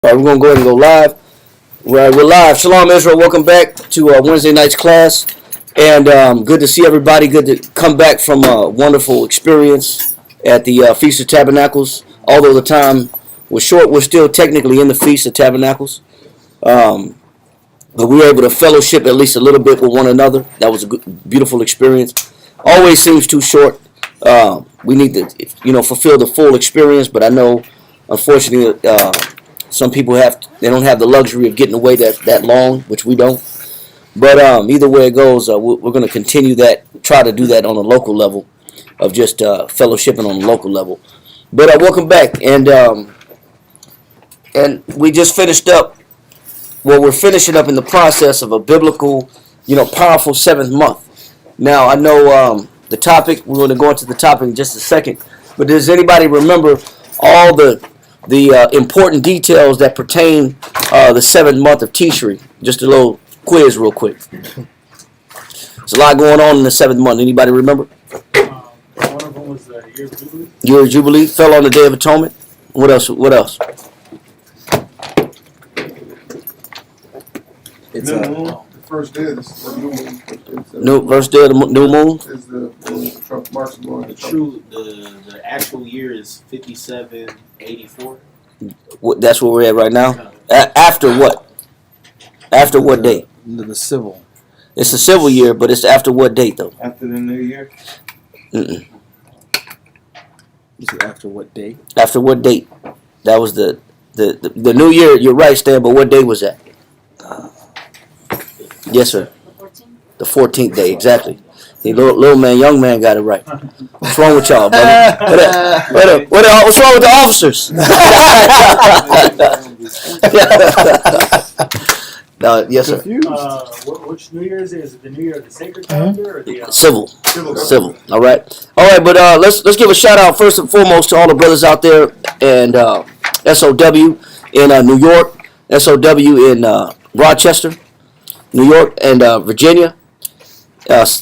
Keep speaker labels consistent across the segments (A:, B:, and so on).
A: All right, we're going to go ahead and go live. We're live. Shalom, Israel. Welcome back to Wednesday night's class. And good to see everybody. Good to come back from a wonderful experience at the Feast of Tabernacles. Although the time was short, we're still technically in the Feast of Tabernacles. But we were able to fellowship at least a little bit with one another. That was a good, beautiful experience. Always seems too short. We need to, fulfill the full experience. But I know, unfortunately, some people they don't have the luxury of getting away that long, which we don't. But either way it goes, we're going to continue that, try to do that on a local level, of just fellowshipping on a local level. But welcome back, and we just finished up. Well, we're finishing up in the process of a biblical, powerful seventh month. Now I know the topic. We're going to go into the topic in just a second. But does anybody remember all the important details that pertain the seventh month of Tishri? Just a little quiz real quick. There's a lot going on in the seventh month. Anybody remember?
B: One of them was the Year of Jubilee.
A: Year of Jubilee fell on the Day of Atonement. What else?
C: It's the first day of the new moon.
A: First day of the new moon?
C: Is the Trump marks going
D: The true, the actual year is 5784.
A: That's where we're at right now? After what? After what date?
E: The civil.
A: It's a civil year, but it's after what date, though?
C: after the new year.
A: Mm-mm.
E: You see, after what day?
A: After what date? That was the new year. You're right, Stan, but what day was that? Yes, sir. The 14th day, exactly. The little man, young man got it right. What's wrong with y'all, brother? What's wrong with the officers? Yes, sir.
B: Which New Year is it? Is it the New Year of the sacred calendar or the
A: Civil. All right. But let's give a shout out first and foremost to all the brothers out there and SOW in New York, SOW in Rochester, New York, and Virginia,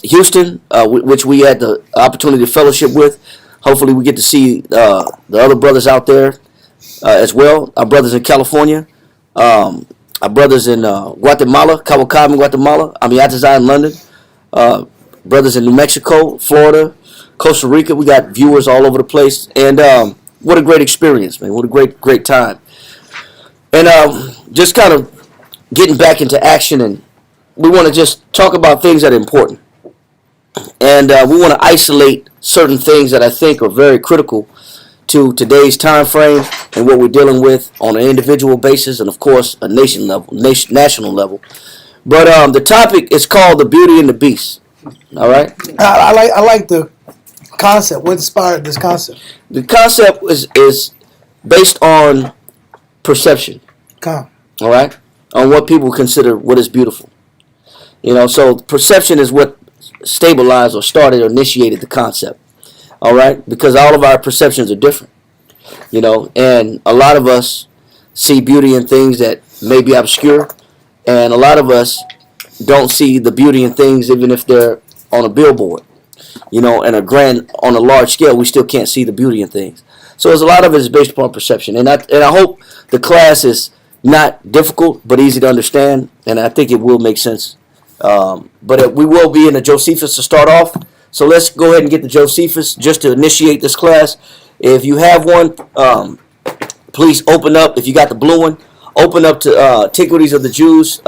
A: Houston, which we had the opportunity to fellowship with. Hopefully, we get to see the other brothers out there as well. Our brothers in California, our brothers in Guatemala, Cabo Cabe, Guatemala. Atazai in London. Brothers in New Mexico, Florida, Costa Rica. We got viewers all over the place, and what a great experience, man! What a great time. And just kind of getting back into action, and we want to just talk about things that are important. And we want to isolate certain things that I think are very critical to today's time frame and what we're dealing with on an individual basis and, of course, a national level. But the topic is called The Beauty and the Beast. All right?
F: I like the concept. What inspired this concept?
A: The concept is based on perception.
F: Come.
A: All right? On what people consider what is beautiful. So perception is what stabilized or started or initiated the concept. All right? Because all of our perceptions are different. And a lot of us see beauty in things that may be obscure. And a lot of us don't see the beauty in things even if they're on a billboard. And on a large scale, we still can't see the beauty in things. So there's a lot of it is based upon perception. And I hope the class is not difficult, but easy to understand. And I think it will make sense. But we will be in the Josephus to start off. So let's go ahead and get the Josephus just to initiate this class. If you have one, please open up. If you got the blue one, open up to Antiquities of the Jews,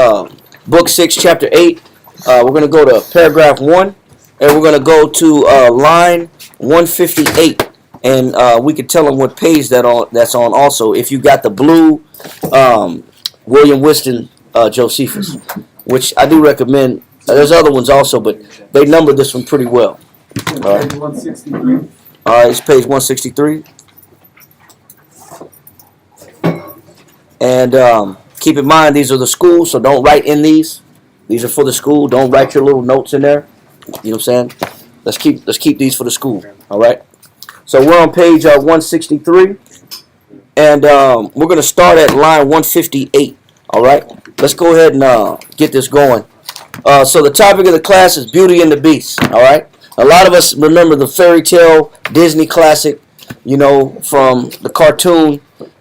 A: Book 6, Chapter 8. We're going to go to paragraph 1, and we're going to go to line 158. And we can tell them what page that's on also. If you got the blue William Whiston Josephus, which I do recommend. There's other ones also, but they numbered this one pretty well. All right.
C: 163.
A: All right, it's page 163. And keep in mind, these are the school, so don't write in these. These are for the school. Don't write your little notes in there. You know what I'm saying? Let's keep these for the school. All right. So we're on page 163, and we're going to start at line 158. All right. Let's go ahead and get this going. So the topic of the class is Beauty and the Beast. All right. A lot of us remember the fairy tale Disney classic, from the cartoon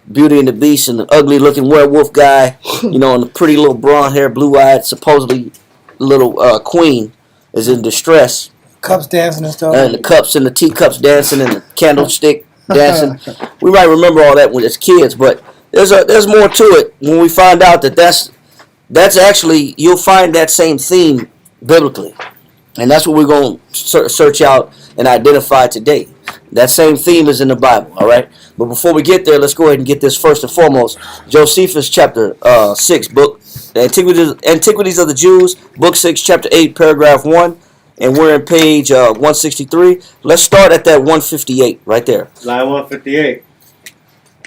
A: Beauty and the Beast and the ugly looking werewolf guy, you know, and the pretty little blonde hair, blue eyed, supposedly little queen is in distress.
F: Cups dancing and stuff.
A: And the cups and the teacups dancing and the candlestick dancing. We might remember all that when as kids, but there's more to it when we find out that that's actually, you'll find that same theme biblically. And that's what we're going to search out and identify today. That same theme is in the Bible, all right? But before we get there, let's go ahead and get this first and foremost. Josephus chapter 6, book, Antiquities of the Jews, book 6, chapter 8, paragraph 1. And we're in page 163. Let's start at that 158 right there.
G: Line 158.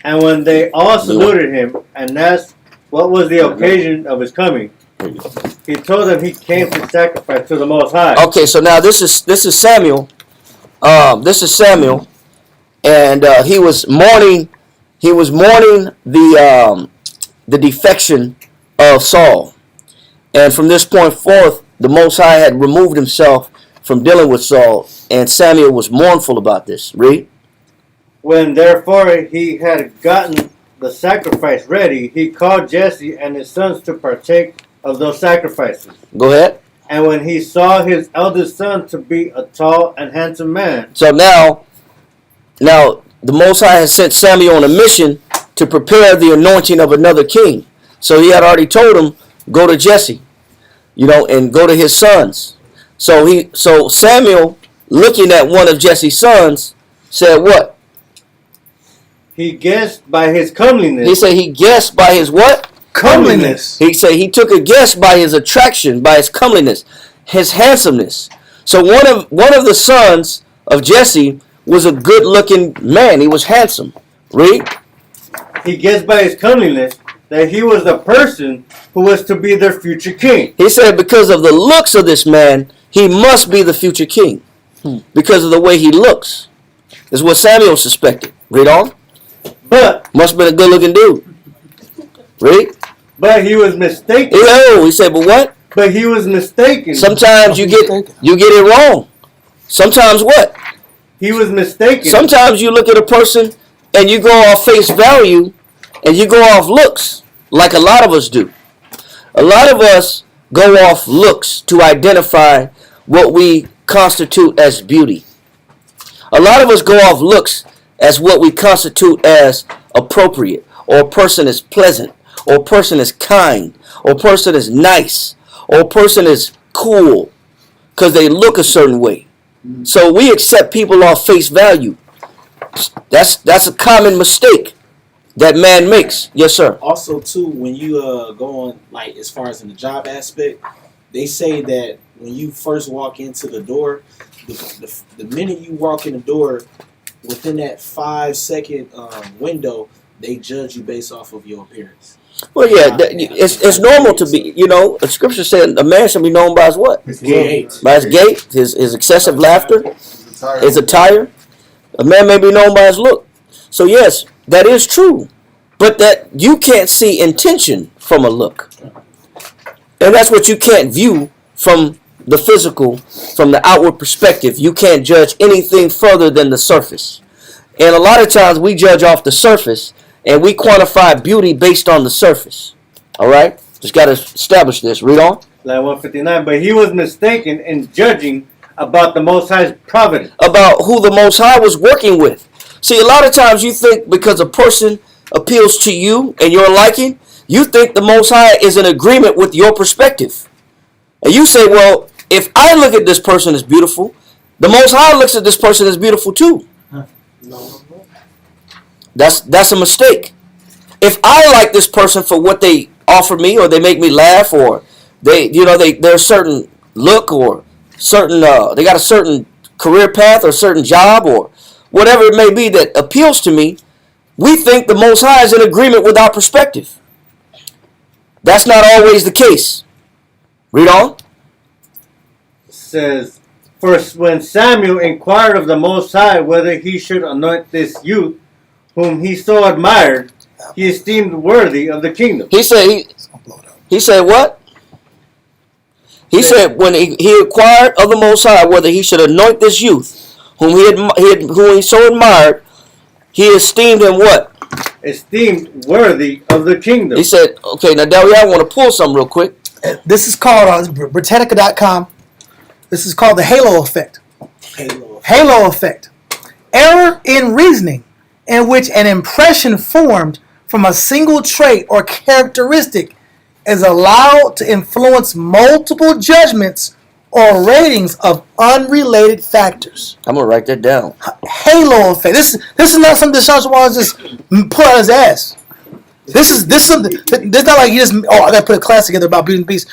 G: And when they all saluted him and asked what was the occasion of his coming, he told them he came to sacrifice to the Most High.
A: Okay, so now this is Samuel. This is Samuel, and he was mourning. He was mourning the defection of Saul, and from this point forth, the Most High had removed himself from dealing with Saul, and Samuel was mournful about this. Read.
G: When therefore he had gotten the sacrifice ready, he called Jesse and his sons to partake of those sacrifices.
A: Go ahead.
G: And when he saw his eldest son to be a tall and handsome man.
A: So now the Most High has sent Samuel on a mission to prepare the anointing of another king. So he had already told him, go to Jesse, you know, and go to his sons. So Samuel, looking at one of Jesse's sons, said what?
G: He guessed by his comeliness.
A: He said he guessed by his what?
F: Comeliness.
A: He said he took a guess by his attraction, by his comeliness, his handsomeness. So one of the sons of Jesse was a good-looking man. He was handsome. Read.
G: He guessed by his comeliness that he was the person who was to be their future king.
A: He said because of the looks of this man, he must be the future king. Because of the way he looks. Is what Samuel suspected. Read on.
G: But
A: Must have been a good-looking dude. Read.
G: But he was mistaken.
A: He said, but what?
G: But he was mistaken.
A: Sometimes you get it wrong. Sometimes what?
G: He was mistaken.
A: Sometimes you look at a person and you go off face value and you go off looks, like a lot of us do. A lot of us go off looks to identify what we constitute as beauty. A lot of us go off looks as what we constitute as appropriate, or a person is pleasant, or a person is kind, or a person is nice, or a person is cool because they look a certain way. So we accept people off face value. That's a common mistake that man makes. Yes, sir.
D: Also, too, when you go on, like, as far as in the job aspect, they say that when you first walk into the door, the minute you walk in the door, within that 5-second window, they judge you based off of your appearance.
A: Well, yeah, it's normal to be, you know, the scripture said a man shall be known by his what?
C: His
D: Gate.
A: By his gait, his excessive laughter, his attire. A man may be known by his look. So yes, that is true. But that you can't see intention from a look. And that's what you can't view from the physical, from the outward perspective. You can't judge anything further than the surface. And a lot of times we judge off the surface and we quantify beauty based on the surface. All right? Just got to establish this. Read on.
G: Line 159. But he was mistaken in judging about the Most High's providence.
A: About who the Most High was working with. See, a lot of times you think because a person appeals to you and your liking, you think the Most High is in agreement with your perspective. And you say, well, if I look at this person as beautiful, the Most High looks at this person as beautiful too. That's a mistake. If I like this person for what they offer me, or they make me laugh, or they're a certain look, or certain they got a certain career path or certain job, or whatever it may be that appeals to me, we think the Most High is in agreement with our perspective. That's not always the case. Read on.
G: It says, for when Samuel inquired of the Most High whether he should anoint this youth, whom he so admired, he esteemed worthy of the kingdom.
A: He said what? He said when he inquired of the Most High whether he should anoint this youth, whom he so admired, he esteemed him what?
G: esteemed worthy of the kingdom.
A: He said, okay, now, Delby, I want to pull something real quick.
F: This is called Britannica.com. This is called the halo effect. Halo effect. Error in reasoning in which an impression formed from a single trait or characteristic is allowed to influence multiple judgments or ratings of unrelated factors.
A: I'm going to write that down.
F: Halo effect. This is not something that Sean Wall just put on his ass. This is something. This not like he just. Oh, I gotta put a class together about beauty and peace.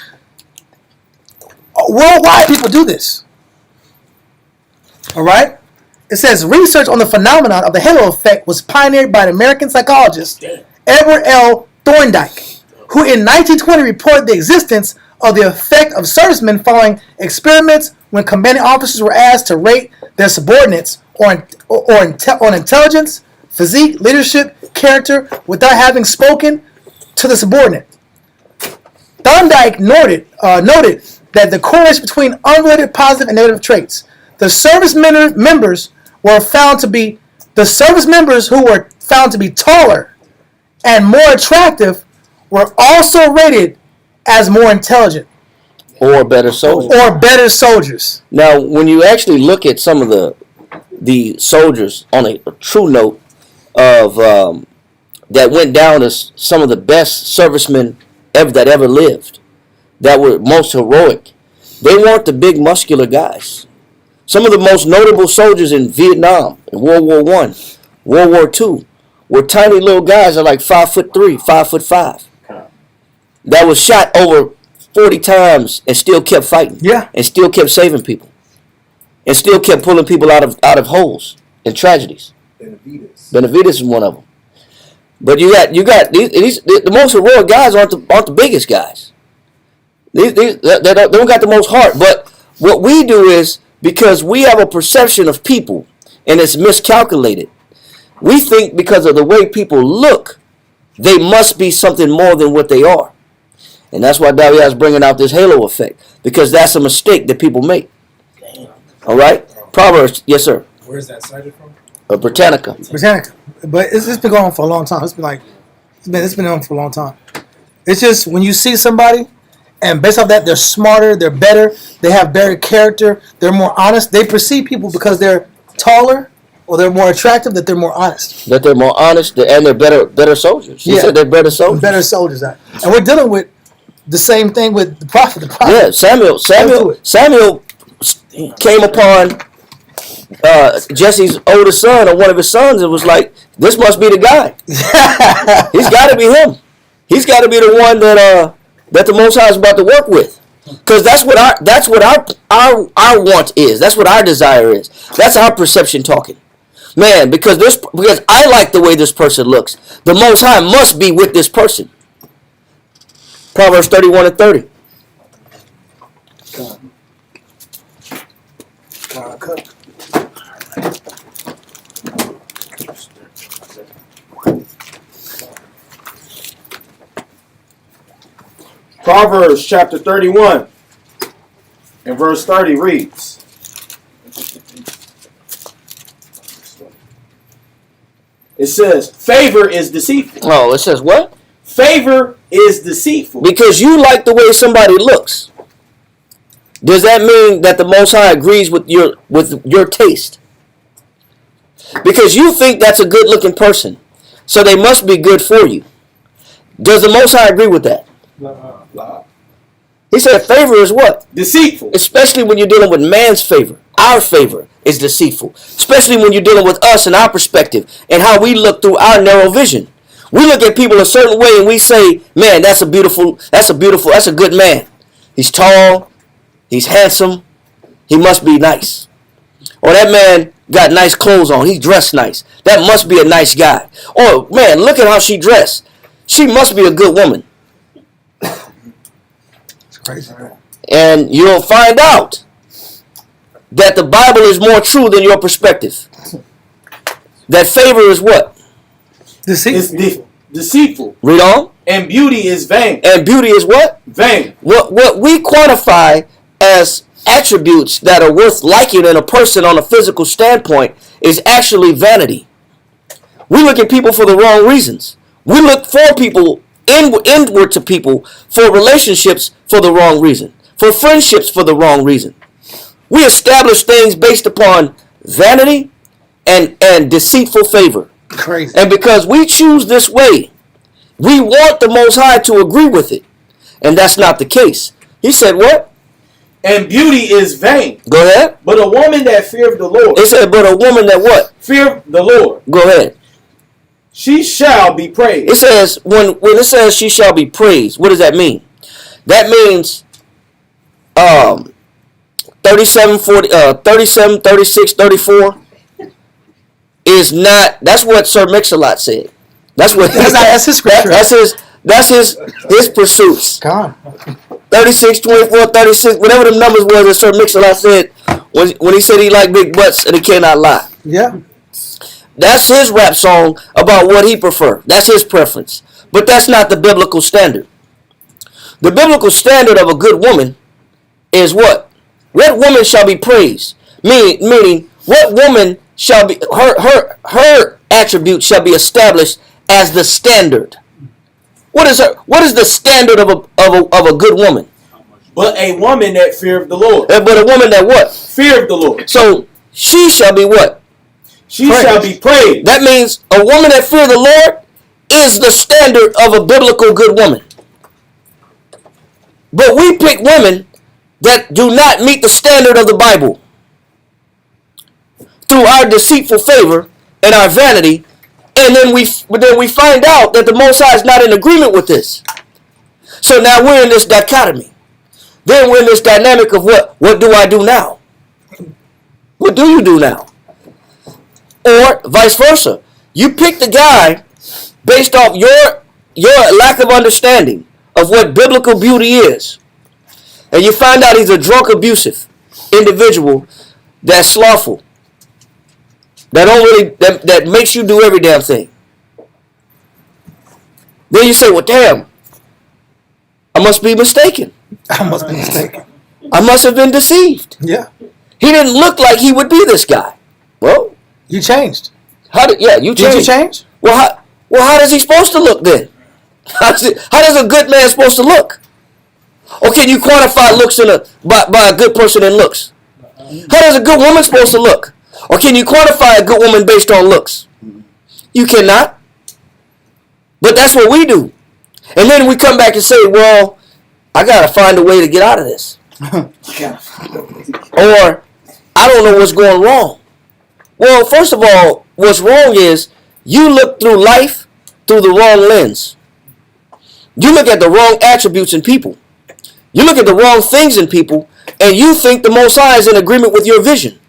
F: Worldwide, people do this. All right. It says research on the phenomenon of the halo effect was pioneered by the American psychologist Edward L. Thorndike, who in 1920 reported the existence of the effect of servicemen following experiments when commanding officers were asked to rate their subordinates on intelligence, physique, leadership, character without having spoken to the subordinate. Thorndike noted that the correlation between unrelated positive and negative traits. The service members who were found to be taller and more attractive were also rated as more intelligent
A: Or better soldiers. Now, when you actually look at some of the soldiers on a true note of that went down as some of the best servicemen that ever lived, that were most heroic, they weren't the big muscular guys. Some of the most notable soldiers in Vietnam, in World War I, World War II, were tiny little guys that are like 5'3", 5'5", that was shot over 40 times and still kept fighting.
F: Yeah.
A: And still kept saving people. And still kept pulling people out of holes and tragedies. Benavides is one of them. But you got these the most heroic guys aren't the biggest guys. They don't got the most heart. But what we do is, because we have a perception of people and it's miscalculated, we think because of the way people look, they must be something more than what they are. And that's why Daviah is bringing out this halo effect, because that's a mistake that people make. All right? Proverbs, yes, sir.
B: Where's that cited from?
A: Britannica.
F: But it's been going on for a long time. It's been on for a long time. It's just when you see somebody, and based off that, they're smarter, they're better, they have better character, they're more honest. They perceive people because they're taller or they're more attractive, that they're more honest.
A: That they're more honest and they're better soldiers. He said they're better soldiers.
F: Better soldiers. And we're dealing with the same thing with the prophet.
A: Yeah, Samuel came upon Jesse's oldest son, or one of his sons, and was like, this must be the guy. He's got to be him. He's got to be the one that the Most High is about to work with. Because that's what our want is. That's what our desire is. That's our perception talking. Man, because I like the way this person looks. The Most High must be with this person. Proverbs 31 and 30.
D: Proverbs chapter 31 and verse 30 reads, it says, favor is deceitful.
A: Oh, it says what?
D: Favor is deceitful.
A: Because you like the way somebody looks. Does that mean that the Most High agrees with your taste? Because you think that's a good looking person, so they must be good for you. Does the Most High agree with that? He said favor is what?
D: Deceitful.
A: Especially when you're dealing with man's favor. Our favor is deceitful. Especially when you're dealing with us and our perspective and how we look through our narrow vision. We look at people a certain way and we say, man, that's a good man. He's tall, he's handsome, he must be nice. Or that man got nice clothes on, he dressed nice. That must be a nice guy. Or, man, look at how she dressed. She must be a good woman.
F: Crazy.
A: And you'll find out that the Bible is more true than your perspective. That favor is what?
F: Deceitful.
D: Deceitful.
A: Read on.
D: And beauty is vain.
A: And beauty is what?
D: Vain.
A: What we quantify as attributes that are worth liking in a person on a physical standpoint is actually vanity. We look at people for the wrong reasons. We look for people, inward to people, for relationships for the wrong reason, for friendships for the wrong reason. We establish things based upon vanity and deceitful favor.
F: Crazy.
A: And because we choose this way, we want the Most High to agree with it. And that's not the case. He said what?
D: And beauty is vain.
A: Go ahead.
D: But a woman that feareth the Lord.
A: It said, but a woman that what?
D: Fear the Lord.
A: Go ahead.
D: She shall be praised.
A: It says, when it says she shall be praised, what does that mean? That means 37, 36, 34 is not, that's what Sir Mix-a-Lot said. That's what
F: That's his scripture.
A: That's his pursuits.
F: Come
A: 36, 24, 36, whatever the numbers was that Sir Mix-a-Lot said when he said he liked big butts and he cannot lie.
F: Yeah.
A: That's his rap song about what he prefer. That's his preference. But that's not the biblical standard. The biblical standard of a good woman is what? What woman shall be praised? Meaning, what woman shall be, her attribute shall be established as the standard. What is the standard of a good woman?
D: But a woman that feareth the Lord.
A: But a woman that what?
D: Feareth the Lord.
A: So she shall be what?
D: She shall be praised.
A: That means a woman that fear the Lord is the standard of a biblical good woman. But we pick women that do not meet the standard of the Bible through our deceitful favor and our vanity, and then we find out that the Most High is not in agreement with this. So now we're in this dichotomy. Then we're in this dynamic of what do I do now? What do you do now? Or vice versa. You pick the guy based off your lack of understanding of what biblical beauty is. And you find out he's a drunk, abusive individual that's slothful. That makes you do every damn thing. Then you say, well, damn, I must be mistaken.
F: I must be mistaken.
A: I must have been deceived.
F: Yeah.
A: He didn't look like he would be this guy. Well,
F: You changed.
A: you changed.
F: Did you change?
A: Well, how does he supposed to look then? How does a good man supposed to look? Or can you quantify looks by a good person in looks? How does a good woman supposed to look? Or can you quantify a good woman based on looks? You cannot. But that's what we do. And then we come back and say, well, I got to find a way to get out of this. Or, I don't know what's going wrong. Well, first of all, what's wrong is you look through life through the wrong lens. You look at the wrong attributes in people. You look at the wrong things in people, and you think the Most High is in agreement with your vision.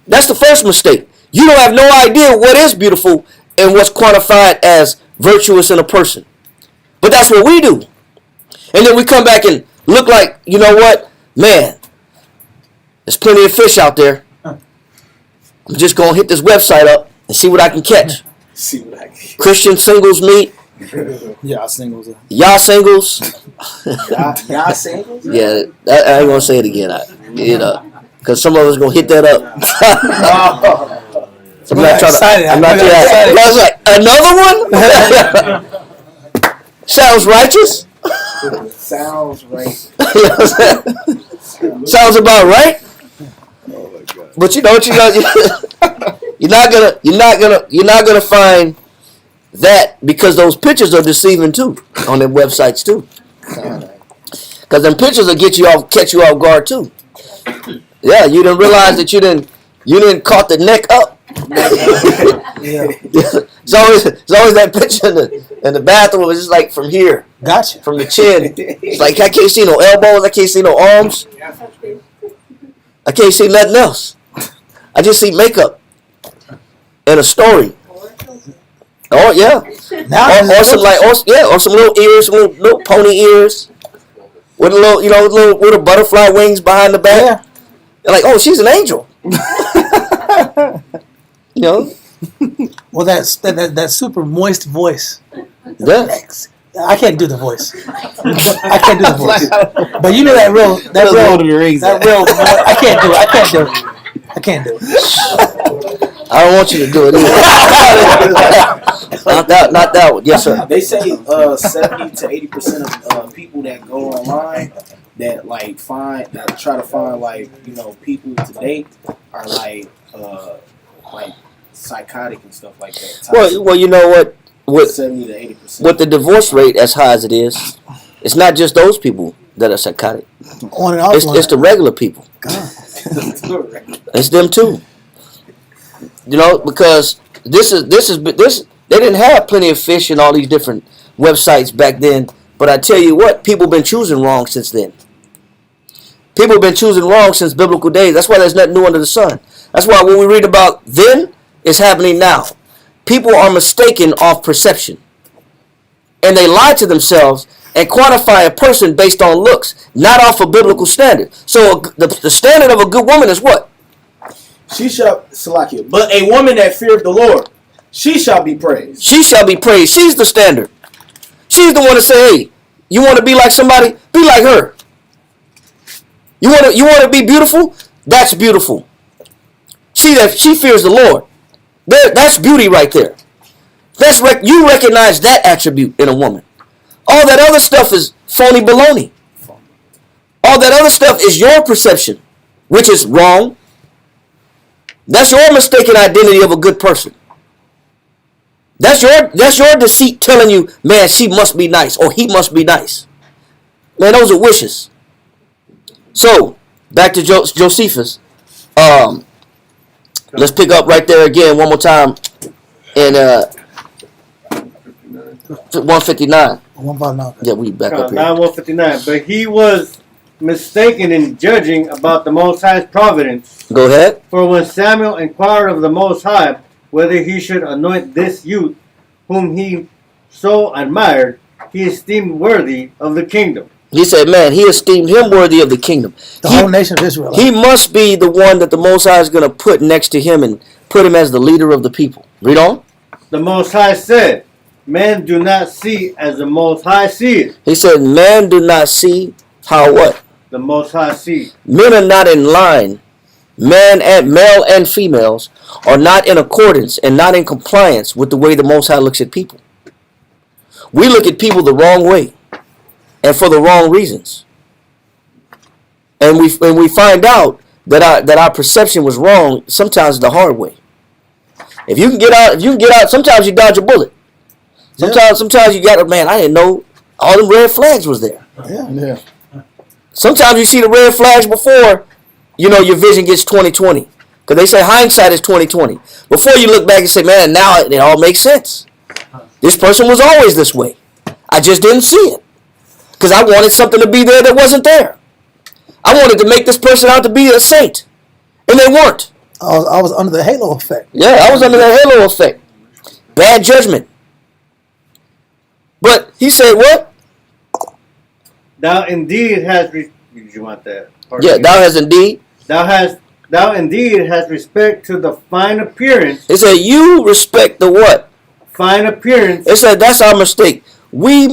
A: That's the first mistake. You don't have no idea what is beautiful and what's quantified as virtuous in a person. But that's what we do. And then we come back and look like, you know what? Man, there's plenty of fish out there. I'm just going to hit this website up and see what I can catch.
D: See what I can.
A: Christian singles meet.
E: Yeah, singles.
A: Y'all singles.
D: Y'all singles?
A: Yeah, I ain't going to say it again. Because some of us going to hit that up. So I'm not trying
F: excited.
A: I'm not
F: excited.
A: I was like, another one? Sounds righteous.
D: Sounds right.
A: You know what I'm saying? Sounds about right. But you're not gonna find that, because those pictures are deceiving too on them websites too. Because them pictures will catch you off guard too. Yeah, you didn't realize that you didn't caught the neck up.
F: Yeah.
A: It's always that picture in the bathroom. It's just like from here,
F: Gotcha.
A: from the chin. It's like I can't see no elbows. I can't see no arms. I can't see nothing else. I just see makeup and a story. Oh yeah, or some little ears, some little pony ears, with a little with butterfly wings behind the back.
F: Yeah.
A: And like, oh, she's an angel. You know.
F: Well, that super moist voice.
A: Yeah.
F: I can't do the voice. I can't do the voice. But you know that real. I can't do it. I can't do it.
A: I don't want you to do it either. Not that one. Yes, sir.
D: They say 70 to 80% of people that go online that try to find people today are like psychotic and stuff like that.
A: Well, you know what? With
D: 70 to 80%.
A: With the divorce rate as high as it is, it's not just those people that are psychotic.
F: On and off.
A: It's the regular people. It's them too. You know, because this they didn't have Plenty of Fish and all these different websites back then. But I tell you what, people have been choosing wrong since then. People have been choosing wrong since biblical days. That's why there's nothing new under the sun. That's why when we read about then, it's happening now. People are mistaken off perception. And they lie to themselves and quantify a person based on looks, not off a biblical standard. So the standard of a good woman is what?
D: She shall, Salakia, but a woman that feareth the Lord, she shall be praised.
A: She shall be praised. She's the standard. She's the one to say, hey, you want to be like somebody? Be like her. You want to be beautiful? That's beautiful. She fears the Lord. That's beauty right there. You recognize that attribute in a woman. All that other stuff is phony baloney. All that other stuff is your perception, which is wrong. That's your mistaken identity of a good person. That's your deceit telling you, man, she must be nice or he must be nice. Man, those are wishes. So, back to Josephus. Let's pick up right there again one more time in 159.
F: 159.
A: Yeah, we back up here.
G: 159. But he was mistaken in judging about the Most High's providence.
A: Go ahead.
G: For when Samuel inquired of the Most High whether he should anoint this youth, whom he so admired, he esteemed worthy of the kingdom.
A: He said, man, he esteemed him worthy of the kingdom.
F: The whole nation of Israel.
A: He must be the one that the Most High is going to put next to him and put him as the leader of the people. Read on.
G: The Most High said, men do not see as the Most High seeth.
A: He said, men do not see how what?
G: The Most High seeth.
A: Men are not in line. Male and females are not in accordance and not in compliance with the way the Most High looks at people. We look at people the wrong way and for the wrong reasons. And we find out that our perception was wrong sometimes the hard way. If you can get out, sometimes you dodge a bullet. Sometimes you got, man, I didn't know all them red flags was there.
F: Yeah.
A: Sometimes you see the red flags before, your vision gets 20/20. Because they say hindsight is 20/20. Before you look back and say, man, now it all makes sense. This person was always this way. I just didn't see it. Because I wanted something to be there that wasn't there. I wanted to make this person out to be a saint. And they weren't.
F: I was under the halo effect.
A: Yeah, I was under the halo effect. Bad judgment. But he said what?
G: Thou indeed hast... Did you want that?
A: Yeah, thou hast indeed.
G: Thou indeed hast respect to the fine appearance.
A: It said you respect the what?
G: Fine appearance.
A: It said that's our mistake. We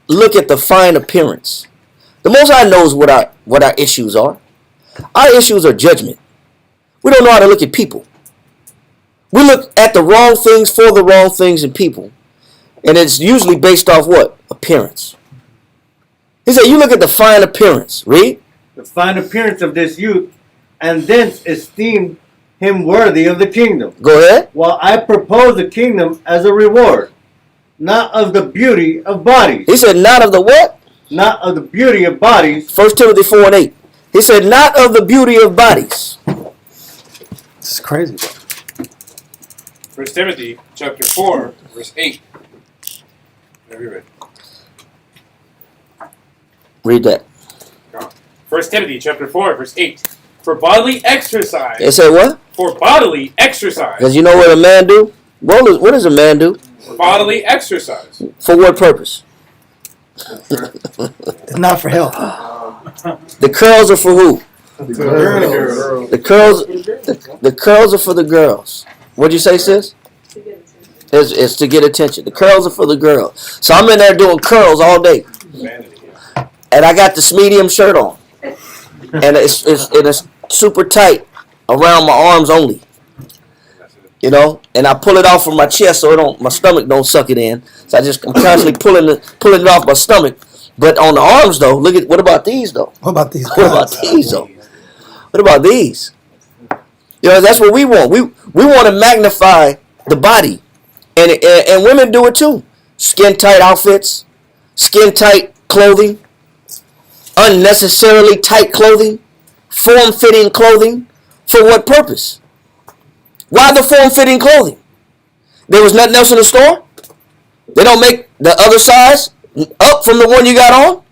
A: look at the fine appearance. The Most High knows what our issues are. Our issues are judgment. We don't know how to look at people. We look at the wrong things for the wrong things in people. And it's usually based off what? Appearance. He said you look at the fine appearance. Read.
G: The fine appearance of this youth, and thence esteem him worthy of the kingdom.
A: Go ahead.
G: While I propose the kingdom as a reward, not of the beauty of bodies.
A: He said not of the what?
G: Not of the beauty of bodies.
A: 1 Timothy 4:8. He said not of the beauty of bodies.
F: This is crazy.
H: 1 Timothy chapter 4, verse 8. Have you read?
A: Read that.
H: 1 Timothy chapter 4, verse 8. For bodily exercise.
A: It said what?
H: For bodily exercise.
A: Because you know what a man do? What does a man do?
H: For bodily exercise.
A: For what purpose?
F: It's not for health.
A: The curls are for who?
C: The girls.
A: The curls are for the girls. What'd you say, sis? It's to get attention. The curls are for the girls. So I'm in there doing curls all day. And I got this medium shirt on. And it's super tight around my arms only. and I pull it off from my chest so my stomach don't suck it in. So I'm constantly pulling it off my stomach. But on the arms though, what about these though?
F: What about these?
A: What about these though? What about these? That's what we want. We want to magnify the body, and women do it too. Skin tight outfits, skin tight clothing, unnecessarily tight clothing, form fitting clothing. For what purpose? Why the form fitting clothing? There was nothing else in the store. They don't make the other size up from the one you got on.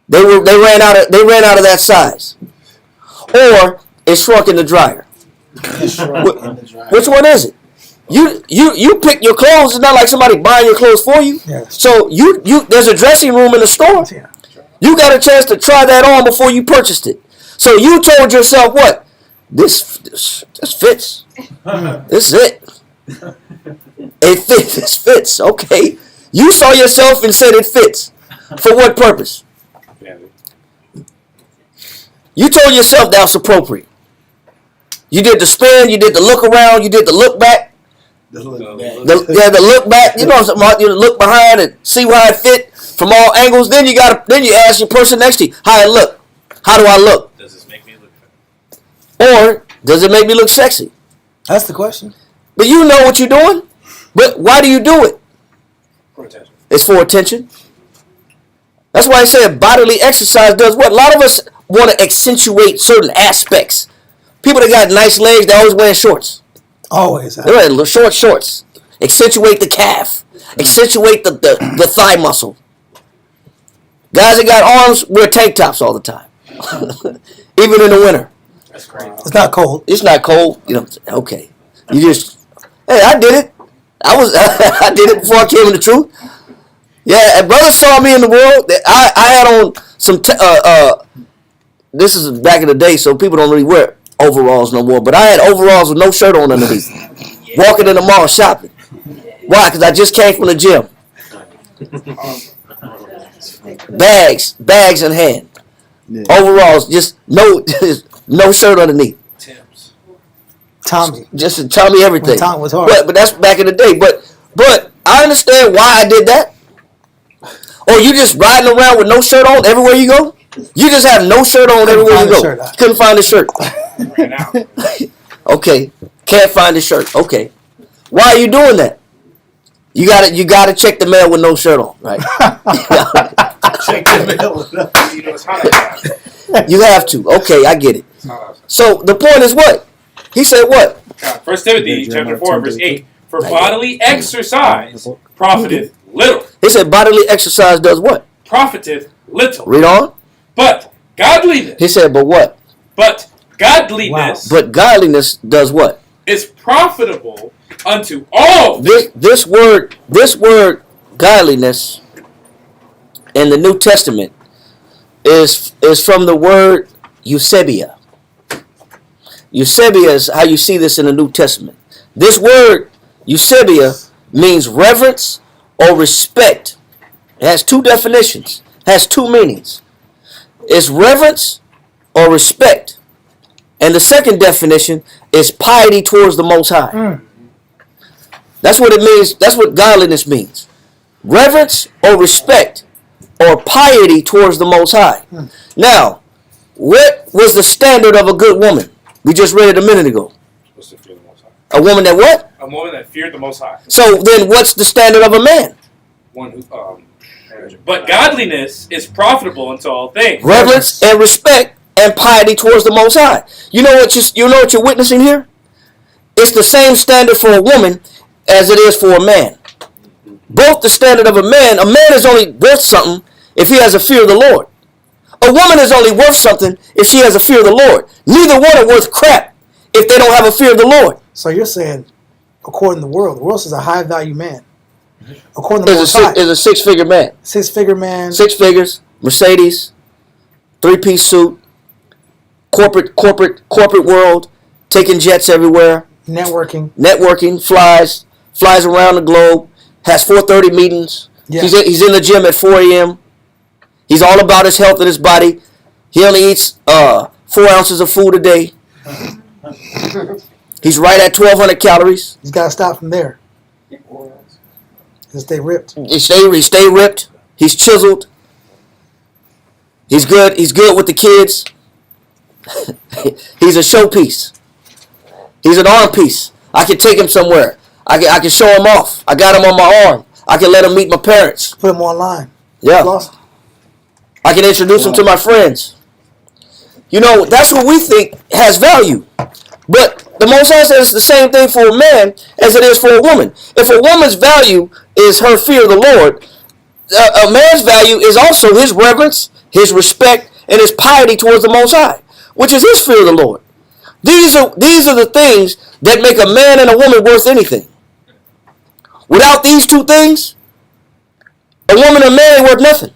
A: They ran out of that size, or it shrunk in the dryer. Which one is it? You pick your clothes. It's not like somebody buying your clothes for you.
F: Yes.
A: So there's a dressing room in the store.
F: Yeah.
A: You got a chance to try that on before you purchased it. So you told yourself what? This fits. This is it. It fits. This fits. Okay. You saw yourself and said it fits. For what purpose? You told yourself that was appropriate. You did the spin. You did the look around. You did the look back. The look back. You look behind and see how it fit from all angles. Then you ask your person next to you how it look. How do I look?
H: Does this make me look fat?
A: Or does it make me look sexy?
F: That's the question.
A: But you know what you're doing. But why do you do it?
H: For attention.
A: It's for attention. That's why I said bodily exercise does what? A lot of us want to accentuate certain aspects. People that got nice legs, they always wearing shorts.
F: Always.
A: They're wearing shorts. Accentuate the calf. Accentuate the thigh muscle. Guys that got arms wear tank tops all the time. Even in the winter.
H: That's crazy.
F: It's not cold.
A: It's not cold. Okay. You just, hey, I did it. I did it before I came in the truth. Yeah, and brothers saw me in the world. I had on some, this is back in the day, so people don't really wear overalls no more. But I had overalls with no shirt on underneath. Walking in the mall shopping. Why? Because I just came from the gym. Bags in hand.
E: Yeah.
A: Overalls, just no shirt underneath.
H: Tim's.
F: Tommy.
A: Just Tommy everything.
F: When Tom was hard.
A: But that's back in the day. But I understand why I did that. Or you just riding around with no shirt on everywhere you go? You just have no shirt on everywhere you go. Couldn't find the shirt.
H: Ran out.
A: Okay. Can't find the shirt. Okay. Why are you doing that? You gotta check the mail with no shirt on, right?
D: Check the mail.
H: It's hot outside.
A: You have to. Okay, I get it.
H: It's hot outside.
A: So the point is what? He said what?
H: 1 Timothy chapter 4, verse 8. For bodily exercise profiteth little.
A: He said bodily exercise does what?
H: Profiteth little.
A: Read on.
H: But godliness.
A: He said, but what?
H: But godliness.
A: But godliness does what?
H: Is profitable unto all.
A: This word godliness in the New Testament is from the word eusebia. Eusebia is how you see this in the New Testament. This word eusebia means reverence or respect. It has two definitions. It has two meanings. It's reverence or respect. And the second definition is piety towards the Most High. That's what it means. That's what godliness means. Reverence or respect or piety towards the Most High. Now, what was the standard of a good woman? We just read it a minute ago.
H: What's the fear of the Most High?
A: A woman that what?
H: A woman that feared the Most High.
A: So then what's the standard of a man?
H: One who, but godliness is profitable unto all things.
A: Reverence and respect and piety towards the Most High. You know what you're witnessing here? It's the same standard for a woman as it is for a man. Both the standard of a man is only worth something if he has a fear of the Lord. A woman is only worth something if she has a fear of the Lord. Neither one are worth crap if they don't have a fear of the Lord.
F: So you're saying, according to the world says a high value man. According to the
A: Is a six-figure man.
F: 6-figure man.
A: 6 figures, Mercedes, 3-piece suit, corporate world, taking jets everywhere,
F: Networking,
A: flies around the globe, has 4:30 meetings.
F: Yeah.
A: He's in the gym at 4 a.m. He's all about his health and his body. He only eats 4 ounces of food a day. He's right at 1,200 calories.
F: He's got to stop from there. And stay ripped.
A: He stay ripped. He's chiseled. He's good. He's good with the kids. He's a showpiece. He's an arm piece. I can take him somewhere. I can show him off. I got him on my arm. I can let him meet my parents.
F: Put him online.
A: Yeah.
F: Lost.
A: I can introduce him to my friends. You know, that's what we think has value. But the Most High says it's the same thing for a man as it is for a woman. If a woman's value is her fear of the Lord, a man's value is also his reverence, his respect, and his piety towards the Most High, which is his fear of the Lord. These are the things that make a man and a woman worth anything. Without these two things, a woman and a man ain't worth nothing.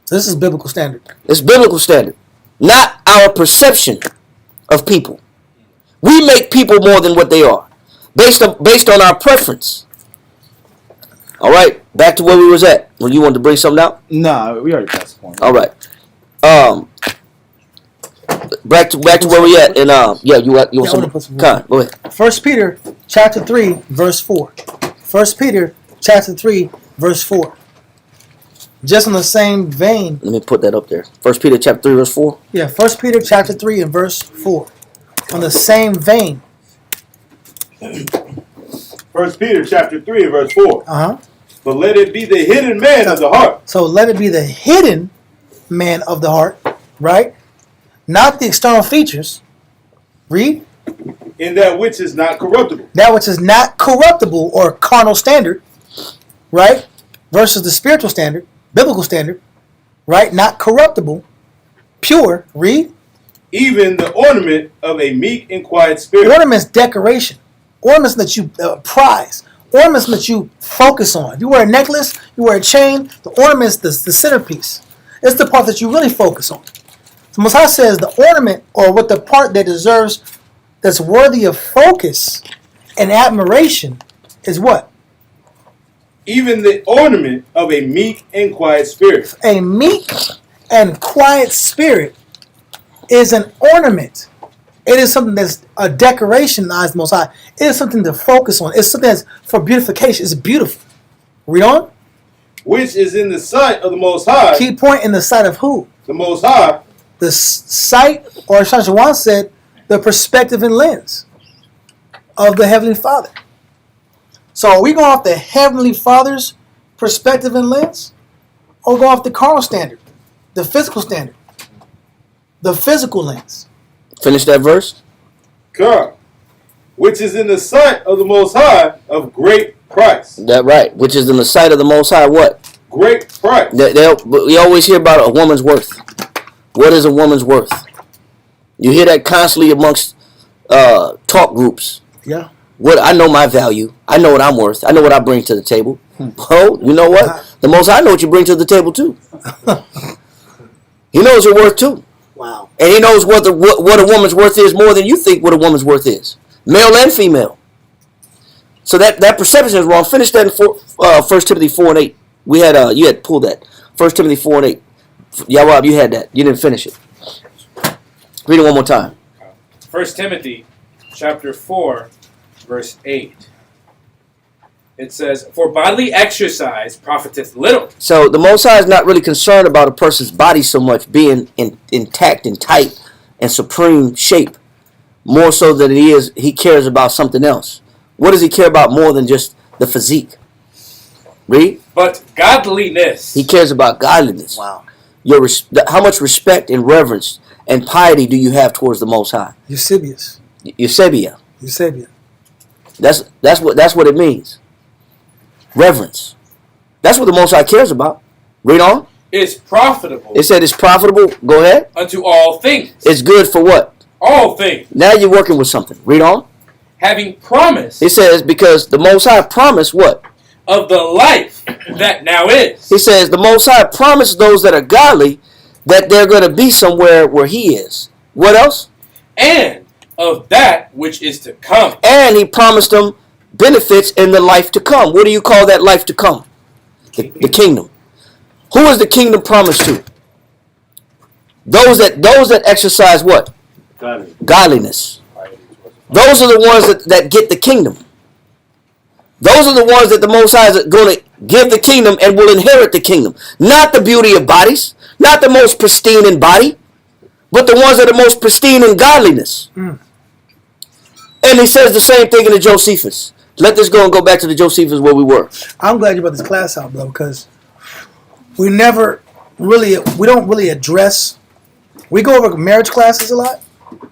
F: So this is biblical standard.
A: It's biblical standard, not our perception of people. We make people more than what they are, based on our preference. All right, back to where we was at. When you wanted to bring something out.
E: Nah, we already passed the point.
A: All right. Back to where we at. And yeah, you want
F: Yeah, I wanna
A: some?
F: put some-
A: Con, go ahead.
F: 1 Peter chapter 3, verse 4. 1 Peter chapter 3, verse 4. Just in the same vein.
A: Let me put that up there. 1 Peter chapter 3, verse 4.
F: Yeah, 1 Peter chapter 3 and verse 4. On the same vein.
C: 1 Peter chapter 3 and verse 4.
F: Uh-huh.
C: But let it be the hidden man of the heart.
F: So let it be the hidden man of the heart, right? Not the external features. Read.
C: In that which is not corruptible.
F: That which is not corruptible or carnal standard, right? Versus the spiritual standard, biblical standard, right? Not corruptible, pure. Read.
C: Even the ornament of a meek and quiet spirit.
F: Ornaments, decoration. Ornaments that you prize. Ornaments that you focus on. If you wear a necklace, you wear a chain, the ornament's the centerpiece. It's the part that you really focus on. So Mosiah says the ornament, or what the part that deserves, that's worthy of focus and admiration, is what?
C: Even the ornament of a meek and quiet spirit.
F: A meek and quiet spirit is an ornament. It is something that's a decoration in the eyes of the Most High. It is something to focus on. It's something that's for beautification. It's beautiful. Read on.
C: Which is in the sight of the Most High.
F: Key point in the sight of who?
C: The Most High.
F: The sight, or as Shawan said, the perspective and lens of the Heavenly Father. So are we going off the Heavenly Father's perspective and lens? Or go off the carnal standard? The physical standard? The physical lens?
A: Finish that verse.
C: God. Which is in the sight of the Most High of great price.
A: That right. Which is in the sight of the Most High. What?
C: Great price.
A: We always hear about a woman's worth. What is a woman's worth? You hear that constantly amongst talk groups.
F: Yeah.
A: What I know my value. I know what I'm worth. I know what I bring to the table. Oh, you know what? The Most High know what you bring to the table too. He knows your worth too.
F: Wow.
A: And he knows what a woman's worth is more than you think what a woman's worth is. Male and female. So that perception is wrong. Finish that in 1 Timothy 4 and 8. We had you had pulled that. 1 Timothy 4 and 8. Yawab, you had that. You didn't finish it. Read it one more time.
H: 1 Timothy chapter 4, verse 8. It says, "For bodily exercise profiteth little."
A: So the Most High is not really concerned about a person's body so much being intact and tight and supreme shape. More so than he cares about something else. What does he care about more than just the physique? Read.
H: But godliness.
A: He cares about godliness.
F: Wow.
A: How much respect and reverence and piety do you have towards the Most High?
F: Eusebius.
A: Eusebia.
F: Eusebia.
A: That's what it means. Reverence. That's what the Most High cares about. Read on.
H: Is profitable.
A: It said it's profitable. Go ahead.
H: Unto all things.
A: It's good for what?
H: All things.
A: Now you're working with something. Read on.
H: Having promise.
A: It says because the Most High promised what?
H: Of the life that now is.
A: He says the Most High promised those that are godly that they're going to be somewhere where He is. What else?
H: And of that which is to come.
A: And He promised them benefits in the life to come. What do you call that life to come? The kingdom. Who is the kingdom promised to? Those that exercise what?
C: Godly.
A: Godliness. Those are the ones that get the kingdom. Those are the ones that the Most High is going to give the kingdom and will inherit the kingdom. Not the beauty of bodies, not the most pristine in body, but the ones that are most pristine in godliness. And he says the same thing in the Josephus. Let this go and go back to the Josephus where we were.
F: I'm glad you brought this class out, bro, because we don't really address. We go over marriage classes a lot,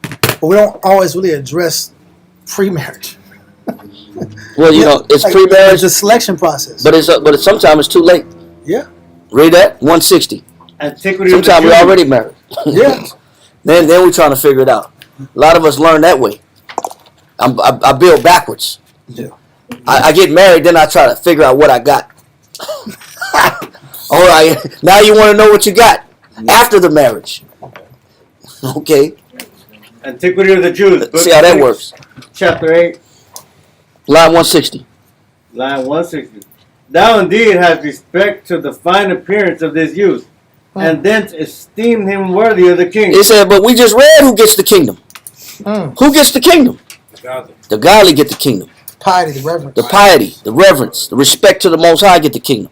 F: but we don't always really address pre-marriage.
A: Well, it's
F: like,
A: pre-marriage.
F: It's a selection process.
A: But sometimes it's too late.
F: Yeah.
A: Read that 160.
G: Antiquity.
A: Sometimes we're already married.
F: Yeah.
A: Then we're trying to figure it out. A lot of us learn that way. I build backwards.
F: Yeah.
A: I get married, then I try to figure out what I got. All right, now you want to know what you got after the marriage. Okay.
G: Antiquity of the Jews.
A: Let's see how that works.
G: Chapter 8.
A: Line 160.
G: Line 160. Thou indeed hast respect to the fine appearance of this youth, and thence esteem him worthy of the kingdom.
A: It said, but we just read who gets the kingdom. Who gets the kingdom? The godly get the kingdom.
F: Piety, the reverence.
A: The piety, the reverence, the respect to the Most High get the kingdom.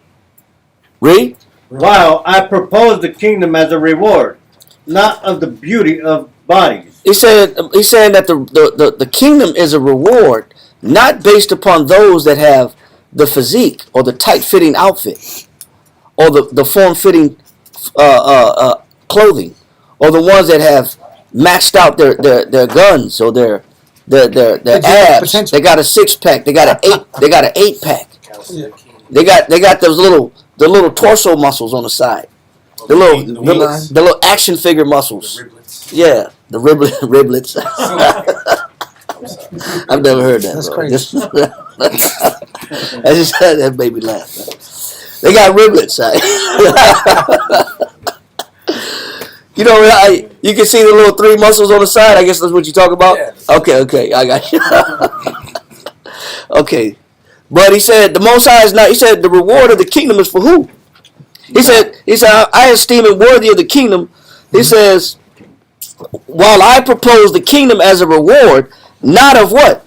A: Read.
G: While I propose the kingdom as a reward, not of the beauty of bodies.
A: He's saying that the kingdom is a reward, not based upon those that have the physique or the tight-fitting outfit or the form-fitting clothing, or the ones that have maxed out their guns or their abs.
F: Potential.
A: They got a 6-pack. They got an 8-pack.
F: Yeah.
A: They got those little torso muscles on the side. The little action figure muscles. Yeah, the riblets. I've never heard that.
F: That's
A: bro.
F: crazy.
A: That made me laugh. They got riblets. You can see the little 3 muscles on the side. I guess that's what you talk about.
B: Yeah.
A: Okay, I got you. Okay, but he said the Most High is not. He said the reward of the kingdom is for who? He said I esteem it worthy of the kingdom. He says, while I propose the kingdom as a reward, not of what?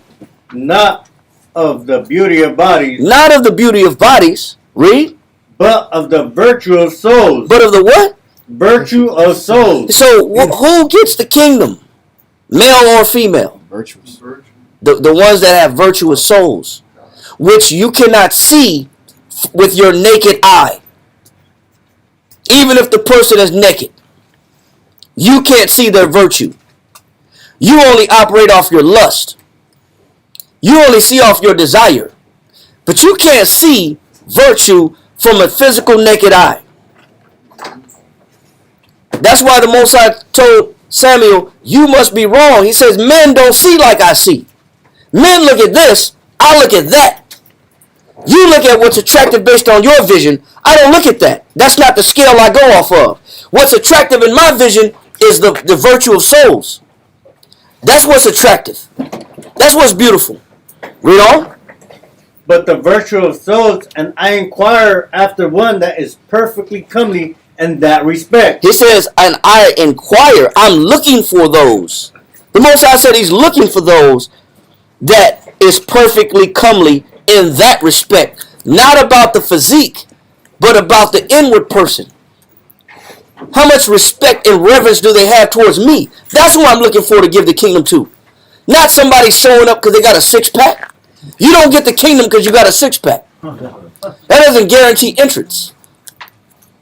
G: Not of the beauty of bodies.
A: Not of the beauty of bodies. Read.
G: But of the virtue of souls.
A: But of the what?
G: Virtue of souls.
A: So who gets the kingdom? Male or female?
H: Virtuous.
A: The ones that have virtuous souls, which you cannot see with your naked eye. Even if the person is naked, you can't see their virtue. You only operate off your lust. You only see off your desire. But you can't see virtue from a physical naked eye. That's why the Most High told Samuel, you must be wrong. He says, men don't see like I see. Men look at this, I look at that. You look at what's attractive based on your vision. I don't look at that. That's not the scale I go off of. What's attractive in my vision is the virtue of souls. That's what's attractive. That's what's beautiful. Read on.
G: But the virtue of souls, and I inquire after one that is perfectly comely in that respect.
A: He says, and I inquire. I'm looking for those. The Most High said he's looking for those that is perfectly comely in that respect. Not about the physique, but about the inward person. How much respect and reverence do they have towards me? That's who I'm looking for to give the kingdom to. Not somebody showing up because they got a 6-pack. You don't get the kingdom because you got a 6-pack. That doesn't guarantee entrance.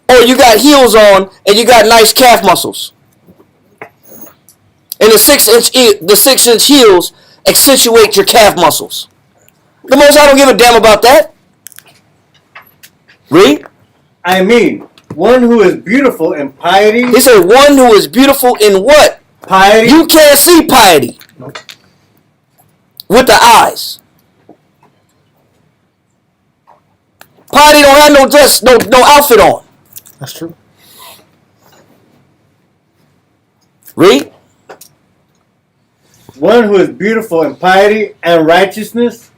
A: Or you got heels on and you got nice calf muscles. And the 6-inch heels accentuate your calf muscles. The Most High don't give a damn about that. Read.
G: I mean, one who is beautiful in piety.
A: He said one who is beautiful in what?
G: Piety.
A: You can't see piety with the eyes. Piety don't have no dress, no outfit on.
F: That's true.
A: Read.
G: One who is beautiful in piety and righteousness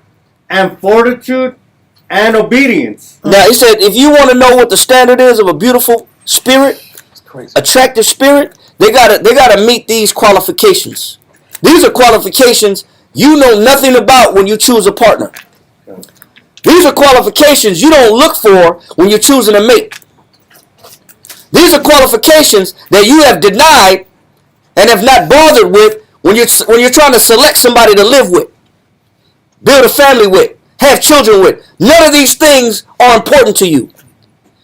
G: and fortitude and obedience.
A: Now he said, if you want to know what the standard is of a beautiful spirit, attractive spirit, they gotta meet these qualifications. These are qualifications you know nothing about when you choose a partner. These are qualifications you don't look for when you're choosing a mate. These are qualifications that you have denied and have not bothered with when you're trying to select somebody to live with, build a family with, have children with. None of these things are important to you.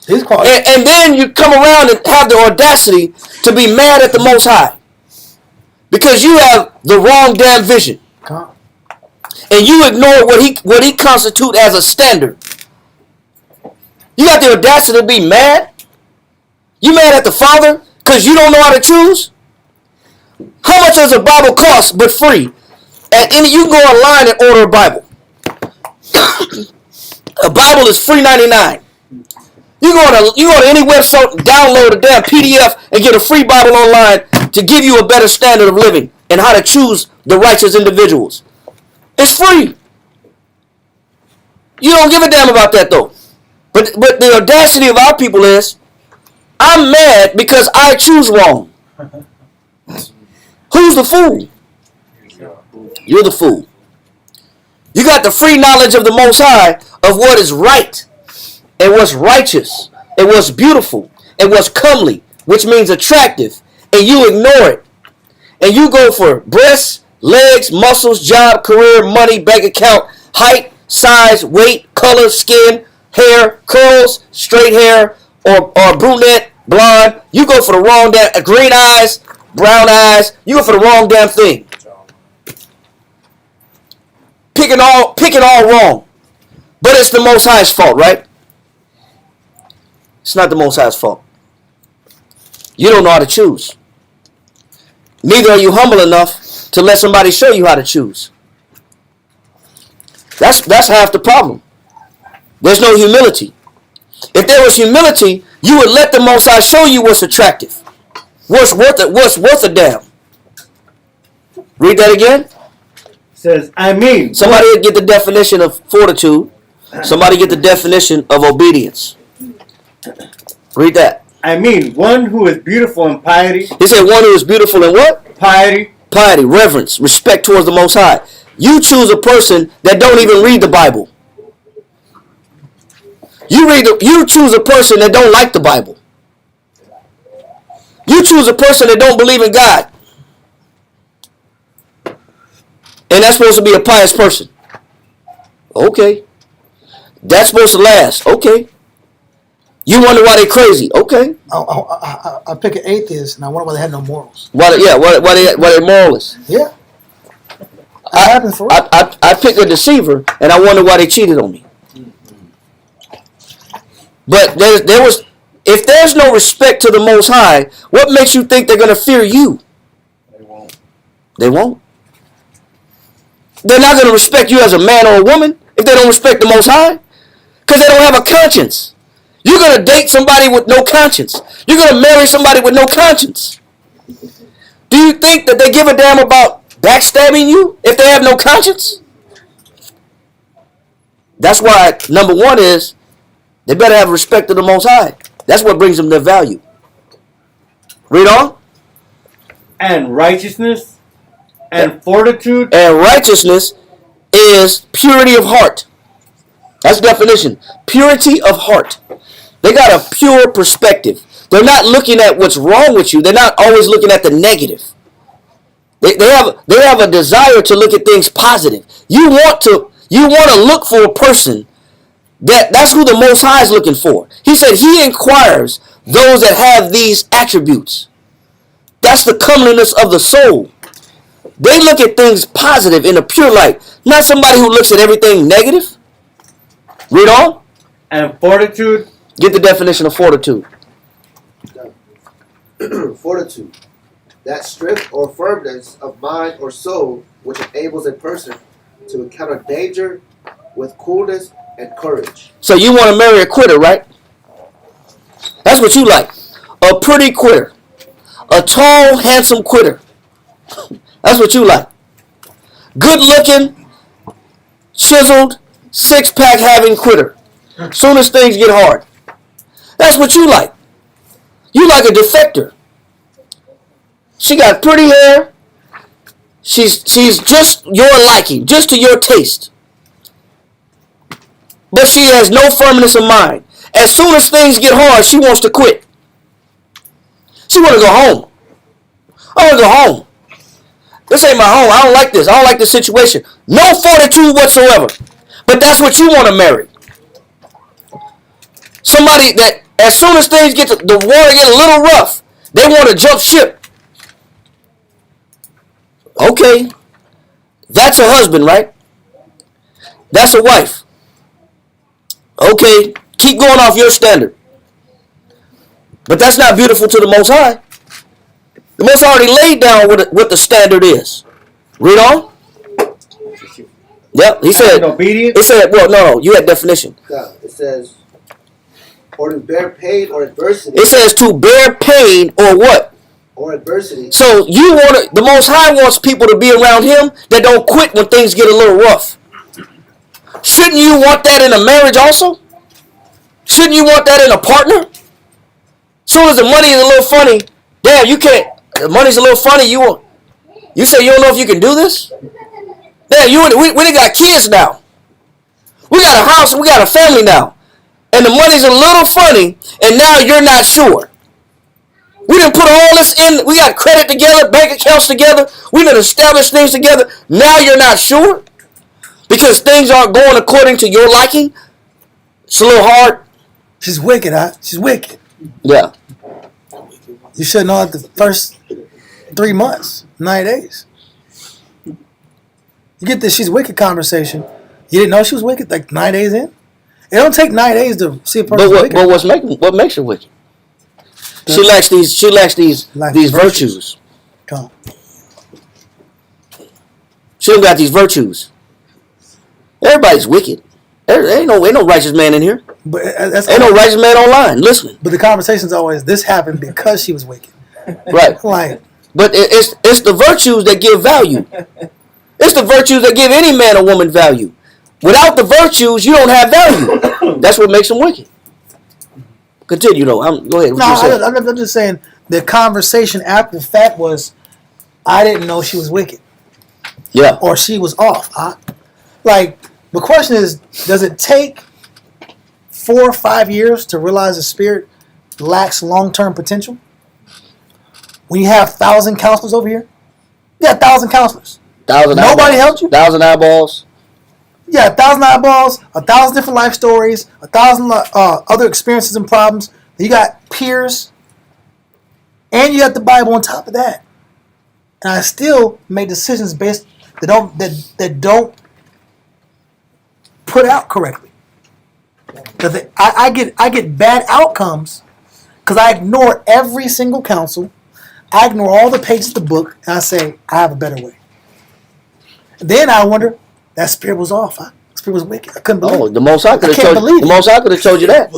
A: And then you come around and have the audacity to be mad at the Most High because you have the wrong damn vision. And you ignore what he constitute as a standard. You got the audacity to be mad? You mad at the Father because you don't know how to choose? How much does a Bible cost but free? You can go online and order a Bible. A Bible is free 99. You go to any website, download a damn PDF, and get a free Bible online to give you a better standard of living and how to choose the righteous individuals. It's free. You don't give a damn about that though. But the audacity of our people is, I'm mad because I choose wrong. Who's the fool? You're the fool. You got the free knowledge of the Most High of what is right and what's righteous and what's beautiful and what's comely, which means attractive, and you ignore it. And you go for breasts, legs, muscles, job, career, money, bank account, height, size, weight, color, skin, hair, curls, straight hair, or brunette, blonde. You go for the wrong damn green eyes, brown eyes. You go for the wrong damn thing. Picking all wrong. But it's the Most High's fault, right? It's not the Most High's fault. You don't know how to choose. Neither are you humble enough to let somebody show you how to choose. That's half the problem. There's no humility. If there was humility, you would let the Most High show you what's attractive. What's worth a damn. Read that again.
G: Says, I mean.
A: Somebody would get the definition of fortitude. Somebody get the definition of obedience. Read that.
G: I mean, one who is beautiful in piety.
A: He said one who is beautiful in what?
G: Piety.
A: Piety, reverence, respect towards the Most High. You choose a person that don't even read the Bible. You choose a person that don't like the Bible. You choose a person that don't believe in God. And that's supposed to be a pious person. Okay. That's supposed to last. Okay. You wonder why they crazy. Okay.
F: I pick an atheist, and I wonder why they had no morals.
A: Why they moralists.
F: Yeah. That happens for real.
A: I pick a deceiver, and I wonder why they cheated on me. But if there's no respect to the Most High, what makes you think they're going to fear you? They won't. They're not going to respect you as a man or a woman if they don't respect the Most High, because they don't have a conscience. You're going to date somebody with no conscience. You're going to marry somebody with no conscience. Do you think that they give a damn about backstabbing you if they have no conscience? That's why number one is they better have respect to the Most High. That's what brings them their value. Read on.
G: And righteousness and fortitude.
A: And righteousness is purity of heart. That's the definition. Purity of heart. They got a pure perspective. They're not looking at what's wrong with you. They're not always looking at the negative. They have a desire to look at things positive. You want to look for a person that's who the Most High is looking for. He said he inquires those that have these attributes. That's the comeliness of the soul. They look at things positive in a pure light, not somebody who looks at everything negative. Read on.
G: And fortitude.
A: Get the definition of fortitude.
I: Fortitude. That strength or firmness of mind or soul which enables a person to encounter danger with coolness and courage.
A: So you want to marry a quitter, right? That's what you like. A pretty quitter. A tall, handsome quitter. That's what you like. Good looking, chiseled, six-pack having quitter. Soon as things get hard. That's what you like. You like a defector. She got pretty hair. She's just your liking, just to your taste. But she has no firmness of mind. As soon as things get hard, she wants to quit. She want to go home. I want to go home. This ain't my home. I don't like this. I don't like this situation. No fortitude whatsoever. But that's what you want to marry. Somebody that as soon as things get the water get a little rough, they want to jump ship. Okay. That's a husband, right? That's a wife. Okay. Keep going off your standard. But that's not beautiful to the Most High. The Most High already laid down what the standard is. Read on. Yep, he said.
G: Obedience.
A: He said, well, no, you had definition.
I: It says, or to bear pain or adversity.
A: It says to bear pain or what?
I: Or adversity.
A: So you want the Most High wants people to be around Him that don't quit when things get a little rough. Shouldn't you want that in a marriage also? Shouldn't you want that in a partner? Soon as the money is a little funny, damn, you can't. The money's a little funny. You say you don't know if you can do this. Damn, we got kids now. We got a house and we got a family now, and the money's a little funny, and now you're not sure. We didn't put all this in. We got credit together, bank accounts together. We done established things together. Now you're not sure because things aren't going according to your liking. It's a little hard.
F: She's wicked, huh? She's wicked.
A: Yeah.
F: You should know it the first 3 months, 9 days. You get this she's wicked conversation. You didn't know she was wicked like 9 days in? It don't take 9 days to see a person wicked.
A: But what makes her wicked? She lacks these virtues.
F: Come on.
A: She don't got these virtues. Everybody's wicked. There ain't no righteous man in here.
F: But that's
A: ain't no righteous man online listening.
F: But the conversation's always this happened because she was wicked.
A: Right.
F: Like,
A: but it's the virtues that give value. It's the virtues that give any man or woman value. Without the virtues, you don't have value. That's what makes them wicked. Continue though. Go ahead.
F: I'm just saying the conversation after the fact was, I didn't know she was wicked.
A: Yeah.
F: Or she was off. Like, the question is, does it take 4 or 5 years to realize the spirit lacks long-term potential? When you have 1,000 counselors over here, you got 1,000 counselors. Nobody helped you.
A: 1,000 eyeballs.
F: Yeah, 1,000 eyeballs, 1,000 different life stories, 1,000 other experiences and problems. You got peers, and you got the Bible on top of that. And I still make decisions based that don't put out correctly. Because I get bad outcomes because I ignore every single counsel. I ignore all the pages of the book, and I say I have a better way. And then I wonder, that spirit was off. That spirit was wicked. I couldn't believe it.
A: The Most High could have told you. The Most High could have told you that.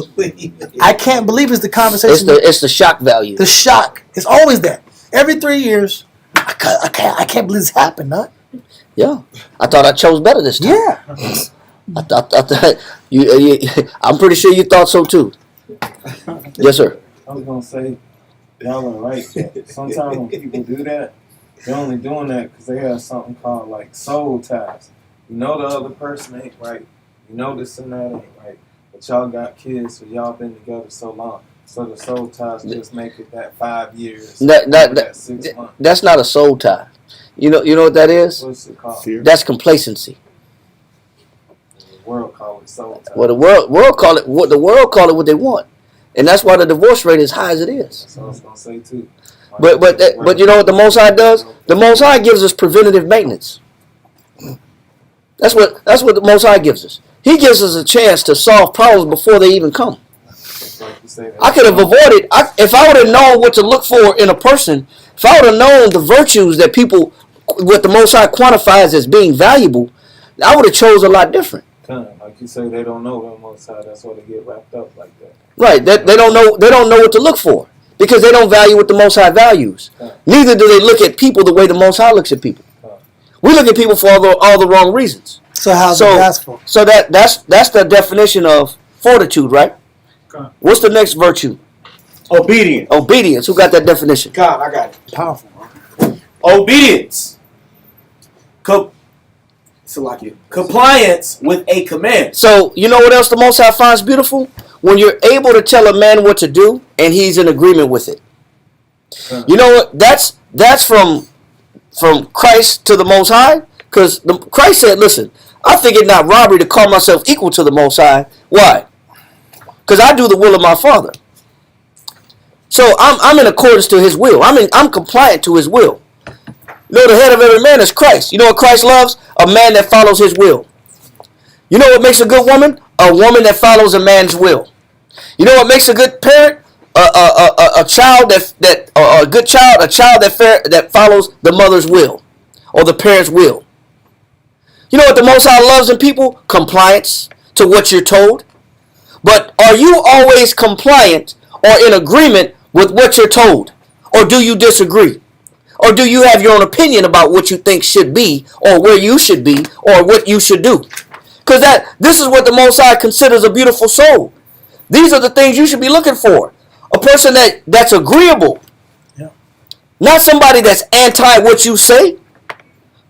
F: I can't believe it's the conversation.
A: It's the shock value.
F: The shock. It's always that. Every 3 years, I can't believe this happened, huh?
A: Yeah. I thought I chose better this time.
F: Yeah.
A: I thought I'm pretty sure you thought so too. Yes, sir.
J: I was gonna say, y'all are right. Sometimes when people do that, they're only doing that because they have something called like soul ties. You know the other person ain't right. You know this and that ain't right. But y'all got kids, so y'all been together so long. So the soul ties just make it that 5 years. That 6 months.
A: That's not a soul tie. You know what that is?
J: What's it called?
A: Fear. That's complacency.
J: The world call it soul ties.
A: Well, the world call it what they want, and that's why the divorce rate is high as it is.
J: That's what I was gonna say too.
A: But you know what the Most High does? The Most High gives us preventative maintenance. That's what the Most High gives us. He gives us a chance to solve problems before they even come. I could have avoided, if I would have known what to look for in a person, if I would have known the virtues that people, what the Most High quantifies as being valuable, I would have chose a lot different.
J: Like you say, they don't know the Most High. That's why they get wrapped up like that.
A: Right. They don't know what to look for because they don't value what the Most High values. Neither do they look at people the way the Most High looks at people. We look at people for all the wrong reasons.
F: So how's the gospel?
A: So that's the definition of fortitude, right? What's the next virtue?
G: Obedience.
A: Who got that definition?
D: God, I got it.
F: Powerful.
D: Obedience Compliance with a command.
A: So, you know what else the Most High finds beautiful? When you're able to tell a man what to do and he's in agreement with it. You know what? That's from Christ to the Most High. Because Christ said, listen, I think it not robbery to call myself equal to the Most High. Why? Because I do the will of my Father. So I'm in accordance to his will. I'm compliant to his will. You know, the head of every man is Christ. You know what Christ loves? A man that follows his will. You know what makes a good woman? A woman that follows a man's will. You know what makes a good parent? A child a good child, a child that follows the mother's will or the parent's will. You know what the Most High loves in people? Compliance to what you're told. But are you always compliant or in agreement with what you're told? Or do you disagree? Or do you have your own opinion about what you think should be, or where you should be, or what you should do? Because this is what the Most High considers a beautiful soul. These are the things you should be looking for. A person that's agreeable.
F: Yeah.
A: Not somebody that's anti what you say.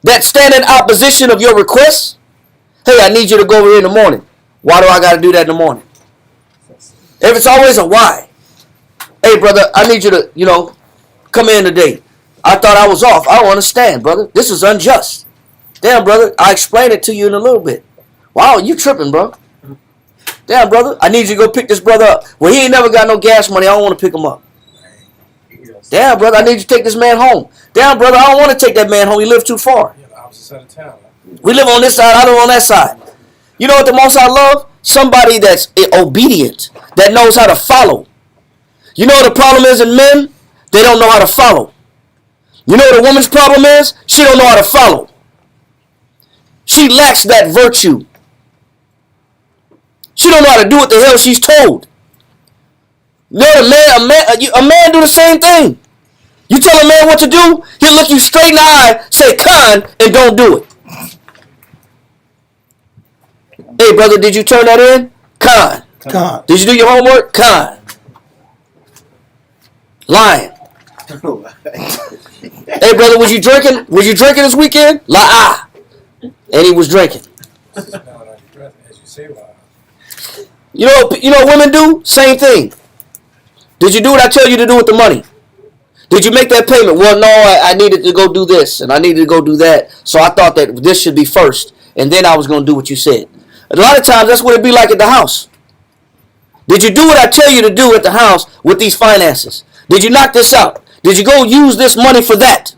A: That stand in opposition of your requests. Hey, I need you to go over here in the morning. Why do I got to do that in the morning? If it's always a why. Hey, brother, I need you to, come in today. I thought I was off. I don't understand, brother. This is unjust. Damn, brother, I explain it to you in a little bit. Wow, you tripping, bro. Damn, brother, I need you to go pick this brother up. Well, he ain't never got no gas money. I don't want to pick him up. Damn, brother, I need you to take this man home. Damn, brother, I don't want to take that man home. He lives too far.
J: Yeah, the opposite side of town.
A: We live on this side. I live on that side. You know what the Most High love? Somebody that's obedient, that knows how to follow. You know what the problem is in men? They don't know how to follow. You know what a woman's problem is? She don't know how to follow. She lacks that virtue. She don't know how to do what the hell she's told. You know, a man do the same thing. You tell a man what to do, he'll look you straight in the eye, say "Con," and don't do it. Hey, brother, did you turn that in? Con. Did you do your homework? Con. Lying. Hey, brother, was you drinking? Was you drinking this weekend? Lie. And he was drinking. You know what women do? Same thing. Did you do what I tell you to do with the money? Did you make that payment? Well, no, I needed to go do this, and I needed to go do that. So I thought that this should be first, and then I was going to do what you said. A lot of times, that's what it'd be like at the house. Did you do what I tell you to do at the house with these finances? Did you knock this out? Did you go use this money for that?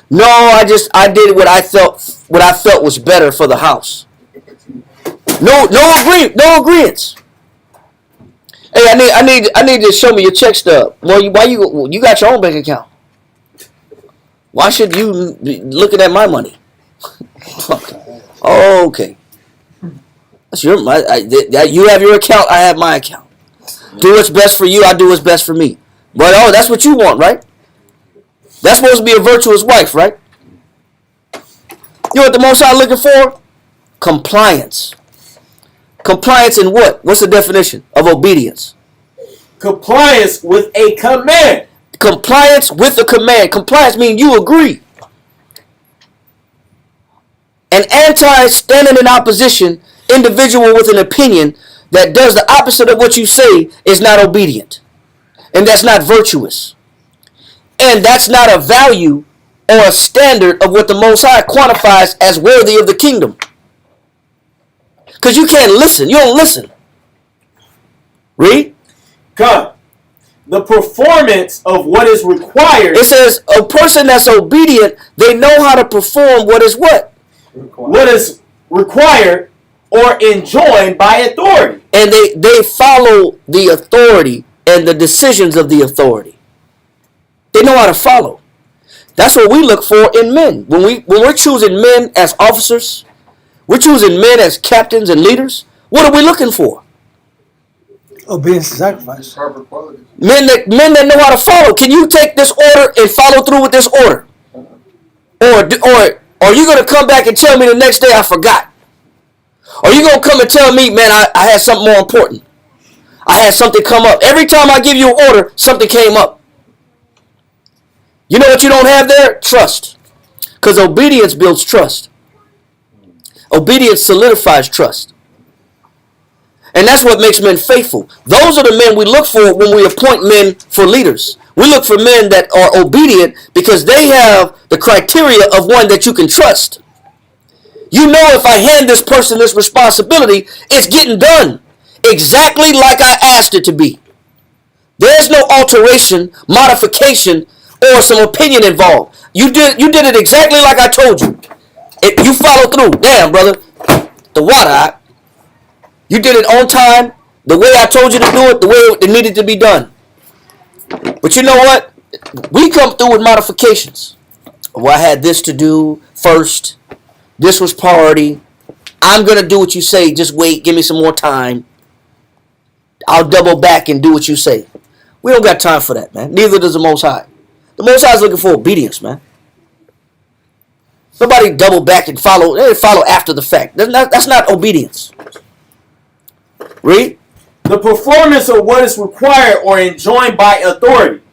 A: No, I did what I felt was better for the house. No agreements. Hey, I need you to show me your check stub. Well, you got your own bank account. Why should you be looking at my money? Okay. That's you have your account, I have my account. Do what's best for you, I do what's best for me. But that's what you want, right? That's supposed to be a virtuous wife, right? You know what the Most High looking for? Compliance. Compliance in what? What's the definition of obedience?
D: Compliance with a command.
A: Compliance with a command. Compliance means you agree. An anti-standing in opposition individual with an opinion that does the opposite of what you say is not obedient. And that's not virtuous. And that's not a value or a standard of what the Most High quantifies as worthy of the kingdom. Because you can't listen. You don't listen. Read.
D: God. The performance of what is required.
A: It says a person that's obedient, they know how to perform what is what?
D: What is required or enjoined by authority.
A: And they follow the authority and the decisions of the authority. They know how to follow. That's what we look for in men. When we're choosing men as officers, we're choosing men as captains and leaders. What are we looking for?
F: Obedience and sacrifice.
A: Men that know how to follow. Can you take this order and follow through with this order? Or are you going to come back and tell me the next day I forgot? Or are you going to come and tell me, man, I had something more important? I had something come up. Every time I give you an order, something came up. You know what you don't have there? Trust. Because obedience builds trust. Obedience solidifies trust. And that's what makes men faithful. Those are the men we look for when we appoint men for leaders. We look for men that are obedient because they have the criteria of one that you can trust. You know, if I hand this person this responsibility, it's getting done exactly like I asked it to be. There's no alteration, modification, or some opinion involved. You did it exactly like I told you. You followed through. Damn, brother. The water. You did it on time, the way I told you to do it, the way it needed to be done. But you know what? We come through with modifications. Well, I had this to do first. This was priority. I'm going to do what you say. Just wait. Give me some more time. I'll double back and do what you say. We don't got time for that, man. Neither does the Most High. The Most High is looking for obedience, man. Nobody double back and follow. They follow after the fact. That's not obedience. Read.
D: The performance of what is required or enjoined by authority.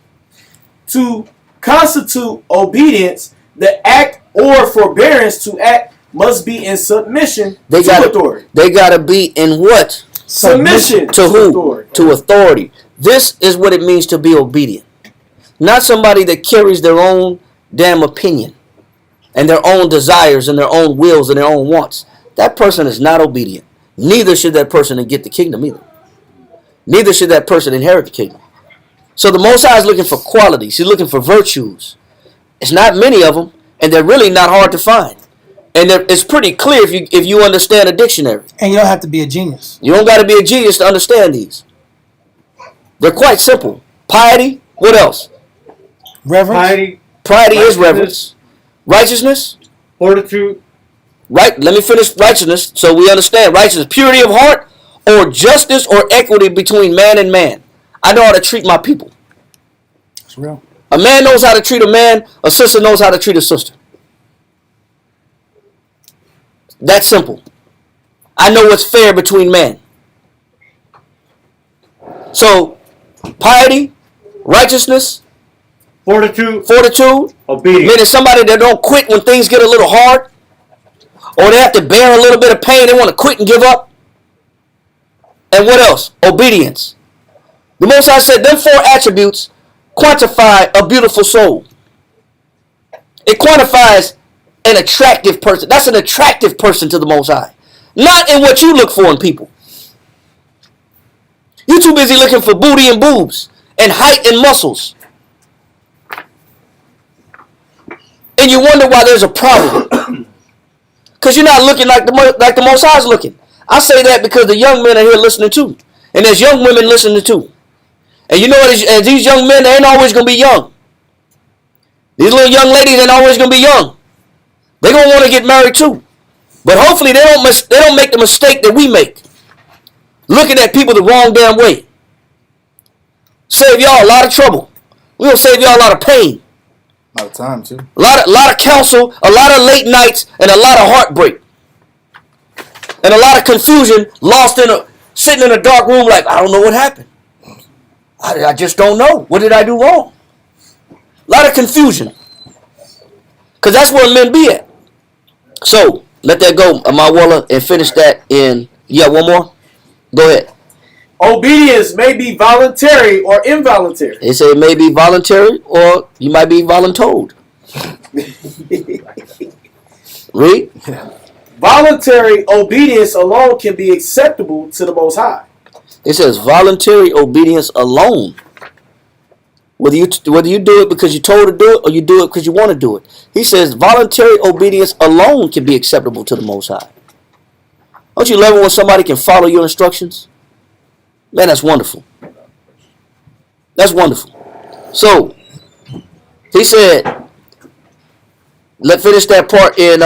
D: To constitute obedience, the act or forbearance to act must be in submission to authority.
A: They got to be in what?
D: Submission
A: to who?
D: authority.
A: To authority. This is what it means to be obedient. Not somebody that carries their own damn opinion and their own desires and their own wills and their own wants. That person is not obedient. Neither should that person get the kingdom either. Neither should that person inherit the kingdom. So the Most High is looking for qualities. He's looking for virtues. It's not many of them, and they're really not hard to find. And it's pretty clear if you understand a dictionary.
F: And you don't have to be a genius.
A: You don't got to be a genius to understand these. They're quite simple. Piety. What else?
F: Reverence.
A: Piety is reverence. Righteousness.
G: Fortitude.
A: Right. Let me finish righteousness so we understand. Righteousness, purity of heart, or justice or equity between man and man. I know how to treat my people.
F: That's real.
A: A man knows how to treat a man. A sister knows how to treat a sister. That's simple. I know what's fair between men. So, piety, righteousness,
G: Fortitude.
A: Obedience. Meaning somebody that don't quit when things get a little hard, or they have to bear a little bit of pain. They want to quit and give up. And what else? Obedience. The Most High said them 4 attributes quantify a beautiful soul. It quantifies an attractive person. That's an attractive person to the Most High. Not in what you look for in people. You're too busy looking for booty and boobs and height and muscles. And you wonder why there's a problem. Because you're not looking like the Most High is looking. I say that because the young men are here listening too. And there's young women listening too. And you know what? As these young men, they ain't always going to be young. These little young ladies ain't always going to be young. They're going to want to get married too. But hopefully they don't make the mistake that we make. Looking at people the wrong damn way. Save y'all a lot of trouble. We're going to save y'all a lot of pain.
E: A lot of time, too.
A: A lot of counsel, a lot of late nights, and a lot of heartbreak. And a lot of confusion, sitting in a dark room like, I don't know what happened. I just don't know. What did I do wrong? A lot of confusion. Because that's where men be at. So, let that go, Amawala, and finish that in, one more? Go ahead.
D: Obedience may be voluntary or involuntary.
A: They say it may be voluntary or you might be voluntold. Read.
D: Voluntary obedience alone can be acceptable to the Most High.
A: It says voluntary obedience alone. Whether you do it because you're told to do it or you do it because you want to do it. He says voluntary obedience alone can be acceptable to the Most High. Don't you love it when somebody can follow your instructions? Man, that's wonderful. That's wonderful. So, he said, let's finish that part in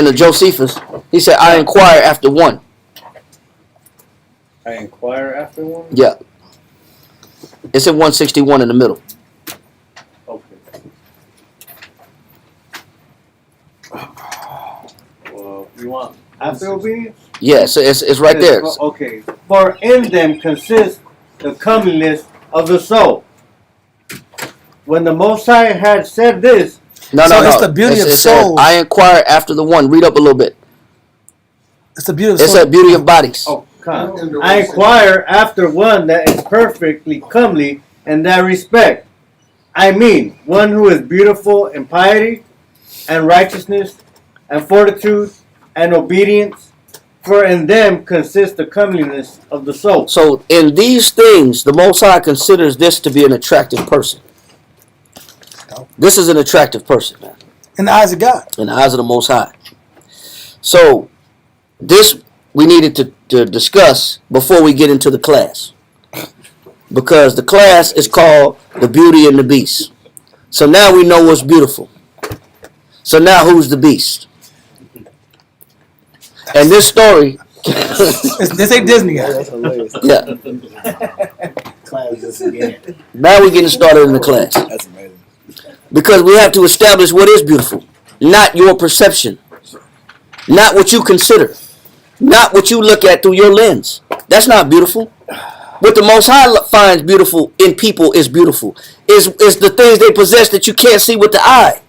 A: the Josephus. He said, I inquire after one.
G: I inquire after one?
A: Yeah. It's in 161 in the middle.
G: Okay. Well, you want after obedience?
A: Yeah, so it's right there.
G: Okay. For in them consists the comeliness of the soul. When the Most High had said this,
A: No,
F: So
A: no, no.
F: it's the beauty of
A: it says,
F: soul.
A: I inquire after the one. Read up a little bit.
F: It's the beauty of
A: It
F: soul.
A: said beauty of bodies.
G: Oh, come. I inquire after one that is perfectly comely in that respect. I mean, one who is beautiful in piety and righteousness and fortitude and obedience, for in them consists the comeliness of the soul.
A: So in these things, the Most High considers this to be an attractive person. This is an attractive person, man,
F: In the eyes of God.
A: in the eyes of the Most High. So this we needed to discuss before we get into the class. Because the class is called The Beauty and the Beast. So now we know what's beautiful. So now who's the beast? And this story,
F: This ain't Disney, guys.
A: yeah.
E: Class just again.
A: Now we're getting started in the class.
E: That's amazing.
A: Because we have to establish what is beautiful. Not your perception. Not what you consider. Not what you look at through your lens. That's not beautiful. What the Most High finds beautiful in people is beautiful. Is the things they possess that you can't see with the eye.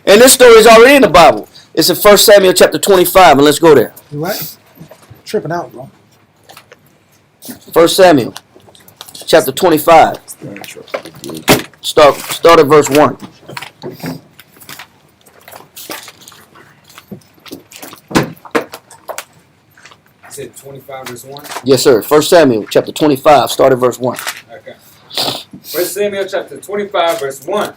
A: And this story is already in the Bible. It's in 1 Samuel chapter 25, and let's go there.
F: You right? Tripping out, bro.
A: 1 Samuel chapter 25. Start at verse 1.
H: You said 25 verse 1?
A: Yes, sir. 1 Samuel chapter 25, start at verse 1.
H: Okay. 1 Samuel chapter 25 verse 1.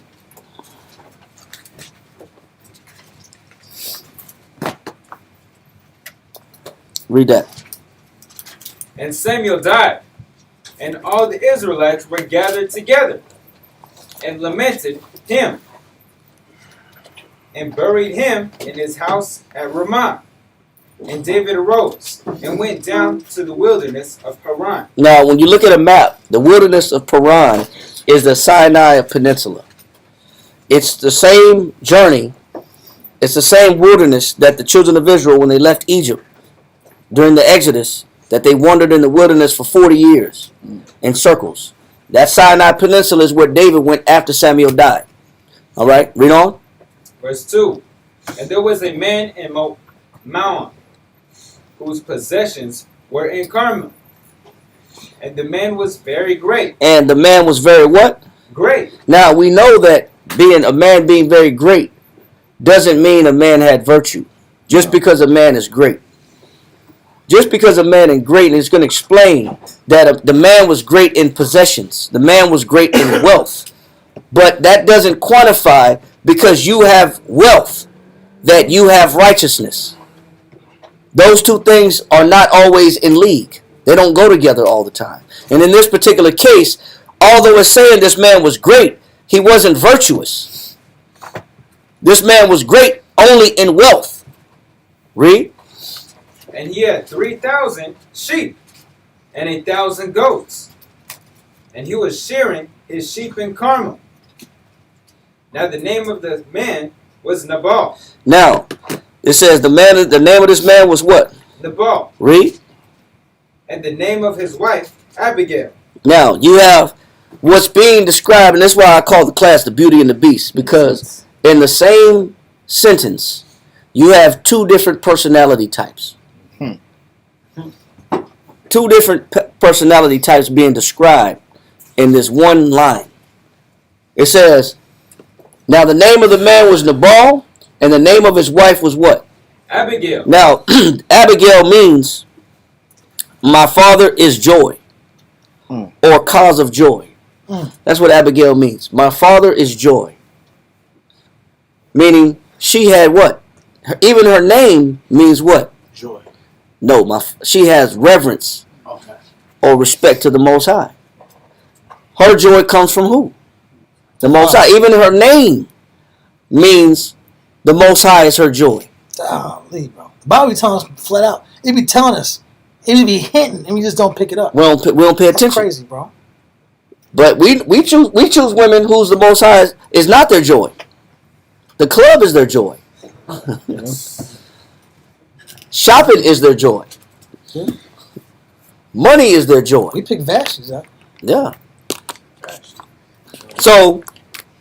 A: Read that.
H: And Samuel died, and all the Israelites were gathered together, and lamented him, and buried him in his house at Ramah. And David arose, and went down to the wilderness of Haran.
A: Now, when you look at a map, the wilderness of Paran is the Sinai Peninsula. It's the same journey. It's the same wilderness that the children of Israel, when they left Egypt during the Exodus, that they wandered in the wilderness for 40 years in circles. That Sinai Peninsula is where David went after Samuel died. All right, read on.
H: Verse 2. And there was a man in Maon, whose possessions were in Carmel. And the man was very great.
A: And the man was very what?
H: Great.
A: Now, we know that a man being very great doesn't mean a man had virtue. Just because a man is great. Just because a man is great, and it's going to explain that the man was great in possessions. The man was great in wealth. But that doesn't quantify because you have wealth, that you have righteousness. Those two things are not always in league. They don't go together all the time. And in this particular case, although it's saying this man was great, he wasn't virtuous. This man was great only in wealth. Read.
H: And he had 3,000 sheep and 1,000 goats. And he was shearing his sheep in Carmel. Now the name of the man was Nabal.
A: Now, it says the name of this man was what?
H: Nabal.
A: Read.
H: And the name of his wife, Abigail.
A: Now, you have what's being described, and that's why I call the class The Beauty and the Beast, because in the same sentence, you have two different personality types. Two different personality types being described in this one line. It says, now the name of the man was Nabal, and the name of his wife was what?
H: Abigail.
A: Now, Abigail means my father is joy, or cause of joy. That's what Abigail means. My father is joy. Meaning, she had what? Even her name means what?
E: Joy.
A: No, she has reverence or respect to the Most High. Her joy comes from who? The Most High. Even her name means the Most High is her joy.
F: Golly, bro. The Bible be telling us flat out. It be telling us. It be hinting, and we just don't pick it up.
A: We don't pay
F: That's
A: attention.
F: crazy, bro.
A: But we choose women whose the Most High is not their joy. The club is their joy. Shopping is their joy. Money is their joy.
F: We pick Vashti's up.
A: Yeah. So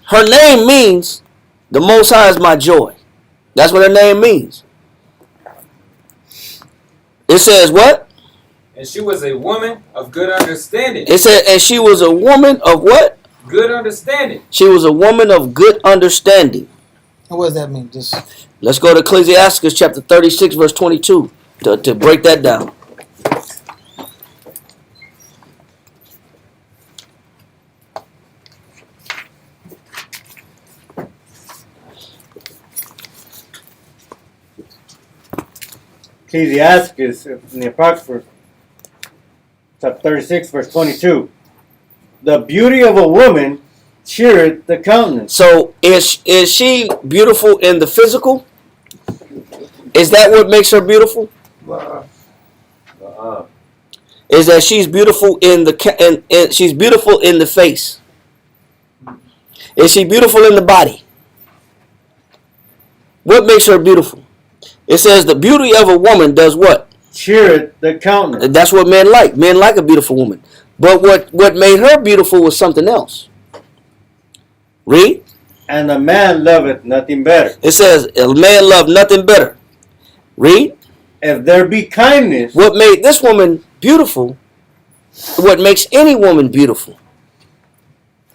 A: her name means The Most High is my joy. That's what her name means. It says what?
H: And she was a woman of good understanding.
A: It said, and she was a woman of what?
H: Good understanding.
A: She was a woman of good understanding.
F: And what does that mean? Just
A: Let's go to Ecclesiastes chapter 36, verse 22 to break that down.
G: Ecclesiastes in the Apocrypha, chapter 36, verse 22. The beauty of a woman cheereth the countenance.
A: So is she beautiful in the physical? Is that what makes her beautiful? Is that she's beautiful in the and she's beautiful in the face? Is she beautiful in the body? What makes her beautiful? It says the beauty of a woman does what?
G: Cheereth the countenance.
A: That's what men like. Men like a beautiful woman. But what made her beautiful was something else. Read.
G: And a man loveth nothing better.
A: It says a man loved nothing better. Read.
G: If there be kindness.
A: What made this woman beautiful, what makes any woman beautiful,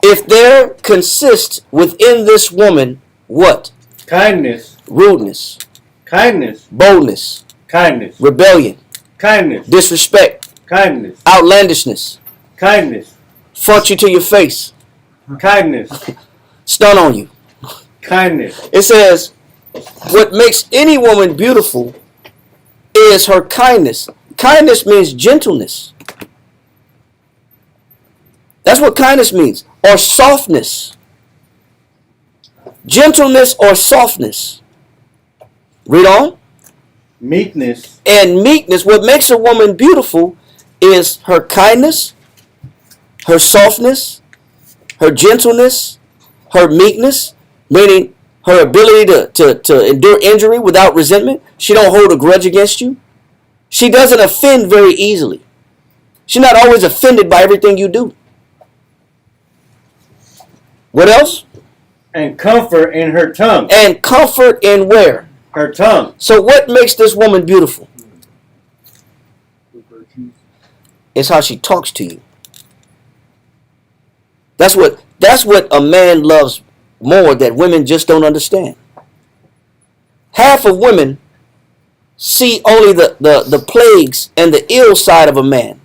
A: if there consists within this woman what?
G: Kindness.
A: Rudeness.
G: Kindness.
A: Boldness.
G: Kindness.
A: Rebellion.
G: Kindness.
A: Disrespect.
G: Kindness.
A: Outlandishness.
G: Kindness.
A: Front you to your face.
G: Kindness.
A: Stun on you.
G: Kindness.
A: It says, what makes any woman beautiful is her kindness. Kindness means gentleness. That's what kindness means. Or softness. Gentleness or softness. Read on.
G: Meekness.
A: And meekness. What makes a woman beautiful is her kindness, her softness, her gentleness, her meekness, meaning her ability to endure injury without resentment. She don't hold a grudge against you. She doesn't offend very easily. She's not always offended by everything you do. What else?
G: And comfort in her tongue.
A: And comfort in where?
G: Her tongue.
A: So what makes this woman beautiful? It's how she talks to you. That's what a man loves more that women just don't understand. Half of women see only the plagues and the ill side of a man,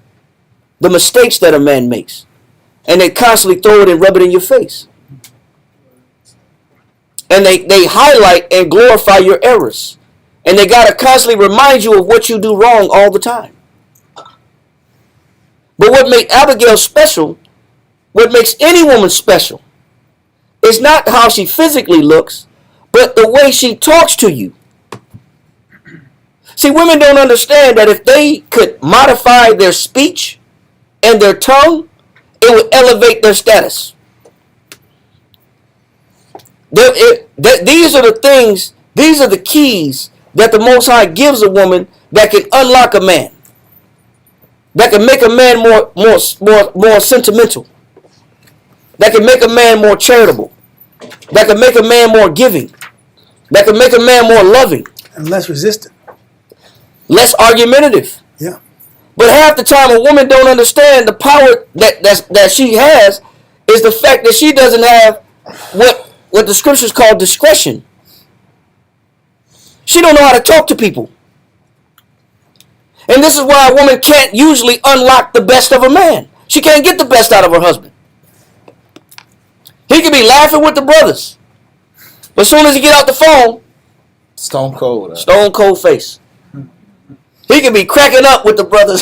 A: the mistakes that a man makes, and they constantly throw it and rub it in your face. And they highlight and glorify your errors. And they got to constantly remind you of what you do wrong all the time. But what makes Abigail special, what makes any woman special, is not how she physically looks, but the way she talks to you. See, women don't understand that if they could modify their speech and their tongue, it would elevate their status. These are the things, these are the keys that the Most High gives a woman that can unlock a man. That can make a man more sentimental. That can make a man more charitable. That can make a man more giving. That can make a man more loving.
F: and less resistant.
A: Less argumentative.
F: Yeah.
A: But half the time a woman don't understand the power that she has is the fact that she doesn't have what the scriptures call discretion. She don't know how to talk to people. And this is why a woman can't usually unlock the best of a man. She can't get the best out of her husband. He could be laughing with the brothers. But as soon as he get out the phone,
E: Stone cold.
A: stone cold face. He could be cracking up with the brothers.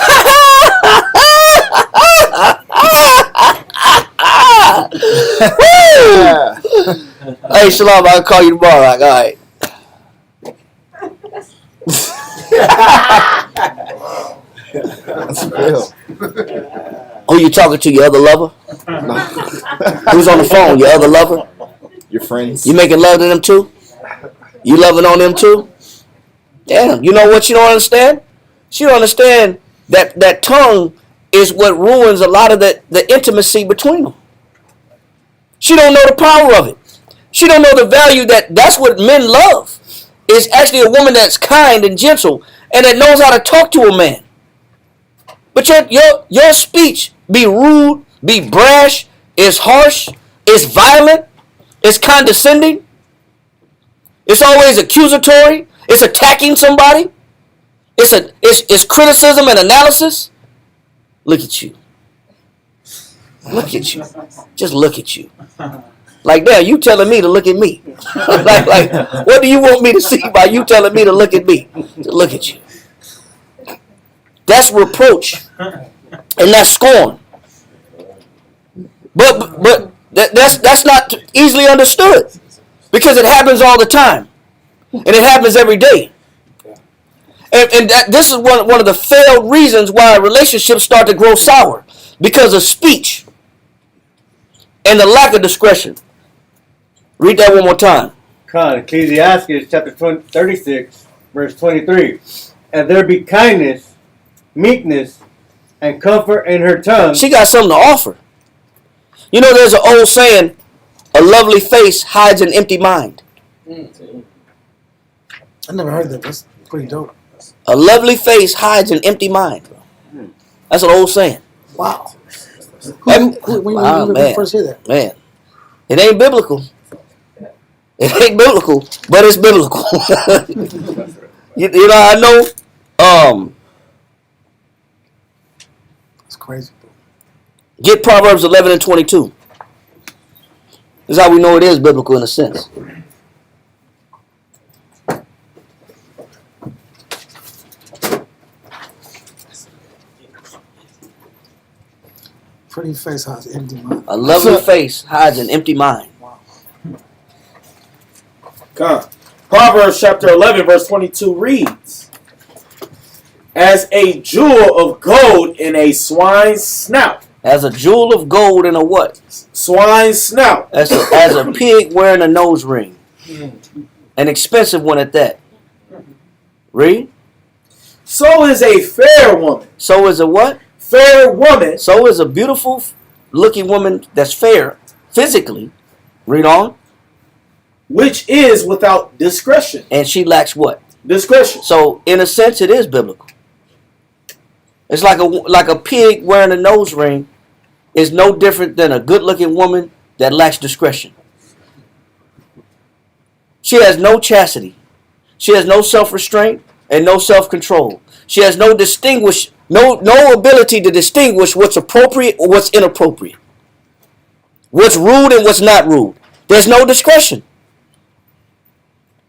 A: Woo! Hey, Shalom, I'll call you tomorrow. Like, all right.
E: That's real.
A: Who you talking to? Your other lover? Who's on the phone? Your other lover?
E: Your friends.
A: You making love to them too? You loving on them too? Damn, you know what you don't understand? She don't understand that tongue is what ruins a lot of the intimacy between them. She don't know the power of it. She don't know the value that's what men love. Is actually a woman that's kind and gentle and that knows how to talk to a man. But your speech be rude, be brash, is harsh, is violent, is condescending. It's always accusatory. It's attacking somebody. It's criticism and analysis. Look at you. Look at you. Just look at you. Like, damn, you telling me to look at me. like, what do you want me to see by you telling me to look at me? To look at you. That's reproach. And that's scorn. But that's not easily understood. Because it happens all the time. And it happens every day. And this is one of the failed reasons why relationships start to grow sour. Because of speech. And the lack of discretion. Read that one more time.
G: Ecclesiastes chapter 36, verse 23. And there be kindness, meekness, and comfort in her tongue.
A: She got something to offer. You know, there's an old saying, a lovely face hides an empty mind.
F: I never heard that. That's pretty dope.
A: A lovely face hides an empty mind. That's an old saying.
F: Wow.
A: When
F: you first hear that?
A: Man, it ain't biblical. It ain't biblical, but it's biblical. you know, I know.
F: It's crazy.
A: Get Proverbs 11 and 22. This is how we know it is biblical in a sense.
F: Pretty face hides an empty mind.
A: A lovely face hides an empty mind.
D: God. Proverbs chapter 11 verse 22 reads, as a jewel of gold in a swine's snout.
A: As a jewel of gold in a what?
D: Swine's snout.
A: As a pig wearing a nose ring. An expensive one at that. Read.
D: So is a fair woman.
A: So is a what?
D: Fair woman.
A: So is a beautiful looking woman that's fair physically. Read on.
D: Which is without discretion.
A: And she lacks what?
D: Discretion.
A: So in a sense it is biblical. It's like a pig wearing a nose ring is no different than a good looking woman that lacks discretion. She has no chastity. She has no self-restraint and no self-control. She has no ability to distinguish what's appropriate or what's inappropriate. What's rude and what's not rude. There's no discretion.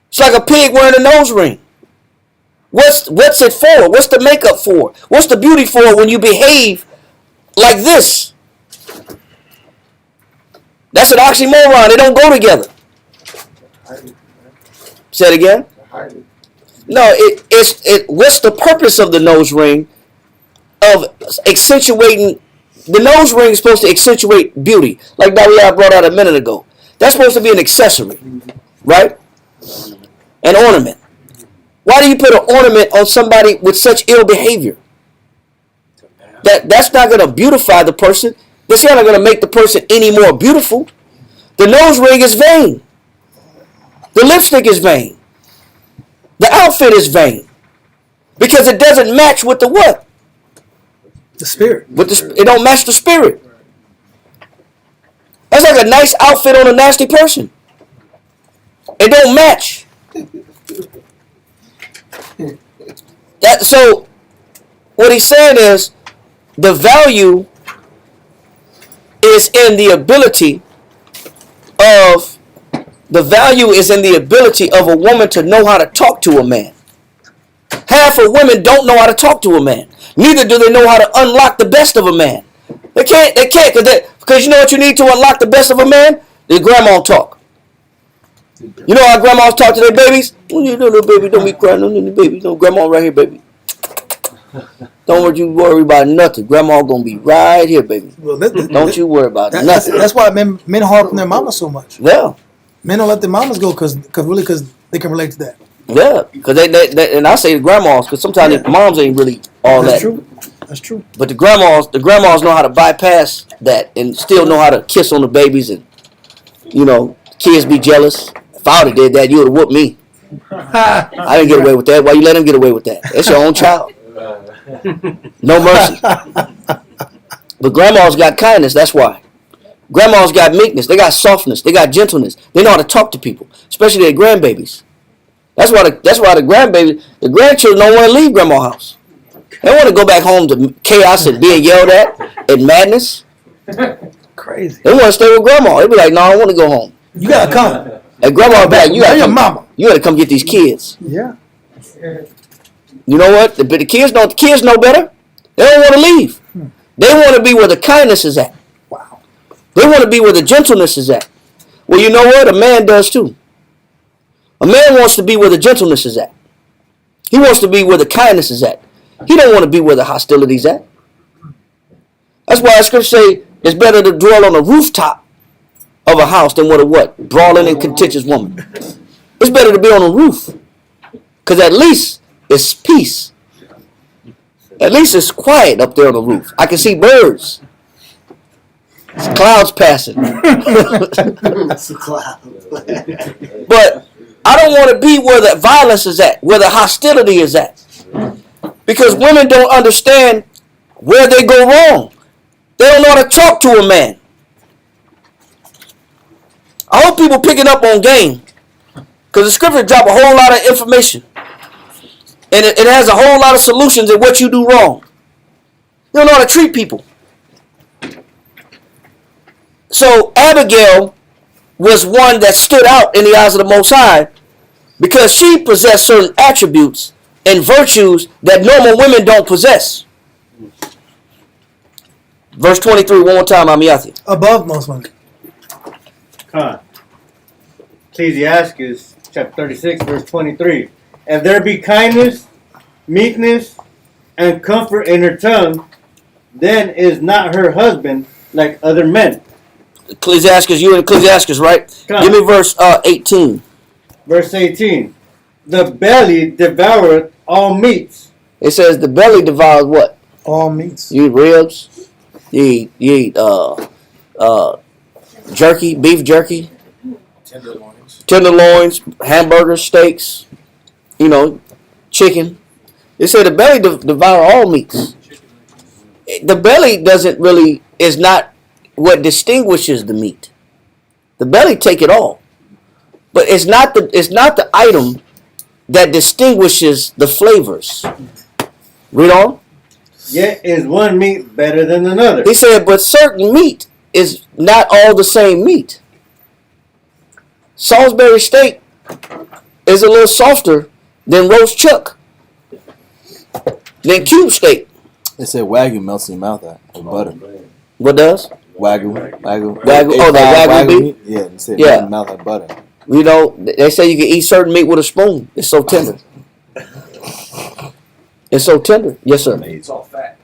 A: It's like a pig wearing a nose ring. What's it for? What's the makeup for? What's the beauty for when you behave like this? That's an oxymoron. They don't go together. Say it again. No, what's the purpose of the nose ring? Of accentuating. The nose ring is supposed to accentuate beauty, like that we brought out a minute ago. That's supposed to be an accessory, right? An ornament. Why do you put an ornament on somebody with such ill behavior? That's not going to beautify the person. That's not going to make the person any more beautiful. The nose ring is vain. The lipstick is vain. The outfit is vain. Because it doesn't match with the what?
F: The spirit.
A: It don't match the spirit. That's like a nice outfit on a nasty person. It don't match. So what he's saying is the value is in the ability of a woman to know how to talk to a man. Half of women don't know how to talk to a man. Neither do they know how to unlock the best of a man. They can't because you know what you need to unlock the best of a man? The grandma talk. You know how grandmas talk to their babies? Oh, you know, little baby, don't be crying, no, little baby. No, grandma right here, baby. Don't you worry about nothing. Grandma gonna be right here, baby.
F: Well,
A: don't you worry about nothing.
F: That's why men harp on their mamas so much.
A: Yeah.
F: Men don't let their mamas go because they can relate to that.
A: Yeah, because they and I say the grandmas because sometimes the moms ain't really all
F: That's
A: that.
F: true. That's true.
A: But the grandmas know how to bypass that and still know how to kiss on the babies and Kids be jealous. If I would have did that, you would have whooped me. I didn't get away with that. Why you let him get away with that? It's your own child. No mercy. But grandma's got kindness. That's why. Grandma's got meekness. They got softness. They got gentleness. They know how to talk to people, especially their grandbabies. That's why the grandchildren don't want to leave grandma's house. They want to go back home to chaos and being yelled at and madness.
F: Crazy.
A: They want to stay with grandma. They be like, no, I want to go home.
F: You gotta come.
A: And grandma back. You gotta
F: your
A: come,
F: mama.
A: You gotta come get these kids.
F: Yeah.
A: You know what? The kids know better. They don't want to leave. They want to be where the kindness is at.
F: Wow.
A: They want to be where the gentleness is at. Well, you know what? A man does too. A man wants to be where the gentleness is at. He wants to be where the kindness is at. He don't want to be where the hostility is at. That's why scripture say it's better to dwell on the rooftop of a house than with a what? Brawling and contentious woman. It's better to be on a roof. Because at least it's peace. At least it's quiet up there on the roof. I can see birds. It's clouds passing.
I: That's a cloud.
A: But I don't want to be where the violence is at, where the hostility is at. Because women don't understand where they go wrong. They don't know how to talk to a man. I hope people picking up on game. Because the scripture drop a whole lot of information. And it has a whole lot of solutions in what you do wrong. You don't know how to treat people. So Abigail was one that stood out in the eyes of the Most High because she possessed certain attributes and virtues that normal women don't possess. Verse 23, one more time, Amiyati.
F: Above most women.
G: Ecclesiastes chapter 36, verse 23. If there be kindness, meekness, and comfort in her tongue, then is not her husband like other men.
A: Ecclesiastes, you in Ecclesiastes, right?
G: Come.
A: Give me verse 18.
G: Verse 18. The belly devoureth all meats.
A: It says the belly devours what?
F: All meats.
A: You eat ribs. You eat jerky, beef jerky, tenderloins, hamburgers, steaks, chicken. It said the belly devour all meats. The belly is not what distinguishes the meat. The belly take it all. But it's not the item that distinguishes the flavors. Read on.
G: Yet is one meat better than another.
A: He said, but certain meat is not all the same meat. Salisbury steak is a little softer than roast chuck, than cube steak.
E: They said Wagyu melts in your mouth out with butter.
A: What does?
E: Wagyu.
A: Oh, the Wagyu beef?
E: meat? Yeah, they said
A: Yeah.
E: melt in your mouth like butter.
A: They say you can eat certain meat with a spoon. It's so tender. It's so tender. Yes, sir.
B: It's all fat.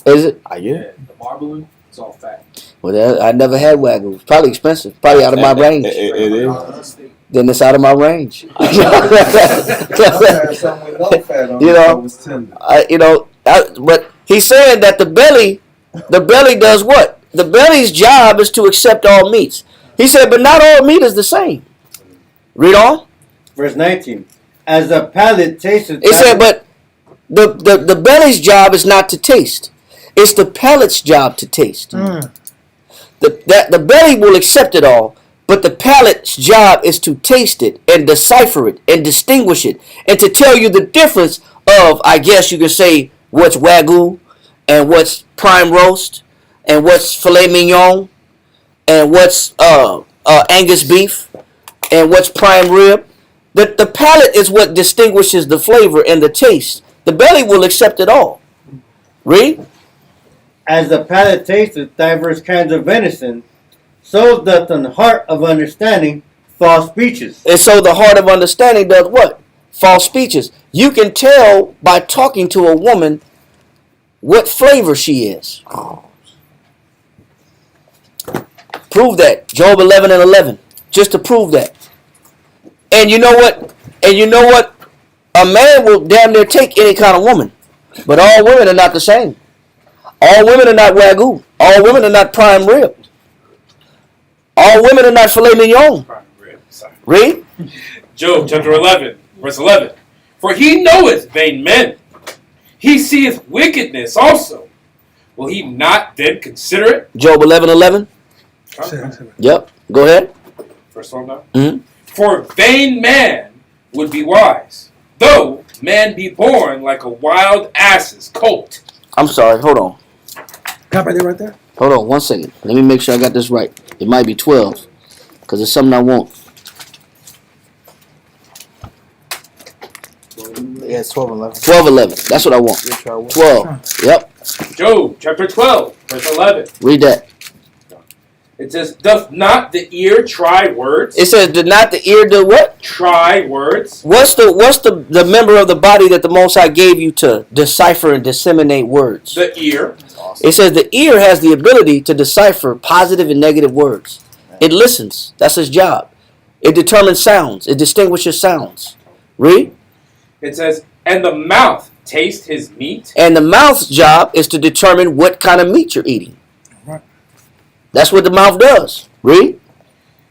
A: Is it?
E: I get it.
B: The marbling, it's all fat.
A: Well, I never had Wagyu. It's probably expensive. Probably out of my range.
E: It is.
A: Then it's out of my range.
J: I had something with no fat on it that was tender.
A: But he's saying that the belly does what? The belly's job is to accept all meats. He said, but not all meat is the same. Read on.
G: Verse 19. As the palate tasteth.
A: It said, but the belly's job is not to taste. It's the palate's job to taste. The belly will accept it all, but the palate's job is to taste it and decipher it and distinguish it and to tell you the difference of, I guess you could say, what's Wagyu and what's prime roast and what's filet mignon and what's Angus beef and what's prime rib. The palate is what distinguishes the flavor and the taste. The belly will accept it all. Read.
G: As the palate tasteth diverse kinds of venison, so doth the heart of understanding false speeches.
A: And so the heart of understanding does what? False speeches. You can tell by talking to a woman what flavor she is. Prove that. Job 11:11. Just to prove that. And you know what? A man will damn near take any kind of woman. But all women are not the same. All women are not Wagyu. All women are not prime rib. All All women are not filet mignon.
K: Sorry.
A: Read.
K: Job chapter 11, verse 11. For he knoweth vain men. He seeth wickedness also. Will he not then consider it?
A: Job 11:11. Yep. Go ahead.
K: First one now.
A: Mm-hmm.
K: For vain man would be wise, though man be born like a wild ass's colt.
A: I'm sorry. Hold on.
F: Got right there, right there.
A: Hold on 1 second. Let me make sure I got this right. It might be 12 because it's something I want.
E: Yeah, it's 12 and 11.
A: 12:11. That's what I want. 12. Yep.
K: Job chapter 12, verse 11.
A: Read that.
K: It says, doth not the ear try words?
A: It says, "Did not the ear do what?
K: Try words.
A: What's the member of the body that the Most High gave you to decipher and disseminate words?"
K: The ear.
A: It says the ear has the ability to decipher positive and negative words. It listens. That's its job. It determines sounds. It distinguishes sounds. Read.
K: It says, and the mouth taste his meat.
A: And the mouth's job is to determine what kind of meat you're eating. That's what the mouth does. Read.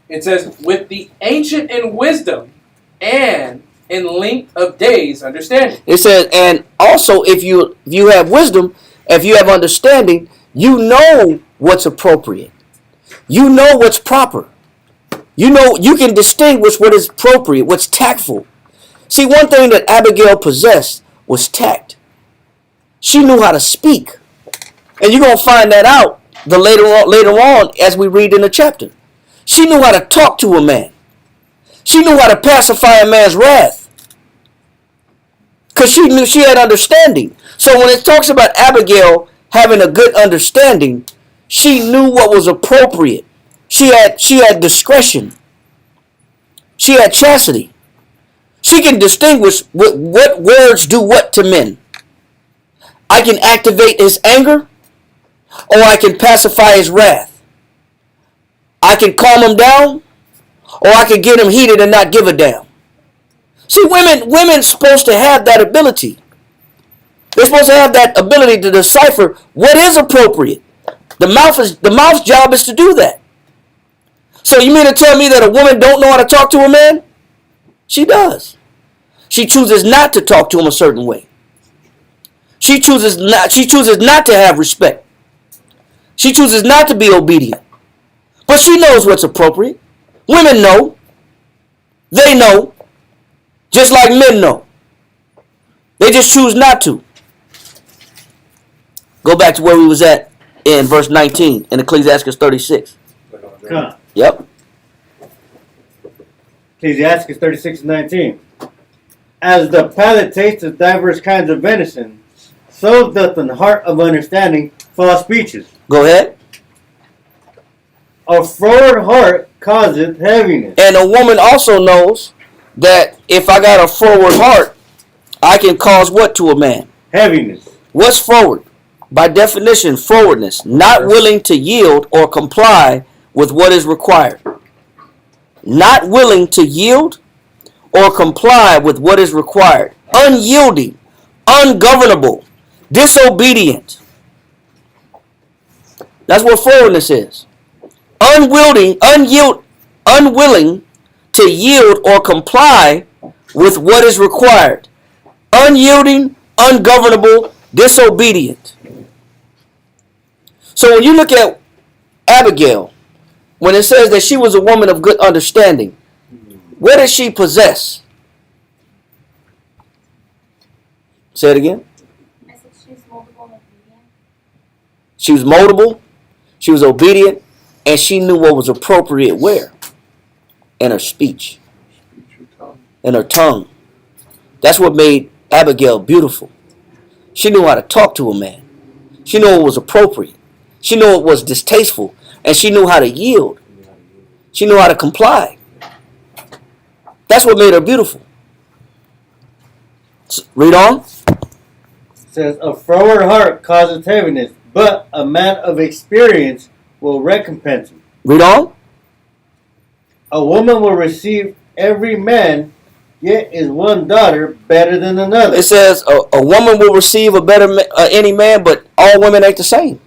K: It says, with the ancient in wisdom and in length of days understanding.
A: It says, and also if you have wisdom, if you have understanding, you know what's appropriate. You know what's proper. You know you can distinguish what is appropriate, what's tactful. See, one thing that Abigail possessed was tact. She knew how to speak. And you're going to find that out later on as we read in the chapter. She knew how to talk to a man. She knew how to pacify a man's wrath. Because she knew she had understanding. So when it talks about Abigail having a good understanding, she knew what was appropriate. She had discretion. She had chastity. She can distinguish what words do what to men. I can activate his anger, or I can pacify his wrath. I can calm him down, or I can get him heated and not give a damn. See, women's supposed to have that ability. They're supposed to have that ability to decipher what is appropriate. The mouth's job is to do that. So you mean to tell me that a woman don't know how to talk to a man? She does. She chooses not to talk to him a certain way. She chooses not to have respect. She chooses not to be obedient. But she knows what's appropriate. Women know. They know. Just like men know. They just choose not to. Go back to where we was at in verse 19 in Ecclesiastes 36.
G: Huh.
A: Yep.
G: Ecclesiastes 36:19. As the palate tasteth divers kinds of venison, so doth the heart of understanding false speeches.
A: Go ahead.
G: A froward heart causeth heaviness.
A: And a woman also knows that if I got a forward heart, I can cause what to a man?
G: Heaviness.
A: What's forward? By definition, forwardness. Not willing to yield or comply with what is required. Not willing to yield or comply with what is required. Unyielding. Ungovernable. Disobedient. That's what forwardness is. Unwilling to yield or comply with what is required. Unyielding, ungovernable, disobedient. So when you look at Abigail, when it says that she was a woman of good understanding, what did she possess? Say it again.
L: I said she was moldable and obedient.
A: She was moldable, she was obedient, and she knew what was appropriate where? In her speech. In her tongue. That's what made Abigail beautiful. She knew how to talk to a man. She knew what was appropriate. She knew what was distasteful. And she knew how to yield. She knew how to comply. That's what made her beautiful. Read on.
G: It says, a froward heart causeth heaviness, but a man of experience will recompense him.
A: Read on.
G: A woman will receive every man, yet is one daughter better than another.
A: It says a woman will receive a better any man, but all women ain't the same.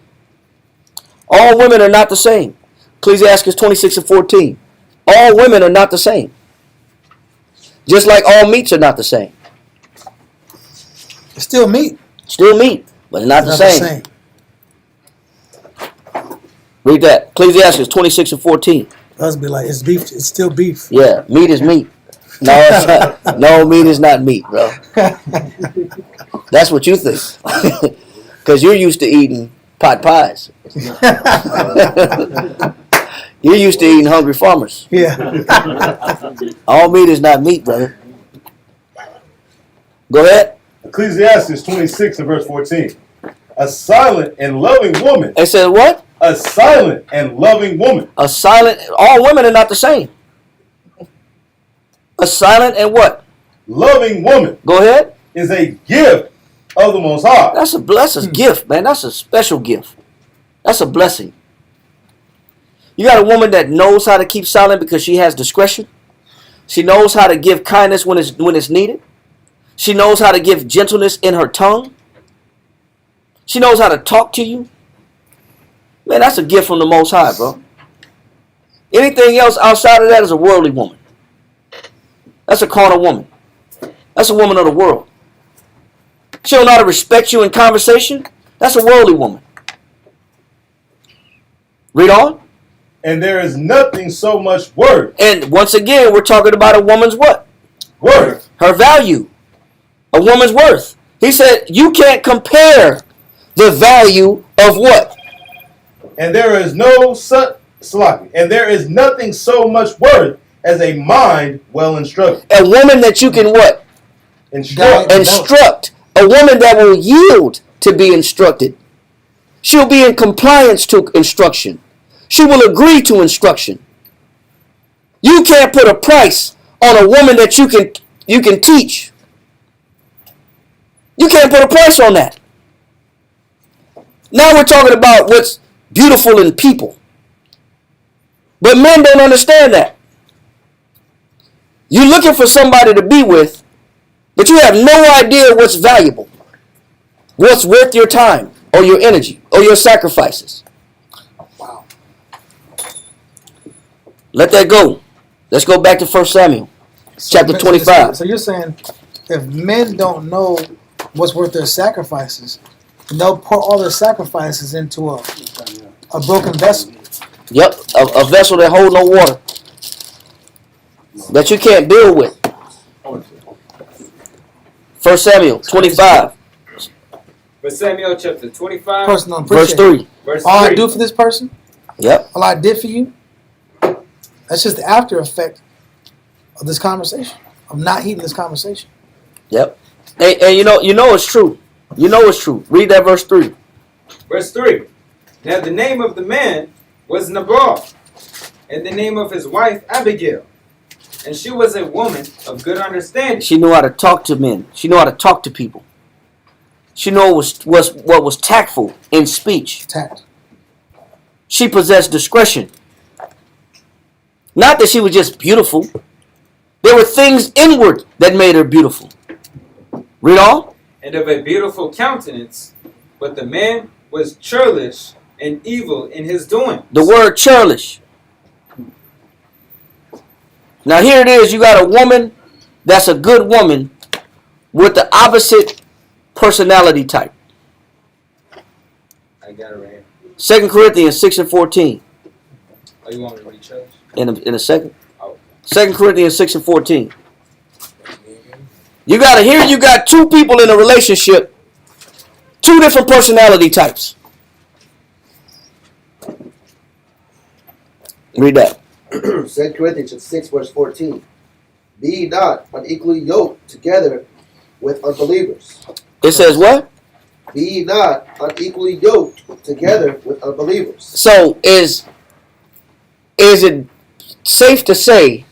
A: All women are not the same. Ecclesiastes 26 and 14. All women are not the same. Just like all meats are not the same.
F: It's still meat.
A: Still meat, but it's not the same. Read that. Ecclesiastes 26 and 14.
F: Let's be like, it's beef. It's still beef.
A: Yeah, meat is meat. No, it's not. No, meat is not meat, bro. That's what you think. Because you're used to eating pot pies. You're used to eating Hungry Farmers.
F: Yeah.
A: All meat is not meat, brother. Go ahead.
C: Ecclesiastes 26 and verse 14. A silent and loving woman.
A: It says what?
C: A silent and loving woman.
A: A silent. All women are not the same. A silent and what?
C: Loving woman.
A: Go ahead.
C: Is a gift of the Most High.
A: That's a gift, man. That's a special gift. That's a blessing. You got a woman that knows how to keep silent because she has discretion. She knows how to give kindness when it's needed. She knows how to give gentleness in her tongue. She knows how to talk to you. Man, that's a gift from the Most High, bro. Anything else outside of that is a worldly woman. That's a carnal woman. That's a woman of the world. She don't know how to respect you in conversation. That's a worldly woman. Read on.
C: And there is nothing so much worth.
A: And once again, we're talking about a woman's what?
C: Worth.
A: Her value. A woman's worth. He said you can't compare the value of what?
C: And there is and there is nothing so much worth as a mind well instructed.
A: A woman that you can what? Instruct. A woman that will yield to be instructed. She'll be in compliance to instruction. She will agree to instruction. You can't put a price on a woman that you can teach. You can't put a price on that. Now we're talking about what's beautiful in people. But men don't understand that. You're looking for somebody to be with, but you have no idea what's valuable, what's worth your time or your energy or your sacrifices.
F: Wow.
A: Let that go. Let's go back to 1 Samuel, chapter 25.
F: So you're saying if men don't know what's worth their sacrifices, they'll pour all their sacrifices into a broken vessel.
A: Yep, a vessel that holds no water, that you can't build with. 1 Samuel 25.
H: 1 Samuel chapter 25.
F: Personal
A: Verse 3.
H: Verse
F: all
H: 3.
F: I do for this person,
A: Yep.
F: all I did for you, that's just the after effect of this conversation, of not heeding this conversation.
A: Yep. And you know it's true. You know it's true. Read that verse 3.
H: Verse 3. Now the name of the man was Nabal, and the name of his wife Abigail. And she was a woman of good understanding.
A: She knew how to talk to men. She knew how to talk to people. She knew what was tactful in speech.
F: Tact.
A: She possessed discretion. Not that she was just beautiful. There were things inward that made her beautiful. Read on.
H: And of a beautiful countenance, but the man was churlish and evil in his doing.
A: The word churlish. Now here it is. You got a woman that's a good woman with the opposite personality type.
H: I got it right here.
A: 2 Corinthians 6 and 14.
H: Oh, you want me to read church?
A: In a second.
H: Oh.
A: 2 Corinthians 6 and 14. You got two people in a relationship, two different personality types. Read that.
I: 2 Corinthians 6, verse 14. Be ye not unequally yoked together with unbelievers.
A: It says what?
I: Be ye not unequally yoked together with unbelievers.
A: So is it safe to say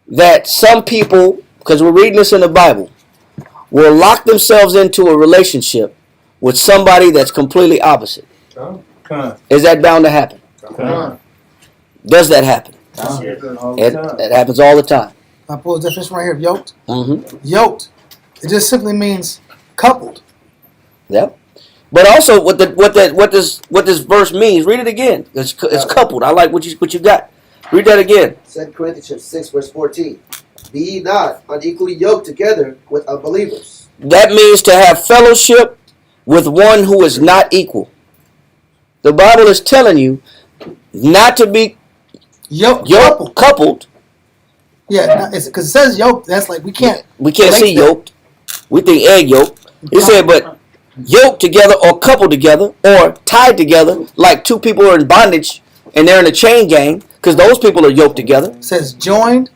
A: that some people, because we're reading this in the Bible, will lock themselves into a relationship with somebody that's completely opposite? Is that bound to happen? Does that happen? It happens all the time.
F: I pull the definition right here of yoked.
A: Mm-hmm.
F: Yoked. It just simply means coupled.
A: Yep. But also, what this verse means. Read it again. It's coupled. I like what you got. Read that again.
I: 2 Corinthians 6, verse 14. Be ye not unequally yoked together with unbelievers.
A: That means to have fellowship with one who is not equal. The Bible is telling you not to be coupled.
F: Yeah, because it says yoked. That's like we can't
A: see yoked. We think egg yolk. It said, but yoked together or coupled together or tied together, like two people are in bondage and they're in a chain gang, because those people are yoked together.
F: It says joined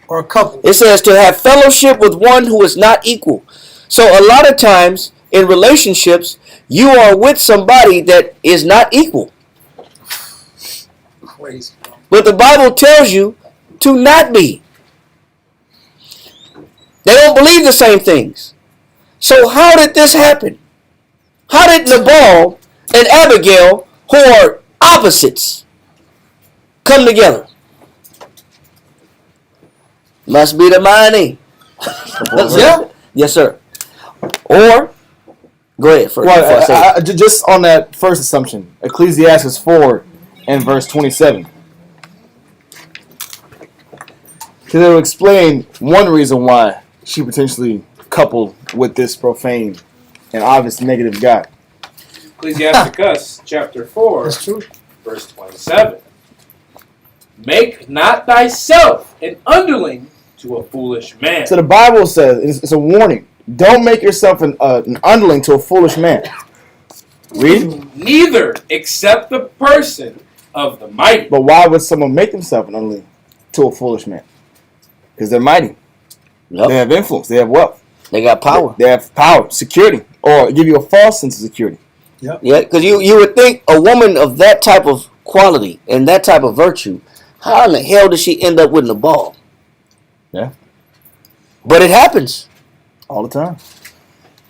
F: or coupled.
A: It says to have fellowship with one who is not equal. So a lot of times in relationships, you are with somebody that is not equal.
F: Crazy.
A: But the Bible tells you to not be. They don't believe the same things. So how did this happen? How did Nabal and Abigail, who are opposites, come together? Must be the money.
F: Yeah.
A: Yes, sir. Or, go ahead.
E: Well, just on that first assumption, Ecclesiastes 4 and verse 27. Because it will explain one reason why she potentially coupled with this profane and obvious negative guy.
K: Ecclesiasticus chapter 4,
F: That's true.
K: verse 27. Make not thyself an underling to a foolish man.
E: So the Bible says, it's a warning. Don't make yourself an underling to a foolish man. Read.
K: Neither accept the person of the mighty.
E: But why would someone make themselves an underling to a foolish man? Because they're mighty.
A: Yep.
E: They have influence. They have wealth.
A: They got power.
E: They have power, security, or give you a false sense of security.
A: Yeah, because you would think a woman of that type of quality and that type of virtue, how in the hell did she end up with Nabal?
E: Yeah.
A: But it happens.
E: All the time.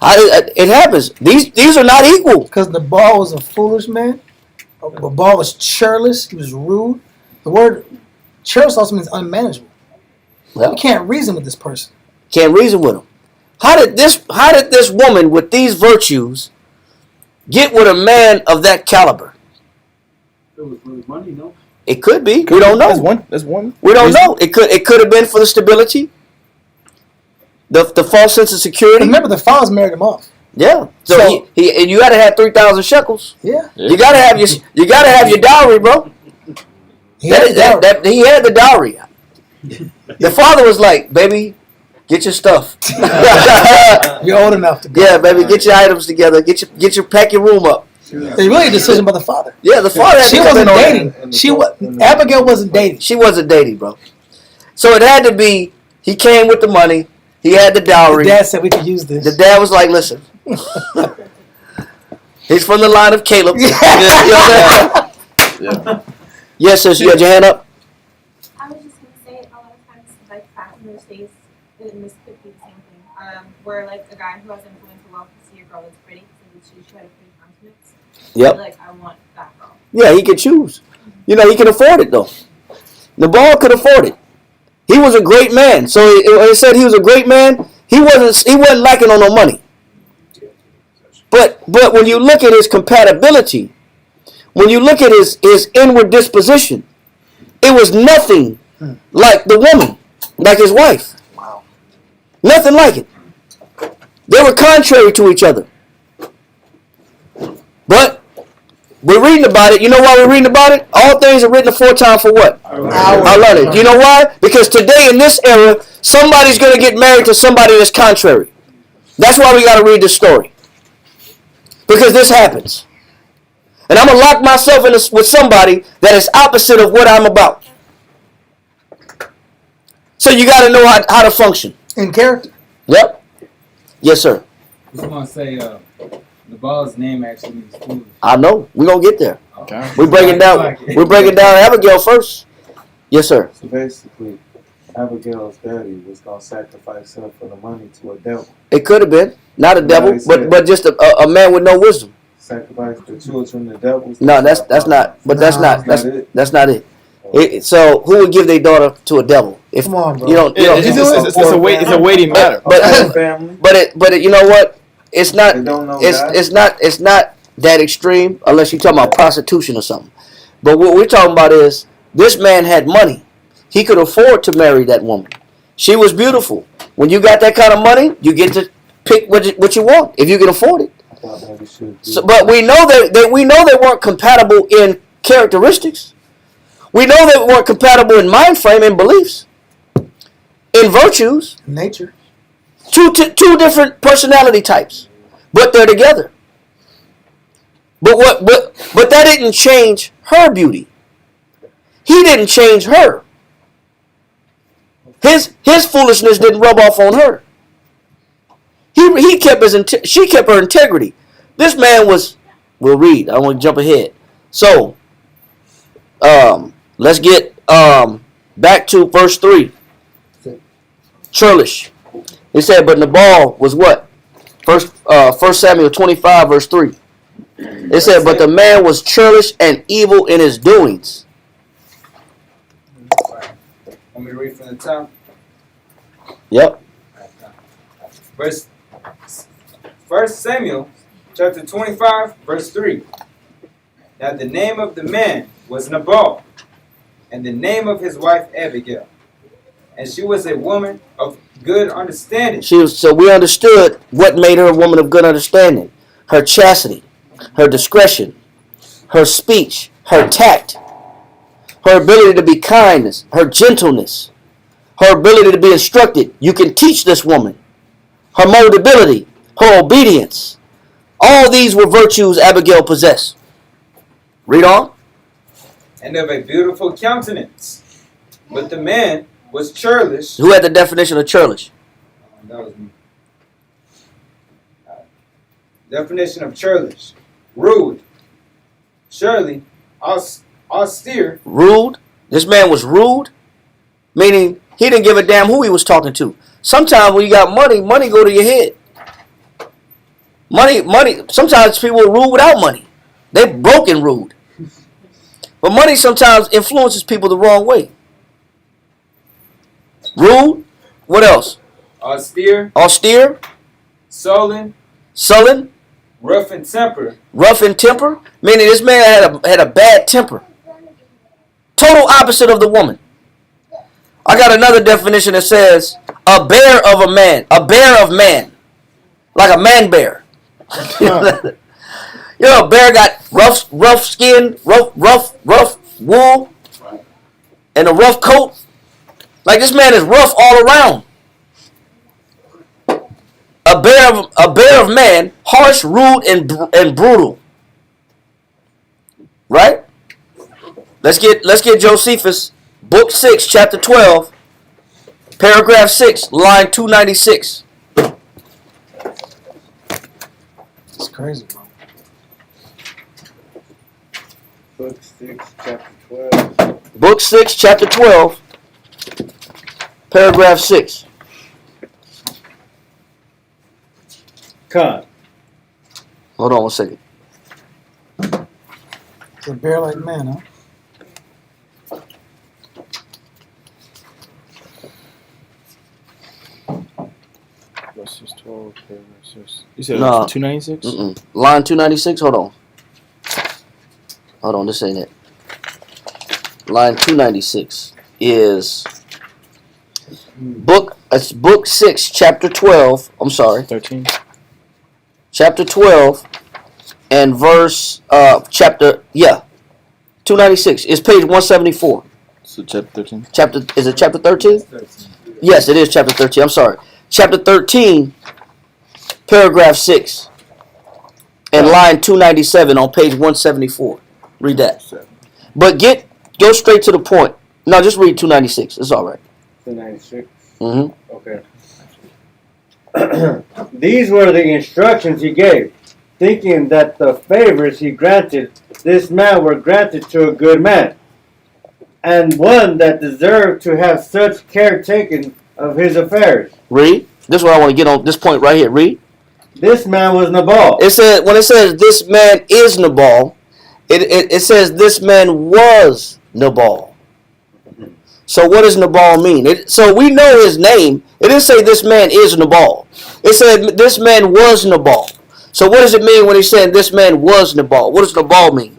A: It happens. These are not equal.
F: Because Nabal was a foolish man. Nabal was churlish. He was rude. The word churlish also means unmanageable.
A: Well,
F: You can't reason with this person.
A: can't reason with him. How did this woman with these virtues get with a man of that caliber?
B: It was for his money, no?
A: It could be. We don't know.
E: That's one.
A: We don't know. It could have been for the stability, the false sense of security.
F: Remember, the fathers married him off.
A: Yeah. So he and you got to have 3,000 shekels.
F: Yeah.
A: You got to have your dowry, bro. He had the dowry. The father was like, "Baby, get your stuff.
F: You're old enough to go."
A: Yeah, baby, get your items together. Pack your room up."
F: It's really a decision by the father.
A: Yeah, the father.
F: She wasn't dating. Abigail wasn't dating.
A: She wasn't dating, bro. So it had to be. He came with the money. He had the dowry.
F: The dad said we could use this.
A: The dad was like, "Listen, he's from the line of Caleb." You know what I'm saying? Yes, sis. You got your hand up.
L: I was just gonna say, a lot of times, like back in those days, and this could be the same thing, where like a guy who has influential wealth can see a girl that's pretty, so she had a pretty countenance.
A: Yep.
L: Like, I want that girl.
A: Yeah, he could choose. You know, he can afford it though. Nabal could afford it. He was a great man. So it said he was a great man. He wasn't lacking on no money. But when you look at his compatibility, when you look at his inward disposition, it was nothing like the woman, like his wife.
F: Wow.
A: Nothing like it. They were contrary to each other. But we're reading about it. You know why we're reading about it? All things are written aforetime for what? I love it. You know why? Because today in this era, somebody's going to get married to somebody that's contrary. That's why we got to read this story. Because this happens. And I'm going to lock myself in with somebody that is opposite of what I'm about. So you got to know how to function.
F: In character.
A: Yep. Yes, sir.
H: I just want to say, Nabal's name actually means foolish.
A: I know. We're going to get there.
E: Okay.
A: We're breaking down Abigail first. Yes, sir.
J: So basically, Abigail's daddy was going to sacrifice her for the money to a devil.
A: It could have been. Not a devil,
J: he said-
A: but just a man with no wisdom.
J: Sacrifice the children to devils.
A: No, that's not. But that's not. That's not it. So who would give their daughter to a devil? If
F: Come on, bro.
A: you don't,
E: It's a weighty matter.
A: But you know what? it's not
J: They don't know God.
A: it's not that extreme unless you're talking about prostitution or something. But what we're talking about is this man had money. He could afford to marry that woman. She was beautiful. When you got that kind of money, you get to pick what you want if you can afford it. So, but we know that they weren't compatible in characteristics. We know they weren't compatible in mind frame and beliefs, in virtues.
F: Nature.
A: Two different personality types, but they're together. But that didn't change her beauty. He didn't change her. His foolishness didn't rub off on her. She kept her integrity. This man was. We'll read. I want to jump ahead. So, let's get back to verse 3. Churlish. He said, but Nabal was what? First Samuel 25, verse 3. It said, but the man was churlish and evil in his doings.
H: Want me to read from the top?
A: Yep.
H: First Samuel chapter 25, verse 3. Now the name of the man was Nabal, and the name of his wife Abigail. And she was a woman of good understanding.
A: So we understood what made her a woman of good understanding. Her chastity, her discretion, her speech, her tact, her ability to be kindness, her gentleness, her ability to be instructed. You can teach this woman. Her moldability, her obedience. All these were virtues Abigail possessed. Read on.
H: And of a beautiful countenance. But the man was churlish.
A: Who had the definition of churlish?
H: That was me. Definition of churlish. Rude. Surely, austere.
A: Rude. This man was rude. Meaning, he didn't give a damn who he was talking to. Sometimes when you got money go to your head. Money. Sometimes people are rude without money. They're broken rude. But money sometimes influences people the wrong way. Rude. What else?
H: Austere.
A: Sullen.
H: Rough in temper.
A: Meaning this man had a bad temper. Total opposite of the woman. I got another definition that says a bear of man. Like a man bear. You know, a bear got rough skin, rough wool, and a rough coat. Like this man is rough all around. A bear of man, harsh, rude, and brutal. Right? Let's get Josephus, book 6, chapter 12, paragraph 6, line 296.
F: It's crazy, bro.
G: Book 6, chapter 12.
A: Book 6, chapter 12, paragraph 6.
G: Con.
A: Hold on one second.
F: It's a bear like man, huh?
E: Verses 12, paragraph 6. You said
A: No.
E: 296?
A: Line 296, hold on, this ain't it. Line 296 is book 6, chapter 12, I'm sorry.
E: 13.
A: Chapter 12 and verse 296. It's page 174.
E: So chapter 13?
A: Is it chapter 13? Yes, it is chapter 13. I'm sorry. Chapter 13, paragraph 6. And line 297 on page 174. Read that. But go straight to the point. No, just read 296. It's all right.
G: 296.
A: Mm-hmm.
G: Okay. These were the instructions he gave, thinking that the favors he granted this man were granted to a good man, and one that deserved to have such care taken of his affairs.
A: Read. This is what I want to get on this point right here. Read.
G: This man was Nabal.
A: When it says this man is Nabal, it says this man was Nabal. So what does Nabal mean? So we know his name. It didn't say this man is Nabal. It said this man was Nabal. So what does it mean when he said this man was Nabal? What does Nabal mean?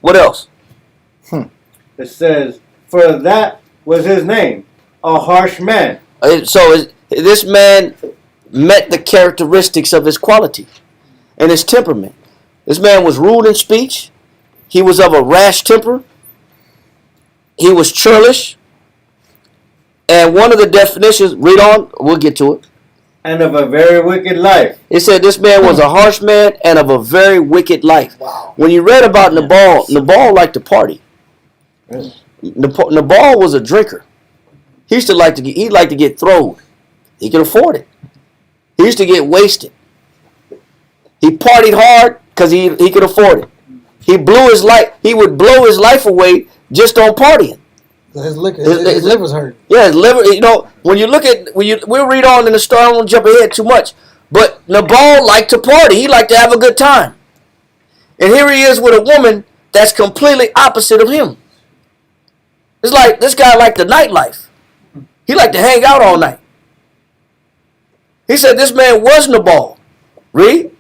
A: What else?
G: It says, for that was his name, a harsh man.
A: This man met the characteristics of his quality and his temperament. This man was rude in speech. He was of a rash temper. He was churlish. And one of the definitions, read on, we'll get to it.
G: And of a very wicked life.
A: It said this man was a harsh man and of a very wicked life.
F: Wow.
A: When you read about Nabal, Nabal liked to party. Nabal was a drinker. He used to like to get thrown. He could afford it. He used to get wasted. He partied hard because he could afford it. He would blow his life away just on partying.
F: His liver's hurt.
A: Yeah, his liver. You know, we'll read on in the story. I don't want to jump ahead too much. But Nabal liked to party. He liked to have a good time. And here he is with a woman that's completely opposite of him. It's like this guy liked the nightlife. He liked to hang out all night. He said this man was Nabal. Read.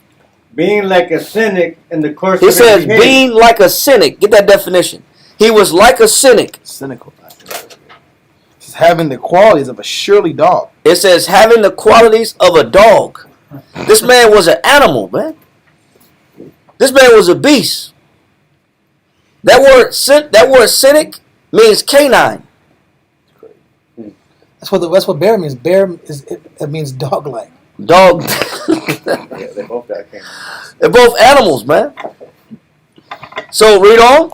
G: Being like a cynic in the course
A: He
G: of
A: says
G: his behavior.
A: being like a cynic. Get that definition. He was like a cynic.
E: Cynical. Just having the qualities of a surly dog.
A: It says having the qualities of a dog. This man was an animal, man. This man was a beast. That word cynic means canine.
F: That's what bear means. It means dog-like.
A: Dog.
G: Yeah, they both got canines.
A: They're both animals, man. So read on.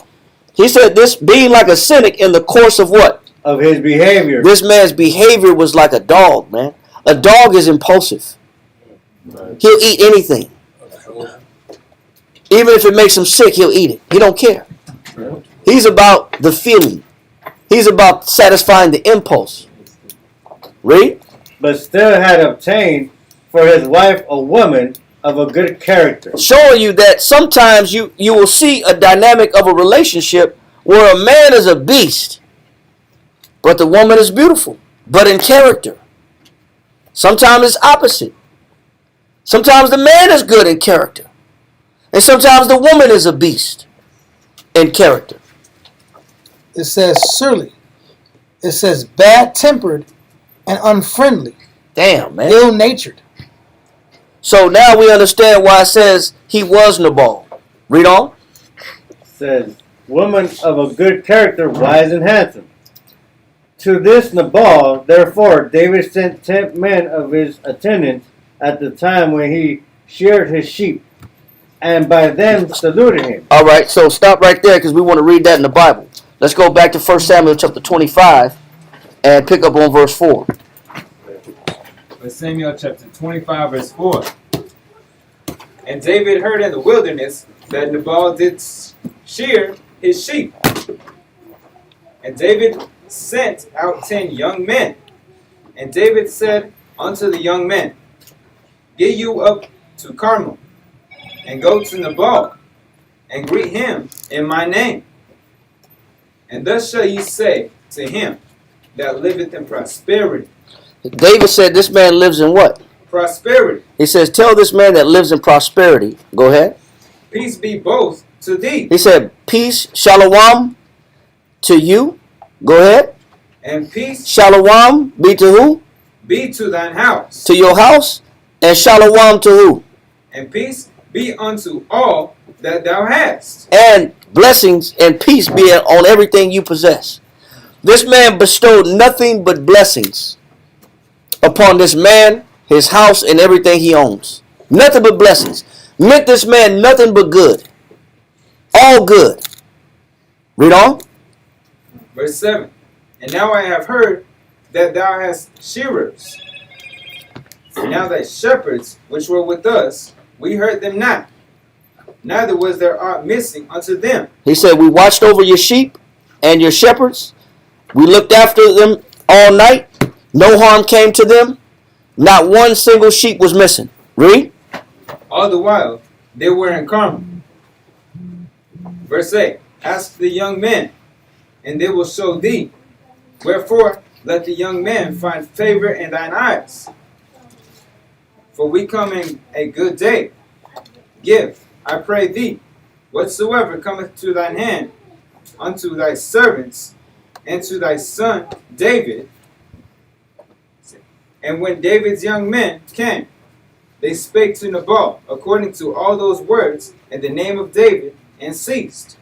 A: He said this being like a cynic in the course of what?
G: Of his behavior.
A: This man's behavior was like a dog, man. A dog is impulsive. He'll eat anything. Even if it makes him sick, he'll eat it. He don't care. He's about the feeling. He's about satisfying the impulse. Read.
G: But still had obtained for his wife a woman of a good character.
A: Showing you that sometimes you will see a dynamic of a relationship where a man is a beast, but the woman is beautiful, but in character. Sometimes it's opposite. Sometimes the man is good in character. And sometimes the woman is a beast in character.
F: It says surly. It says bad-tempered and unfriendly.
A: Damn, man.
F: Ill-natured.
A: So now we understand why it says he was Nabal. Read on.
G: It says, woman of a good character, wise and handsome. To this Nabal, therefore, David sent 10 men of his attendants at the time when he sheared his sheep, and by them saluted him.
A: All right, so stop right there because we want to read that in the Bible. Let's go back to 1 Samuel chapter 25 and pick up on verse 4.
H: 1 Samuel chapter 25 verse 4. And David heard in the wilderness that Nabal did shear his sheep. And David sent out 10 young men. And David said unto the young men, Get you up to Carmel, and go to Nabal, and greet him in my name. And thus shall ye say to him that liveth in prosperity.
A: David said this man lives in what?
H: Prosperity.
A: He says, tell this man that lives in prosperity. Go ahead.
H: Peace be both to thee.
A: He said, peace, shalom, to you. Go ahead.
H: And peace,
A: shalom, be to who?
H: Be to thine house.
A: To your house. And shalom to who?
H: And peace be unto all that thou hast.
A: And blessings and peace be on everything you possess. This man bestowed nothing but blessings upon this man, his house, and everything he owns. Nothing but blessings. Meant this man nothing but good. All good. Read on.
H: Verse 7. And now I have heard that thou hast shearers. And now thy shepherds which were with us, we heard them not. Neither was there aught missing unto them.
A: He said, we watched over your sheep and your shepherds. We looked after them all night. No harm came to them. Not one single sheep was missing. Read.
H: All the while they were in Carmel. Verse 8. Ask the young men, and they will show thee Wherefore, let the young man find favor in thine eyes. For we come in a good day. Give, I pray thee, whatsoever cometh to thine hand, unto thy servants, and to thy son David. And when David's young men came, they spake to Nabal according to all those words in the name of David, and ceased.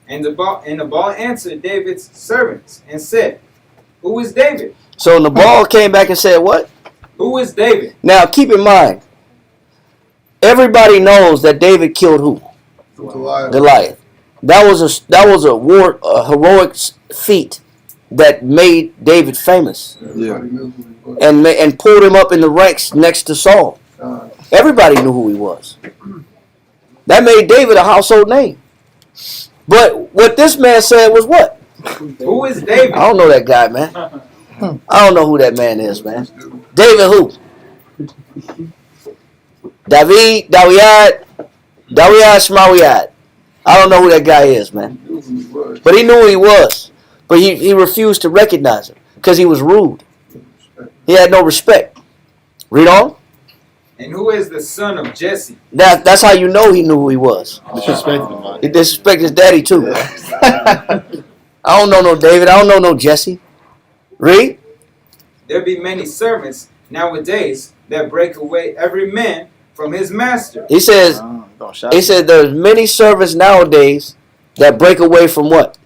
H: And Nabal answered David's servants and said, Who is David?
A: So Nabal came back and said, what?
H: Who is David?
A: Now keep in mind, everybody knows that David killed who? Goliath. That was a heroic feat that made David famous.
E: Yeah.
A: And pulled him up in the ranks next to Saul. Everybody knew who he was. That made David a household name. But what this man said was what?
H: Who is David?
A: I don't know that guy, man. I don't know who that man is, man. David who? David Shmawiyad. I don't know who that guy is, man. But he knew who he was. But he refused to recognize him because he was rude. He had no respect. Read on.
H: And who is the son of Jesse?
A: That's how you know he knew who he was.
E: Disrespected him.
A: He disrespected his daddy too. I don't know no David. I don't know no Jesse. Read.
H: There be many servants nowadays that break away every man from his master.
A: He says. He said there's many servants nowadays that break away from what?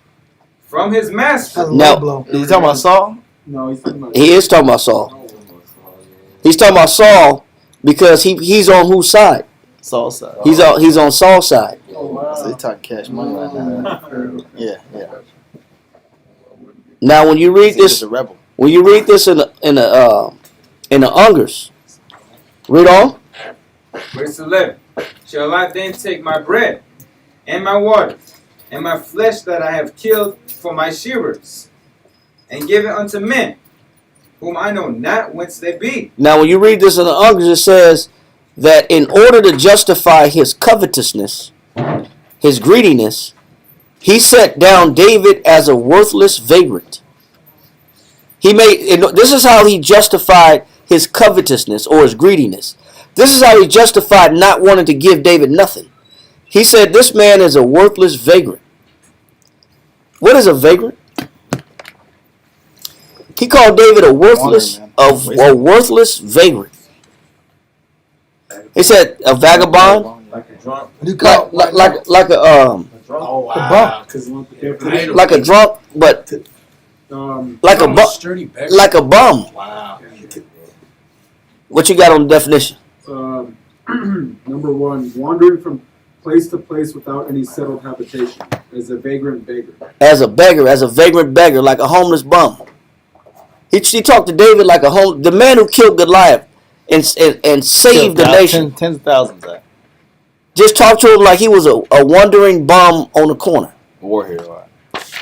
H: From his master.
A: Now,
E: is he talking about Saul?
J: No, he's talking about.
A: He is talking about Saul. He's talking about Saul because he's on whose side?
E: Saul's side.
A: He's on Saul's side.
E: So he talking cash money right now. Yeah.
A: Now, when you read this,
E: a rebel.
A: when you read this in the Ungers, read on.
H: Verse 11. Shall I then take my bread and my water and my flesh that I have killed for my shearers, and give it unto men whom I know not whence they be?
A: Now, when you read this in the Ungers, it says that in order to justify his covetousness, his greediness, he set down David as a worthless vagrant. This is how he justified his covetousness or his greediness. This is how he justified not wanting to give David nothing. He said this man is a worthless vagrant. What is a vagrant? He called David a worthless vagrant. He said a vagabond,
J: Like a drunk.
A: like a
D: Oh wow!
A: like a drunk, but like a bum.
D: Wow.
A: What you got on the definition?
M: Number one, wandering from place to place without any settled habitation, as a vagrant beggar.
A: As a vagrant beggar, like a homeless bum. He talked to David like the man who killed Goliath and saved the nation.
E: Tens of thousands.
A: Just talked to him like he was a wandering bum on the corner.
E: War hero.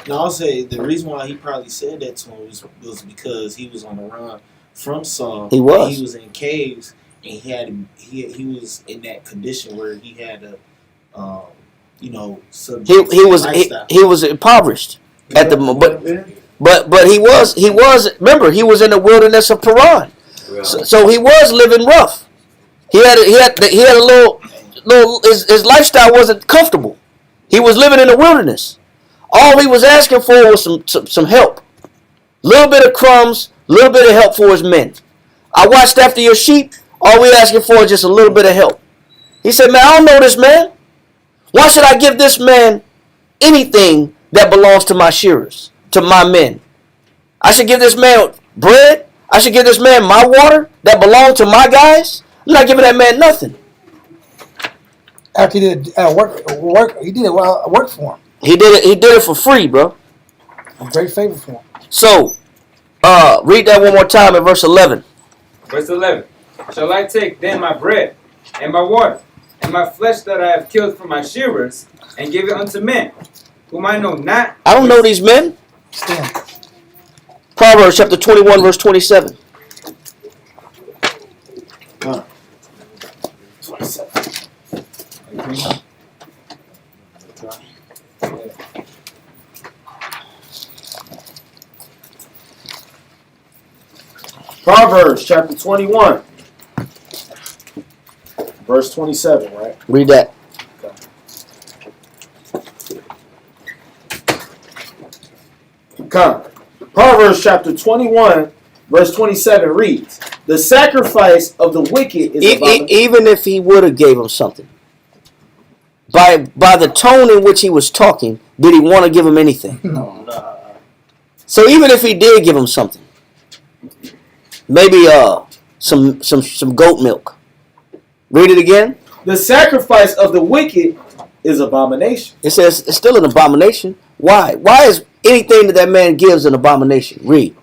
D: Now I'll say the reason why he probably said that to him was because he was on the run from Saul.
A: He was.
D: He was in caves, and he was in that condition where he had to, subject
A: He was impoverished at the moment, but he was. Remember, he was in the wilderness of Paran, so he was living rough. He had a little. His lifestyle wasn't comfortable. He was living in the wilderness. All he was asking for was some help. Little bit of crumbs, little bit of help for his men. I watched after your sheep. All we asking for is just a little bit of help. He said, man, I don't know this man. Why should I give this man anything that belongs to my shearers, to my men? I should give this man bread. I should give this man my water that belongs to my guys. I'm not giving that man nothing.
F: After he did work, he did work for him.
A: He did it for free, bro.
F: A great favor for him.
A: So, read that one more time in verse 11.
H: Verse 11. Shall I take then my bread and my water and my flesh that I have killed for my shearers, and give it unto men whom I know not?
A: I don't know these men.
F: Stand.
A: Proverbs chapter 21, verse 27.
D: 27.
E: Proverbs chapter 21, verse 27, right?
A: Read that.
E: Come. Proverbs chapter 21, verse 27 reads, "The sacrifice of the wicked is abomination."
A: Even if he would have gave him something, by the tone in which he was talking, did he want to give him anything?
F: No.
A: So even if he did give him something, maybe some goat milk. Read it again.
E: The sacrifice of the wicked is abomination.
A: It says it's still an abomination. Why? Why is anything that man gives an abomination? Read.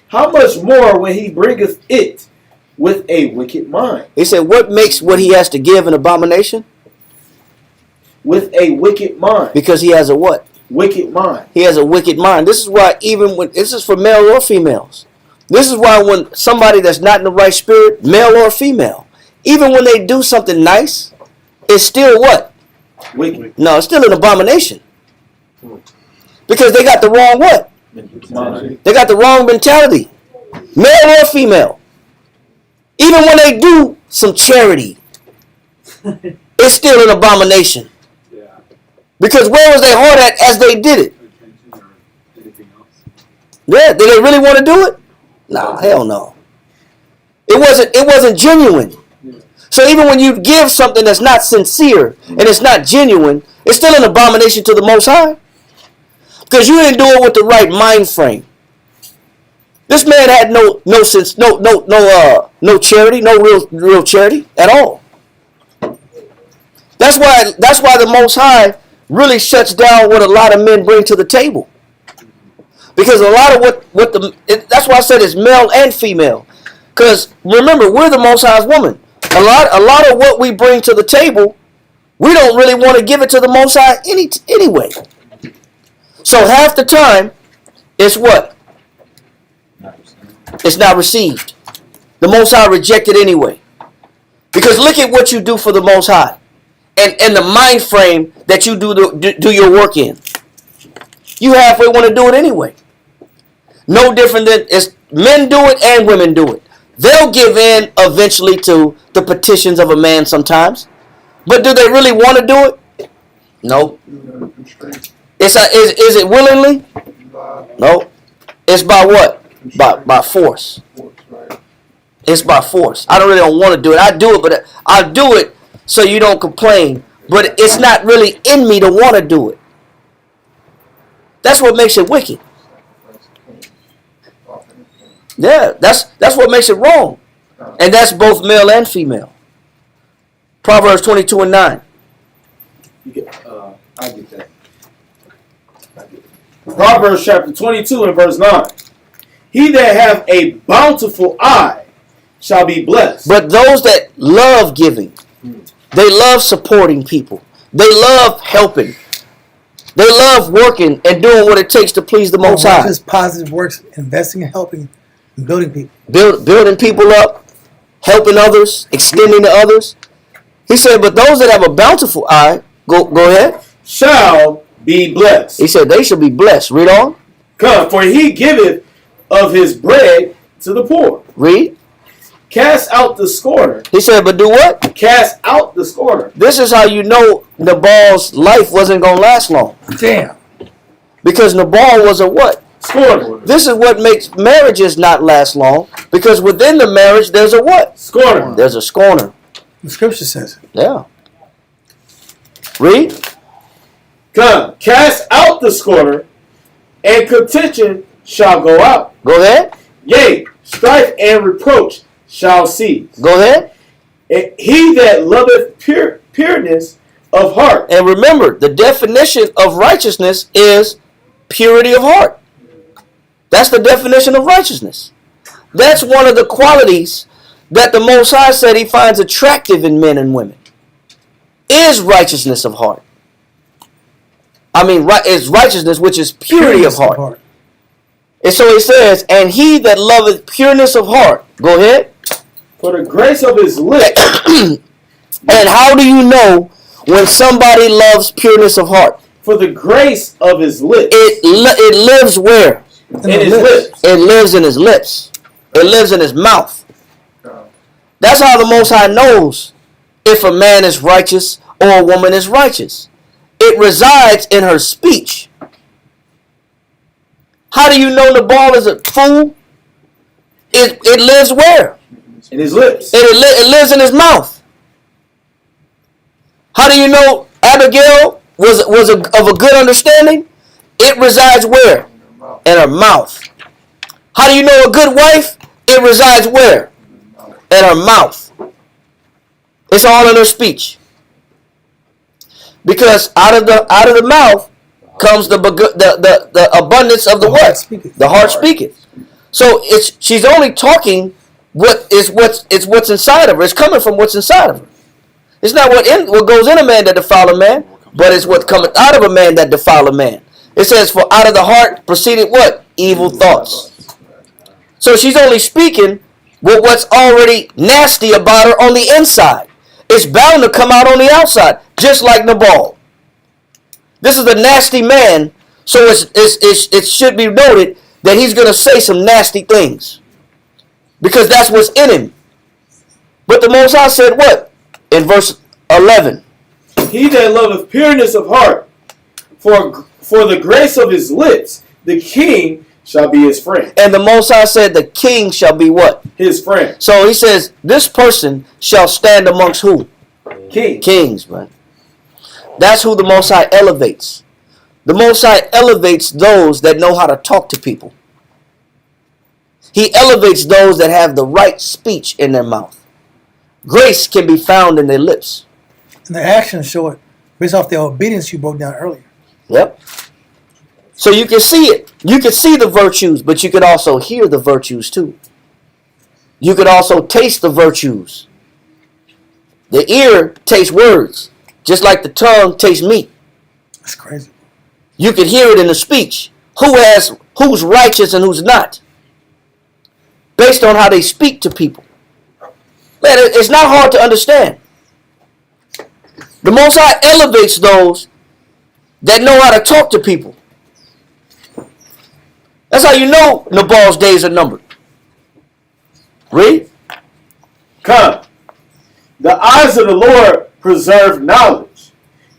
E: How much more when he bringeth it with a wicked mind?
A: He said, what makes what he has to give an abomination?
E: With a wicked mind.
A: Because he has a what?
E: Wicked mind.
A: He has a wicked mind. This is why even when, this is for male or females. This is why when somebody that's not in the right spirit, male or female, even when they do something nice, it's still what?
E: Wicked.
A: No, it's still an abomination. Because they got the wrong what? They got the wrong mentality. Male or female. Even when they do some charity, it's still an abomination. Because where was their heart at as they did it? Yeah, did they really want to do it? Nah, hell no. It wasn't genuine. So even when you give something that's not sincere and it's not genuine, it's still an abomination to the Most High. Because you didn't do it with the right mind frame. This man had no sense, no charity, no real charity at all. That's why the Most High really shuts down what a lot of men bring to the table. Because a lot of that's why I said it's male and female. Because remember, we're the Most High's woman. A lot of what we bring to the table, we don't really want to give it to the Most High anyway. So half the time, it's what? It's not received. The Most High rejected anyway. Because look at what you do for the Most High. And the mind frame that you do your work in. You halfway want to do it anyway. No different than men do it and women do it. They'll give in eventually to the petitions of a man sometimes. But do they really want to do it? No. Is it willingly? No. It's by what? By force. It's by force. I don't really want to do it. I do it, but I'll do it so you don't complain. But it's not really in me to want to do it. That's what makes it wicked. Yeah, that's what makes it wrong. And that's both male and female. Proverbs 22:9.
E: I get that. Proverbs chapter 22 and verse 9. He that hath a bountiful eye shall be blessed.
A: But those that love giving, they love supporting people. They love helping. They love working and doing what it takes to please the Most High.
F: Just positive works, investing and helping, and building people.
A: Building people up, helping others, extending to others. He said, but those that have a bountiful eye, go ahead,
E: shall be blessed.
A: He said they shall be blessed. Read on.
E: Come, for he giveth of his bread to the poor.
A: Read.
E: Cast out the scorner.
A: He said, but do what?
E: Cast out the scorner.
A: This is how you know Nabal's life wasn't going to last long.
F: Damn.
A: Because Nabal was a what?
E: Scorner.
A: This is what makes marriages not last long. Because within the marriage, there's a what?
E: Scorner.
A: There's a scorner.
F: The scripture says it.
A: Yeah. Read.
E: Come, cast out the scorner, and contention shall go out.
A: Go ahead.
E: Yea, strife and reproach shall cease.
A: Go ahead.
E: And he that loveth pureness of heart.
A: And remember, the definition of righteousness is purity of heart. That's the definition of righteousness. That's one of the qualities that the Most High said he finds attractive in men and women. Is righteousness of heart. I mean, it's righteousness, which is purity of heart. And so he says, and he that loveth pureness of heart. Go ahead.
E: For the grace of his lips.
A: And how do you know when somebody loves pureness of heart?
E: For the grace of his lips.
A: It lives where?
E: In his lips.
A: It lives in his lips. It lives in his mouth. That's how the Most High knows if a man is righteous or a woman is righteous. It resides in her speech. How do you know Nabal is a fool? It lives where?
D: In his lips.
A: It lives in his mouth. How do you know Abigail was of a good understanding? It resides where? In her mouth. How do you know a good wife? It resides where? In her mouth. It's all in her speech. Because out of the mouth comes the abundance of the what? The heart speaketh. So she's only talking what's inside of her. It's coming from what's inside of her. It's not what goes in a man that defile a man, but it's what cometh out of a man that defile a man. It says, for out of the heart proceeded what? Evil thoughts. So she's only speaking with what's already nasty about her on the inside. It's bound to come out on the outside, just like Nabal. This is a nasty man, so it should be noted that he's going to say some nasty things. Because that's what's in him. But the Most High said what? In verse 11.
D: He that loveth pureness of heart, for the grace of his lips, the king shall be his friend.
A: And the Most High said the king shall be what?
D: His friend.
A: So he says this person shall stand amongst who?
D: King.
A: Kings, man. That's who the Most High elevates. The Most High elevates those that know how to talk to people. He elevates those that have the right speech in their mouth. Grace can be found in their lips.
F: And the actions show it based off the obedience you broke down earlier.
A: Yep. So you can see it. You can see the virtues, but you can also hear the virtues too. You can also taste the virtues. The ear tastes words, just like the tongue tastes meat.
F: That's crazy.
A: You can hear it in the speech. Who's righteous and who's not, based on how they speak to people. Man, it's not hard to understand. The Most High elevates those that know how to talk to people. That's how you know Nabal's days are numbered. Read.
D: Come. The eyes of the Lord preserve knowledge,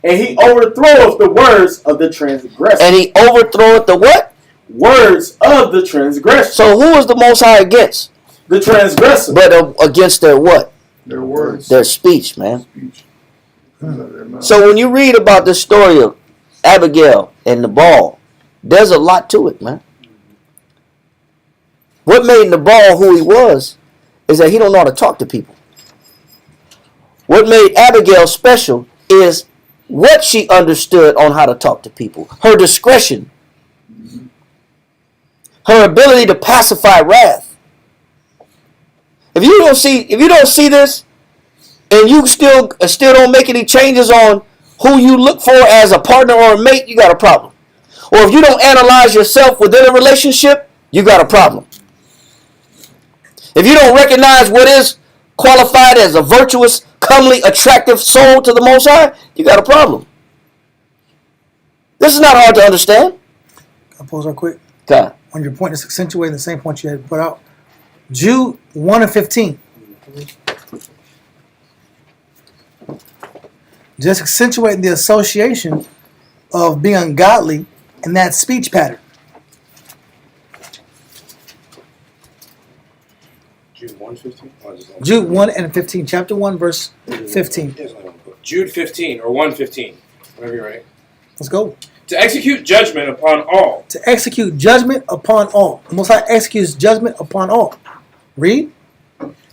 D: and he overthroweth the words of the transgressor.
A: And he overthroweth the what?
D: Words of the transgressor.
A: So who is the Most High against?
D: The transgressor.
A: But against their what?
J: Their words.
A: Their speech, man.
J: Speech.
A: So when you read about the story of Abigail and Nabal, there's a lot to it, man. What made Nabal who he was is that he don't know how to talk to people. What made Abigail special is what she understood on how to talk to people. Her discretion. Her ability to pacify wrath. If you don't see this, and you still don't make any changes on who you look for as a partner or a mate, you got a problem. Or if you don't analyze yourself within a relationship, you got a problem. If you don't recognize what is qualified as a virtuous, comely, attractive soul to the Most High, you got a problem. This is not hard to understand.
F: I'll pause real quick.
A: God.
F: When your point is accentuating the same point you had put out. Jude 1 and 15. Just accentuating the association of being ungodly in that speech pattern.
K: Jude 1:15?
F: Jude 1 and 15. Chapter 1, verse 15.
K: Jude 15 or 1:15. Whatever you're right.
F: Let's go.
K: To execute judgment upon all.
F: To execute judgment upon all. The Most High executes judgment upon all. Read.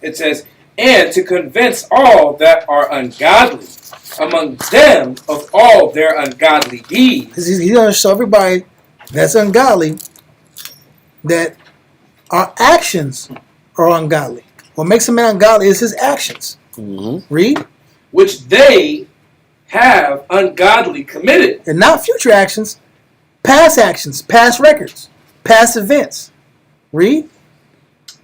K: It says, and to convince all that are ungodly, among them of all their ungodly deeds.
F: He's going to show everybody that's ungodly that our actions are ungodly. What makes a man ungodly is his actions.
A: Mm-hmm.
F: Read.
K: Which they have ungodly committed.
F: And not future actions, past records, past events. Read.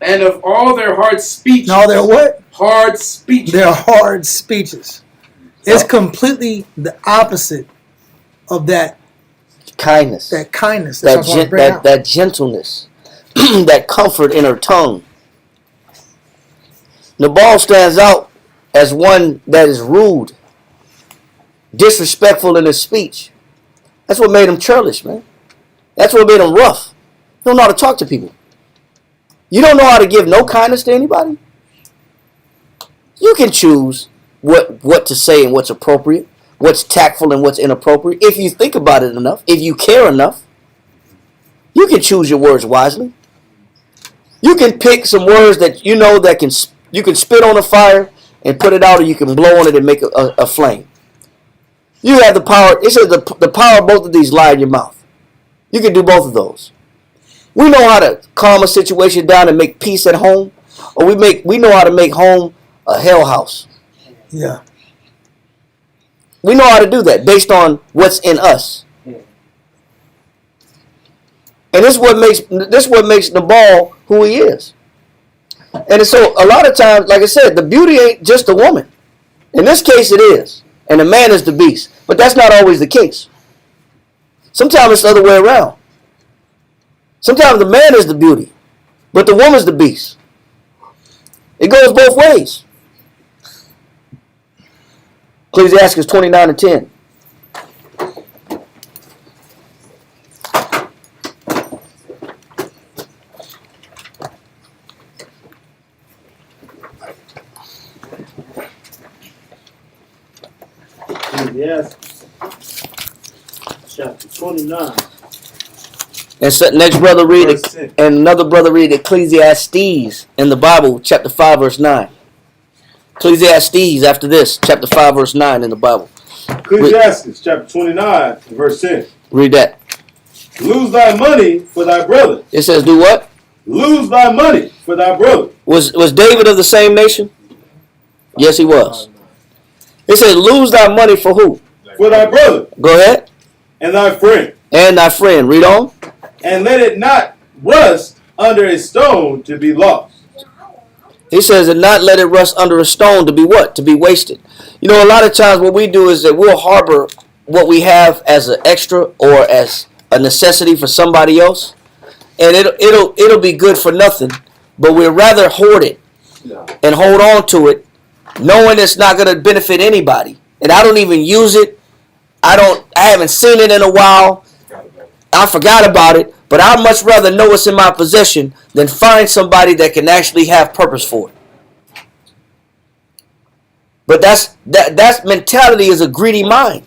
K: And of all their hard speeches.
F: No, they're what?
K: Hard speeches.
F: They're hard speeches. It's completely the opposite of that
A: kindness.
F: That kindness.
A: That gentleness. That comfort in her tongue. Nabal stands out as one that is rude, disrespectful in his speech. That's what made him churlish, man. That's what made him rough. You don't know how to talk to people. You don't know how to give no kindness to anybody. You can choose what to say and what's appropriate, what's tactful and what's inappropriate. If you think about it enough, if you care enough, you can choose your words wisely. You can pick some words that you know that you can spit on a fire and put it out, or you can blow on it and make a flame. You have the power. It says the power of both of these lie in your mouth. You can do both of those. We know how to calm a situation down and make peace at home, or we know how to make home a hell house.
F: Yeah.
A: We know how to do that based on what's in us. And this is what makes Nabal who he is. And so a lot of times, like I said, the beauty ain't just the woman. In this case it is. And the man is the beast. But that's not always the case. Sometimes it's the other way around. Sometimes the man is the beauty, but the woman's the beast. It goes both ways. Ecclesiastes 29:10.
N: Yes. Chapter 29.
A: And so next brother read it, and another brother read Ecclesiastes in the Bible, chapter 5, verse 9. Ecclesiastes after this, chapter 5, verse 9 in the Bible.
C: Ecclesiastes chapter 29, verse 10.
A: Read that.
C: Lose thy money for thy brother.
A: It says, do what?
C: Lose thy money for thy brother.
A: Was David of the same nation? Yes, he was. It says, lose thy money for who?
C: For thy brother.
A: Go ahead.
C: And thy friend.
A: And thy friend. Read on.
C: And let it not rust under a stone to be lost.
A: He says, and not let it rust under a stone to be what? To be wasted. You know, a lot of times what we do is that we'll harbor what we have as an extra or as a necessity for somebody else. And it'll be good for nothing. But we'd rather hoard it and hold on to it, knowing it's not going to benefit anybody. And I don't even use it. I haven't seen it in a while. I forgot about it. But I'd much rather know it's in my possession than find somebody that can actually have purpose for it. But that mentality is a greedy mind.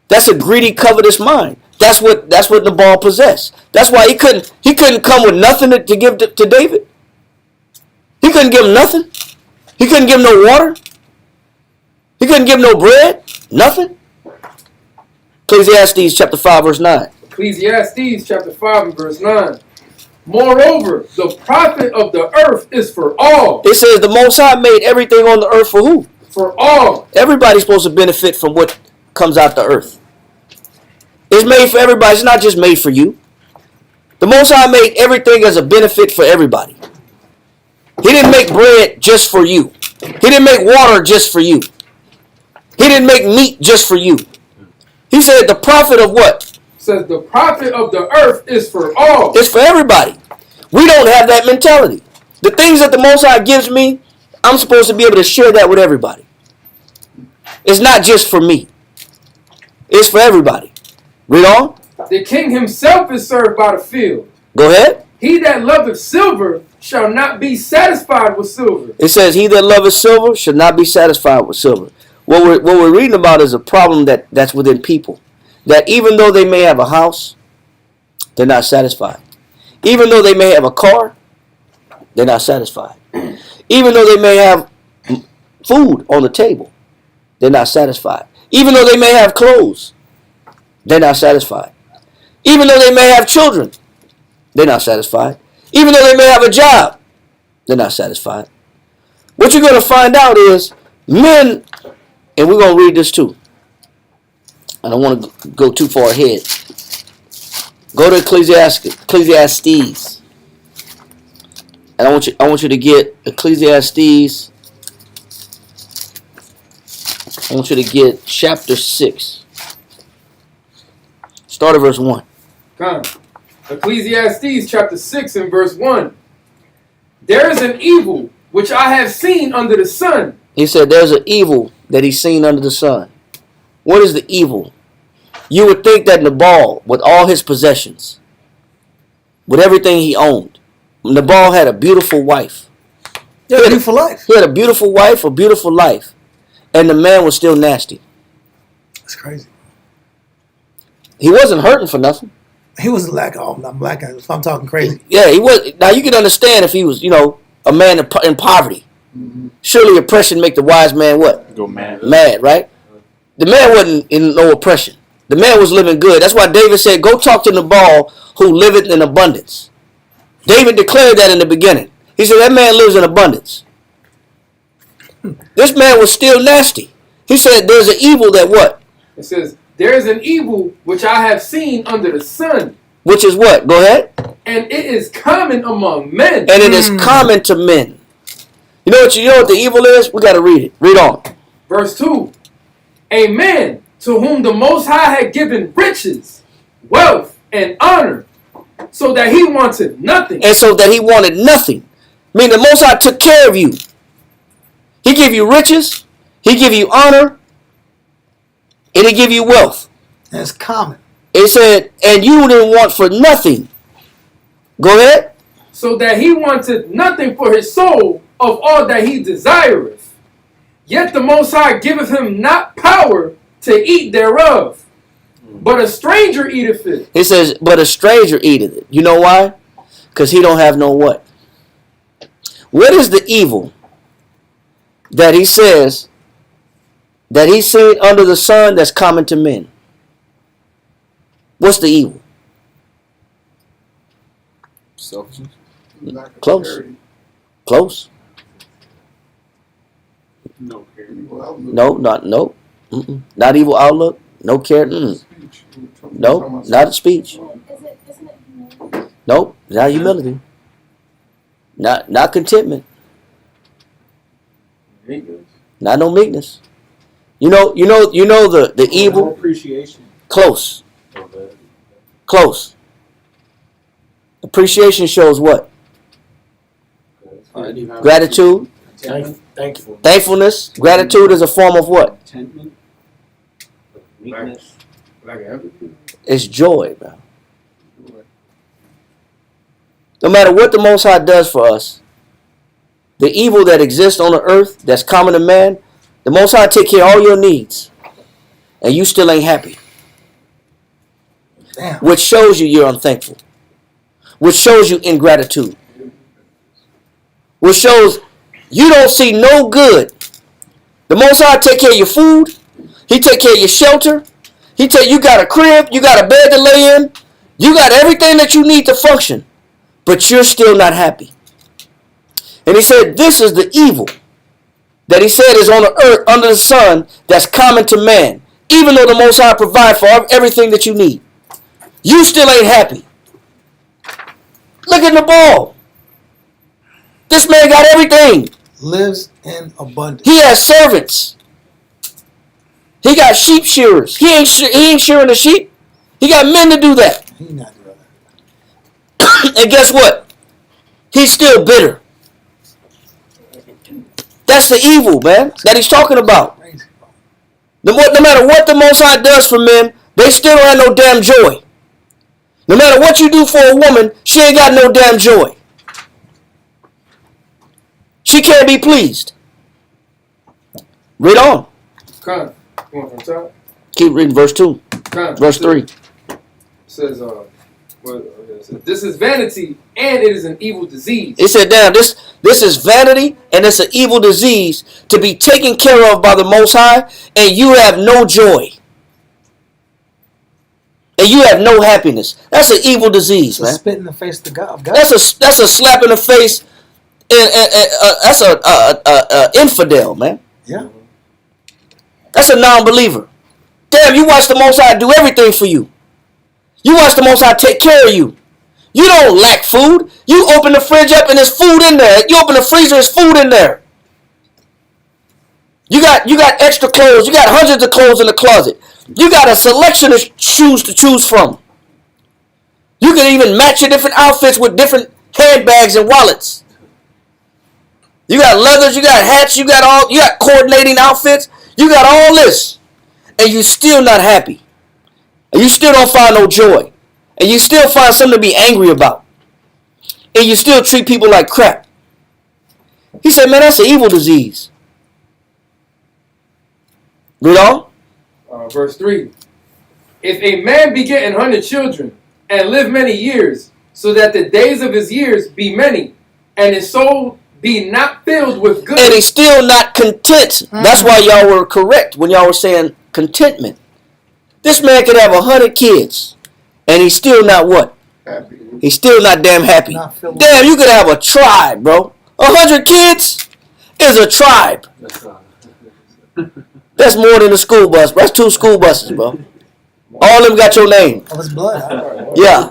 A: That's a greedy, covetous mind. That's what Nabal possessed. That's why he couldn't come with nothing to give to David. He couldn't give him nothing. He couldn't give him no water. He couldn't give him no bread. Nothing. Ecclesiastes chapter 5 verse 9.
K: Ecclesiastes chapter 5 and verse 9. Moreover, the profit of the earth is for all.
A: It says the Most High made everything on the earth for who?
K: For all.
A: Everybody's supposed to benefit from what comes out the earth. It's made for everybody. It's not just made for you. The Most High made everything as a benefit for everybody. He didn't make bread just for you. He didn't make water just for you. He didn't make meat just for you. He said the profit of what?
K: Says the profit of the earth is for all.
A: It's for everybody. We don't have that mentality. The things that the Most High gives me, I'm supposed to be able to share that with everybody. It's not just for me. It's for everybody. Read on.
K: The king himself is served by the field.
A: Go ahead.
K: He that loveth silver shall not be satisfied with silver.
A: It says, he that loveth silver shall not be satisfied with silver. What we're reading about is a problem that's within people. That even though they may have a house, they're not satisfied. Even though they may have a car, they're not satisfied. Even though they may have food on the table, they're not satisfied. Even though they may have clothes, they're not satisfied. Even though they may have children, they're not satisfied. Even though they may have a job, they're not satisfied. What you're going to find out is men, and we're going to read this too. I don't want to go too far ahead. Go to Ecclesiastes. And I want you to get Ecclesiastes. I want you to get chapter 6. Start at verse 1.
K: Come. Ecclesiastes chapter 6 and verse 1. There is an evil which I have seen under the sun.
A: He said there's an evil that he's seen under the sun. What is the evil? You would think that Nabal, with all his possessions, with everything he owned, Nabal had a beautiful wife.
F: Yeah, beautiful life.
A: He had a beautiful wife, a beautiful life, and the man was still nasty.
F: That's crazy.
A: He wasn't hurting for nothing.
F: He was like, oh, I'm black guy. I'm talking crazy.
A: Yeah, he was. Now you can understand if he was, a man in poverty.
F: Mm-hmm.
A: Surely oppression make the wise man what?
E: Go mad.
A: Mad, right? The man wasn't in no oppression. The man was living good. That's why David said, go talk to Nabal who liveth in abundance. David declared that in the beginning. He said, that man lives in abundance. This man was still nasty. He said, there's an evil that what?
K: It says, there is an evil which I have seen under the sun.
A: Which is what? Go ahead.
K: And it is common among men.
A: And it is common to men. You know what the evil is? We got to read it. Read on.
K: Verse 2. A man to whom the Most High had given riches, wealth, and honor, so that he wanted nothing.
A: And so that he wanted nothing. I mean, the Most High took care of you. He gave you riches. He gave you honor. And he gave you wealth.
F: That's common.
A: It said, and you didn't want for nothing. Go ahead.
K: So that he wanted nothing for his soul of all that he desireth. Yet the Most High giveth him not power to eat thereof. But a stranger eateth it.
A: It says, but a stranger eateth it. You know why? Because he don't have no what? What is the evil that he says that he's seen under the sun that's common to men? What's the evil?
E: Selfishness.
A: Close. Close.
M: No care.
A: No, no. Not evil outlook. No care. No, not a speech.
L: Isn't it humility?
A: Nope, not humility. Not contentment. Not no meekness. You know the evil.
M: Appreciation.
A: Close. Close. Appreciation shows what? Gratitude.
D: Thankful.
A: Thankfulness. Gratitude is a form of what?
M: Contentment.
D: Weakness.
A: It's joy, man. No matter what the Most High does for us, the evil that exists on the earth that's common to man, the Most High take care of all your needs, and you still ain't happy.
F: Damn.
A: Which shows you're unthankful. Which shows you ingratitude. Which shows you don't see no good. The Most High take care of your food. He take care of your shelter. You got a crib. You got a bed to lay in. You got everything that you need to function. But you're still not happy. And he said, this is the evil that he said is on the earth, under the sun, that's common to man. Even though the Most High provide for everything that you need. You still ain't happy. Look at Nabal. This man got everything.
F: Lives in abundance.
A: He has servants. He got sheep shearers. He ain't shearing the sheep. He got men to do that.
F: He not doing that.
A: And guess what? He's still bitter. That's the evil, man, that he's talking about. No matter what the Most High does for men, they still don't have no damn joy. No matter what you do for a woman, she ain't got no damn joy. She can't be pleased. Read on.
K: Come on from top.
A: Keep reading verse 2. Verse 3.
K: It says, this is vanity and it is an evil disease.
A: It said, damn, this is vanity and it's an evil disease to be taken care of by the Most High, and you have no joy. And you have no happiness. That's an evil disease, man.
F: Spit in the face of God.
A: That's a slap in the face. That's a infidel, man.
F: Yeah.
A: That's a non-believer. Damn, you watch the Most High do everything for you. You watch the Most High take care of you. You don't lack food. You open the fridge up and there's food in there. You open the freezer, there's food in there. You got extra clothes. You got hundreds of clothes in the closet. You got a selection of shoes to choose from. You can even match your different outfits with different handbags and wallets. You got leathers, you got hats, you got coordinating outfits, you got all this, and you still not happy. And you still don't find no joy. And you still find something to be angry about. And you still treat people like crap. He said, man, that's an evil disease. Read on.
K: Verse 3. If a man beget 100 children and live many years, so that the days of his years be many, and his soul be not filled with good.
A: And he's still not content. That's why y'all were correct when y'all were saying contentment. This man could have 100 kids, and he's still not what?
C: Happy.
A: He's still not damn happy. Damn, you could have a tribe, bro. 100 kids is a tribe. That's more than a school bus. That's 2 school buses, bro. All of them got your name.
F: Of his blood.
A: Yeah.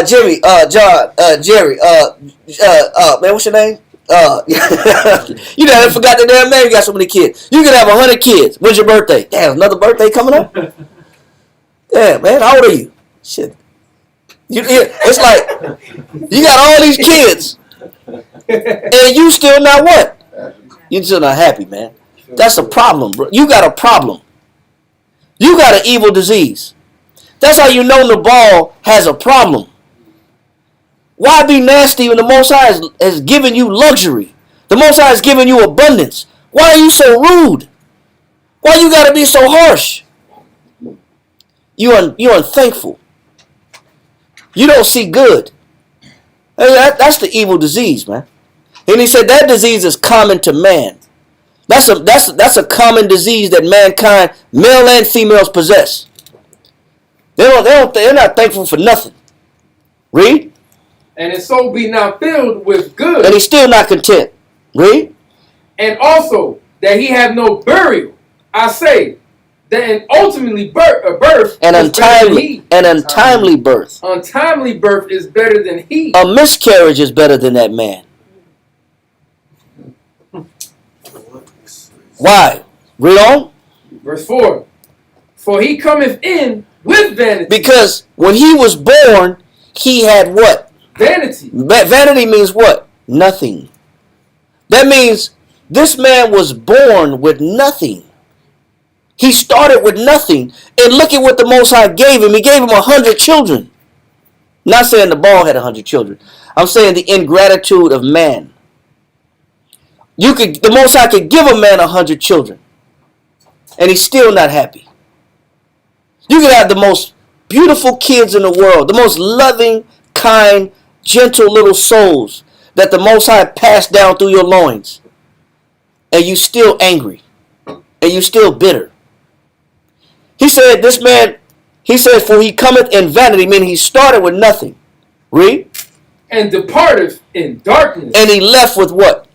A: Jimmy, John, Jerry, man, what's your name? You never forgot the damn name. You got so many kids. You could have 100 kids. When's your birthday? Damn, another birthday coming up? Yeah, man, how old are you? Shit. It's like, you got all these kids, and you still not what? You still not happy, man. That's a problem, bro. You got a problem. You got an evil disease. That's how you know Nabal has a problem. Why be nasty when the Most High has given you luxury? The Most High has given you abundance. Why are you so rude? Why you got to be so harsh? You're unthankful. You don't see good. That's the evil disease, man. And he said that disease is common to man. That's a common disease that mankind, male and females, possess. They're not thankful for nothing. Read.
K: And his soul be not filled with good.
A: And he's still not content. Read.
K: And also that he have no burial. I say that an ultimately birth
A: An
K: is better than he.
A: untimely birth.
K: Untimely birth is better than he.
A: A miscarriage is better than that man. Why? Read on.
K: Verse 4. For he cometh in with vanity.
A: Because when he was born, he had what?
K: Vanity.
A: Vanity means what? Nothing. That means this man was born with nothing. He started with nothing. And look at what the Most High gave him. He gave him 100 children. I'm not saying Nabal had 100 children. I'm saying the ingratitude of man. The Most High could give a man 100 children, and he's still not happy. You could have the most beautiful kids in the world, the most loving, kind, gentle little souls that the Most High passed down through your loins, and you still angry, and you still bitter. He said, for he cometh in vanity, meaning he started with nothing. Read.
K: And departeth in darkness.
A: And he left with what?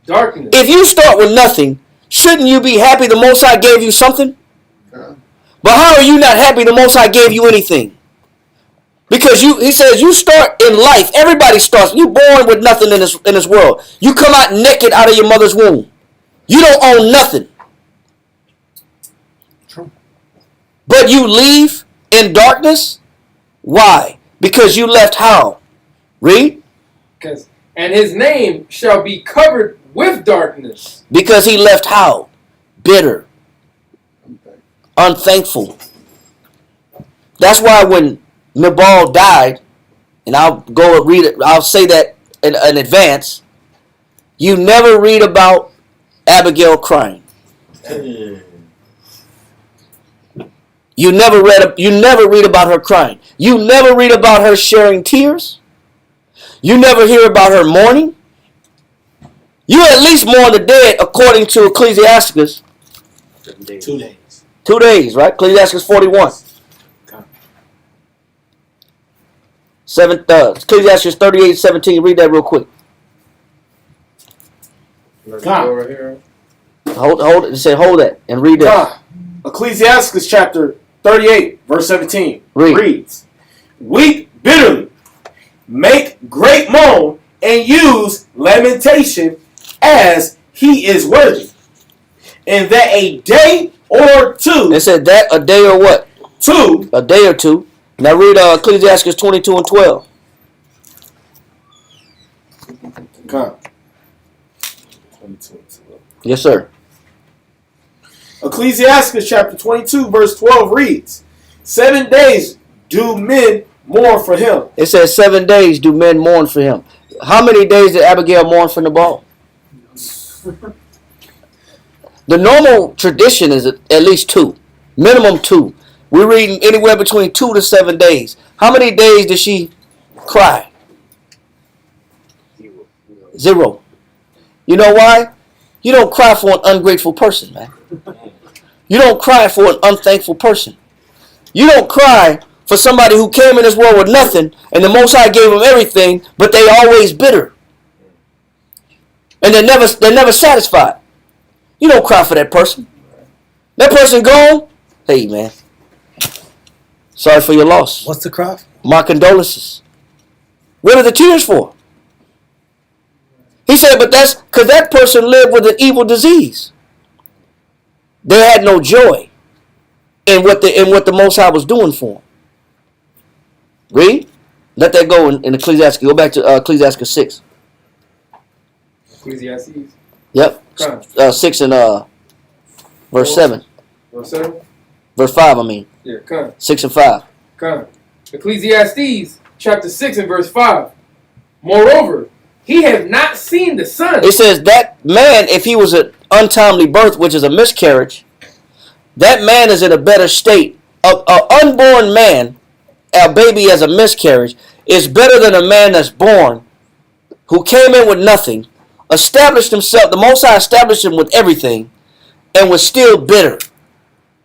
K: Darkness.
A: If you start with nothing, shouldn't you be happy the Most High gave you something? But how are you not happy the Most High gave you anything? Because he says you start in life. Everybody starts. You born with nothing in this world. You come out naked out of your mother's womb. You don't own nothing.
F: True.
A: But you leave in darkness. Why? Because you left how? Read.
K: And his name shall be covered with darkness.
A: Because he left how? Bitter. Unthankful. That's why when Nabal died, and I'll go read it, I'll say that in advance, you never read about Abigail crying. You never read about her crying. You never read about her sharing tears. You never hear about her mourning. You at least mourn the dead according to Ecclesiasticus.
D: 2 days.
A: 2 days, right? Ecclesiasticus 41. Ecclesiasticus 38:17. Read that real quick.
E: Over here.
A: Hold it. It said hold that and read that.
E: Ecclesiasticus chapter 38, verse 17 reads, weep bitterly, make great moan, and use lamentation as he is worthy. And that a day or two.
A: It said that a day or what?
E: Two.
A: A day or two. Now read Ecclesiasticus 22 and 12.
E: Come. 22.
A: Yes, sir.
E: Ecclesiastes chapter 22, verse 12 reads, 7 days do men mourn for him.
A: It says 7 days do men mourn for him. How many days did Abigail mourn for Nabal? The normal tradition is at least 2. Minimum 2. We're reading anywhere between 2 to 7 days. How many days did she cry? 0. You know why? You don't cry for an ungrateful person, man. You don't cry for an unthankful person. You don't cry for somebody who came in this world with nothing and the Most High gave them everything, but they always bitter. And they're never satisfied. You don't cry for that person. That person gone, hey man, sorry for your loss.
F: What's the cry?
A: My condolences. What are the tears for? He said, but that's because that person lived with an evil disease. They had no joy in what the Most High was doing for them. Read. Let that go in Ecclesiastes. Go back to Ecclesiastes 6.
K: Ecclesiastes.
A: Yep.
K: Come.
A: 6 and verse 7.
K: Verse 7?
A: Verse 5, I mean.
K: Yeah, come.
A: 6 and 5.
K: Come. Ecclesiastes chapter 6 and verse 5. Moreover, he has not seen the sun.
A: It says that man, if he was an untimely birth, which is a miscarriage, that man is in a better state. An unborn man, a baby as a miscarriage, is better than a man that's born, who came in with nothing, established himself, the Most High established him with everything, and was still bitter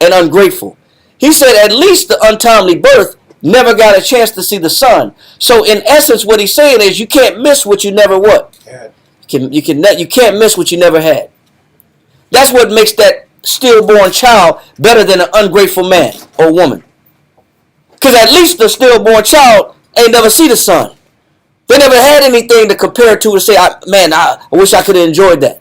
A: and ungrateful. He said at least the untimely birth never got a chance to see the sun. So in essence, what he's saying is you can't miss what you never what? You can't miss what you never had. That's what makes that stillborn child better than an ungrateful man or woman. Because at least the stillborn child ain't never see the sun. They never had anything to compare to say, I wish I could have enjoyed that.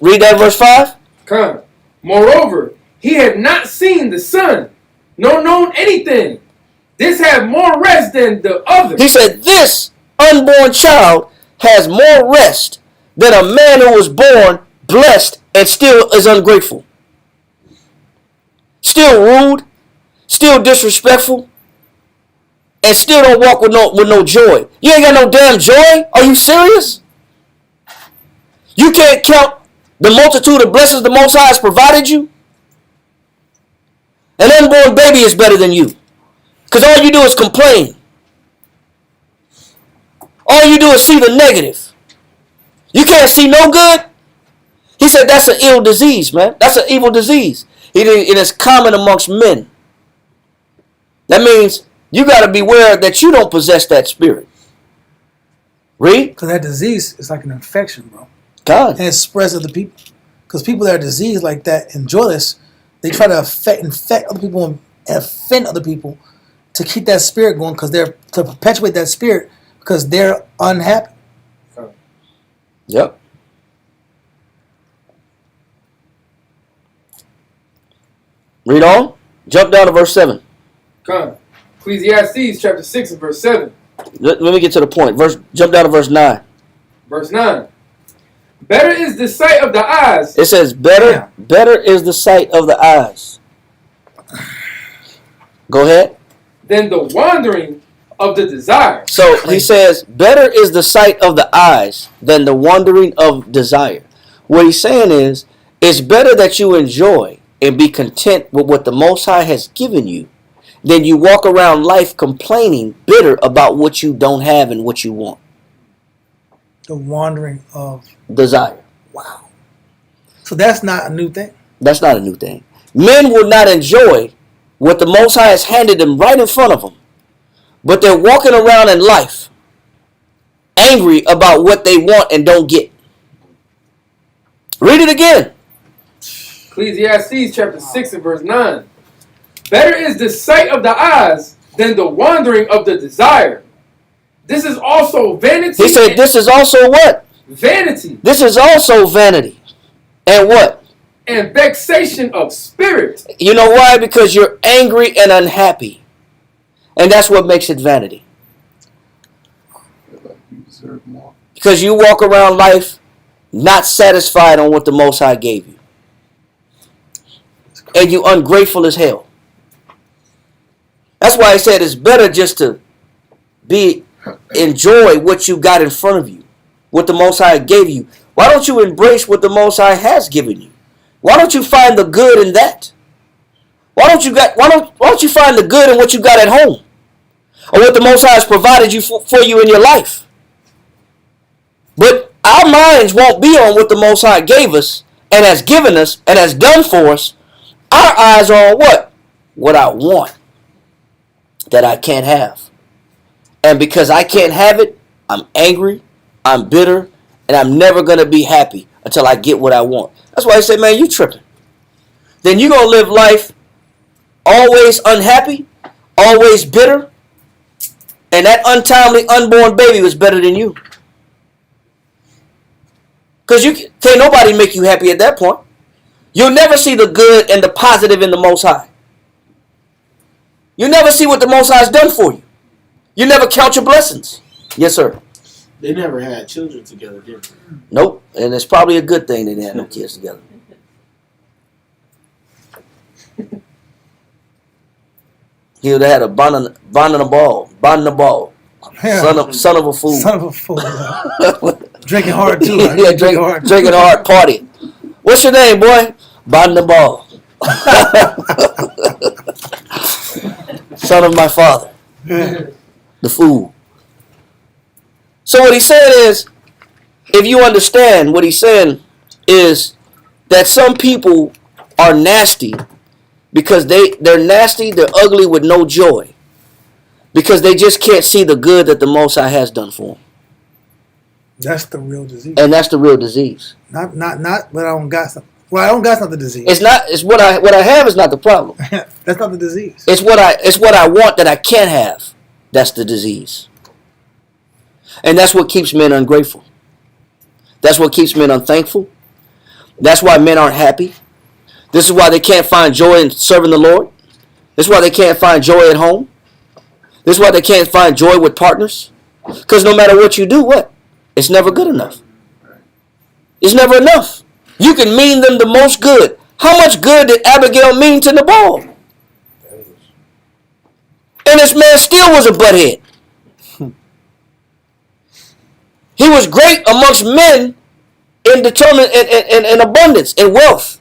A: Read that verse 5.
K: Come. Moreover, he had not seen the sun, nor known anything. This had more rest than the other.
A: He said, this unborn child has more rest than a man who was born blessed and still is ungrateful. Still rude, still disrespectful, and still don't walk with no joy. You ain't got no damn joy? Are you serious? You can't count the multitude of blessings the Most High has provided you? An unborn baby is better than you. Because all you do is complain. All you do is see the negative. You can't see no good? He said that's an ill disease, man. That's an evil disease. It is common amongst men. That means you got to beware that you don't possess that spirit. Read.
F: Because that disease is like an infection, bro.
A: God.
F: And it spreads to the people. Because people that are diseased like that and joyless, they try to infect other people and offend other people to keep that spirit going, because they're to perpetuate that spirit because they're unhappy.
A: Yep. Read on. Jump down to verse 7.
K: Come. Ecclesiastes chapter 6 and verse 7.
A: Let me get to the point. Jump down to verse 9.
K: Verse 9. Better is the sight of the eyes.
A: It says better is the sight of the eyes. Go ahead.
K: Than the wandering of the desire.
A: So he says, better is the sight of the eyes than the wandering of desire. What he's saying is, it's better that you enjoy and be content with what the Most High has given you than you walk around life complaining, bitter about what you don't have and what you want.
F: The wandering of
A: desire.
F: Wow. So that's not a new thing.
A: That's not a new thing. Men will not enjoy what the Most High has handed them right in front of them. But they're walking around in life angry about what they want and don't get. Read it again.
K: Ecclesiastes chapter 6 and verse 9. Better is the sight of the eyes than the wandering of the desire. This is also vanity.
A: He said this is also what?
K: Vanity.
A: This is also vanity. And what?
K: And vexation of spirit.
A: You know why? Because you're angry and unhappy. And that's what makes it vanity. Because you walk around life not satisfied on what the Most High gave you. And you ungrateful as hell. That's why I said it's better just to enjoy what you got in front of you, what the Most High gave you. Why don't you embrace what the Most High has given you? Why don't you find the good in that? Why don't you find the good in what you got at home, or what the Most High has provided you for you in your life? But our minds won't be on what the Most High gave us and has given us and has done for us. Our eyes are on what? What I want that I can't have. And because I can't have it, I'm angry, I'm bitter, and I'm never going to be happy until I get what I want. That's why I say, man, you tripping. Then you're going to live life always unhappy, always bitter, and that untimely unborn baby was better than you. Because can't nobody make you happy at that point. You'll never see the good and the positive in the Most High. You'll never see what the Most High has done for you. You never count your blessings. Yes, sir.
D: They never had children together, did they?
A: Nope. And it's probably a good thing they didn't have no kids together. He would have had a bond and a ball.
F: Yeah.
A: Son of a fool.
F: Son of a fool. Drinking hard too. Right?
A: Yeah, drinking hard, party. What's your name, boy? Bond and ball. Son of my father. The fool. So what he's saying is, if you understand what he's saying is that some people are nasty because they're nasty, they're ugly with no joy. Because they just can't see the good that the Most High has done for them.
F: That's the real disease.
A: And that's the real disease.
F: Not but I don't got something. Well, I don't got not the disease.
A: It's what I have is not the problem.
F: That's not the disease.
A: It's what I want that I can't have. That's the disease. And that's what keeps men ungrateful. That's what keeps men unthankful. That's why men aren't happy. This is why they can't find joy in serving the Lord. This is why they can't find joy at home. This is why they can't find joy with partners. Because no matter what you do, what? It's never good enough. It's never enough. You can mean them the most good. How much good did Abigail mean to Nabal? And this man still was a butthead. He was great amongst men in abundance, in wealth,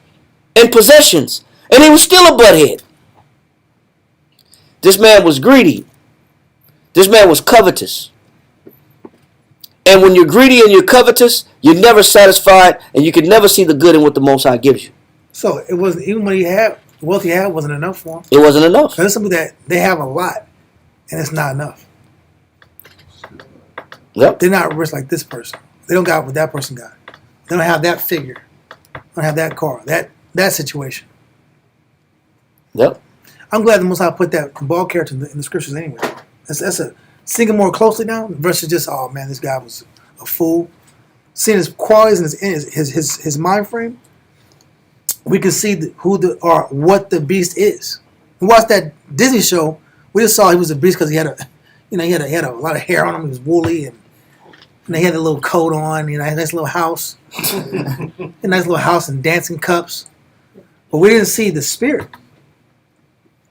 A: in possessions. And he was still a butthead. This man was greedy. This man was covetous. And when you're greedy and you're covetous, you're never satisfied and you can never see the good in what the Most High gives you.
F: So it wasn't, even when he had the wealth he had wasn't enough for him.
A: It wasn't enough.
F: There's something that they have a lot and it's not enough.
A: Yep.
F: They're not rich like this person. They don't got what that person got. They don't have that figure. They don't have that car. That situation.
A: Yep.
F: I'm glad the Most High put that ball character in the scriptures anyway. That's a seeing it more closely now versus just, oh man, this guy was a fool. Seeing his qualities and his mind frame, we can see what the beast is. We watched that Disney show. We just saw he was a beast because he had a lot of hair on him. He was woolly and he had a little coat on. A nice little house, a nice little house and dancing cups. But we didn't see the spirit.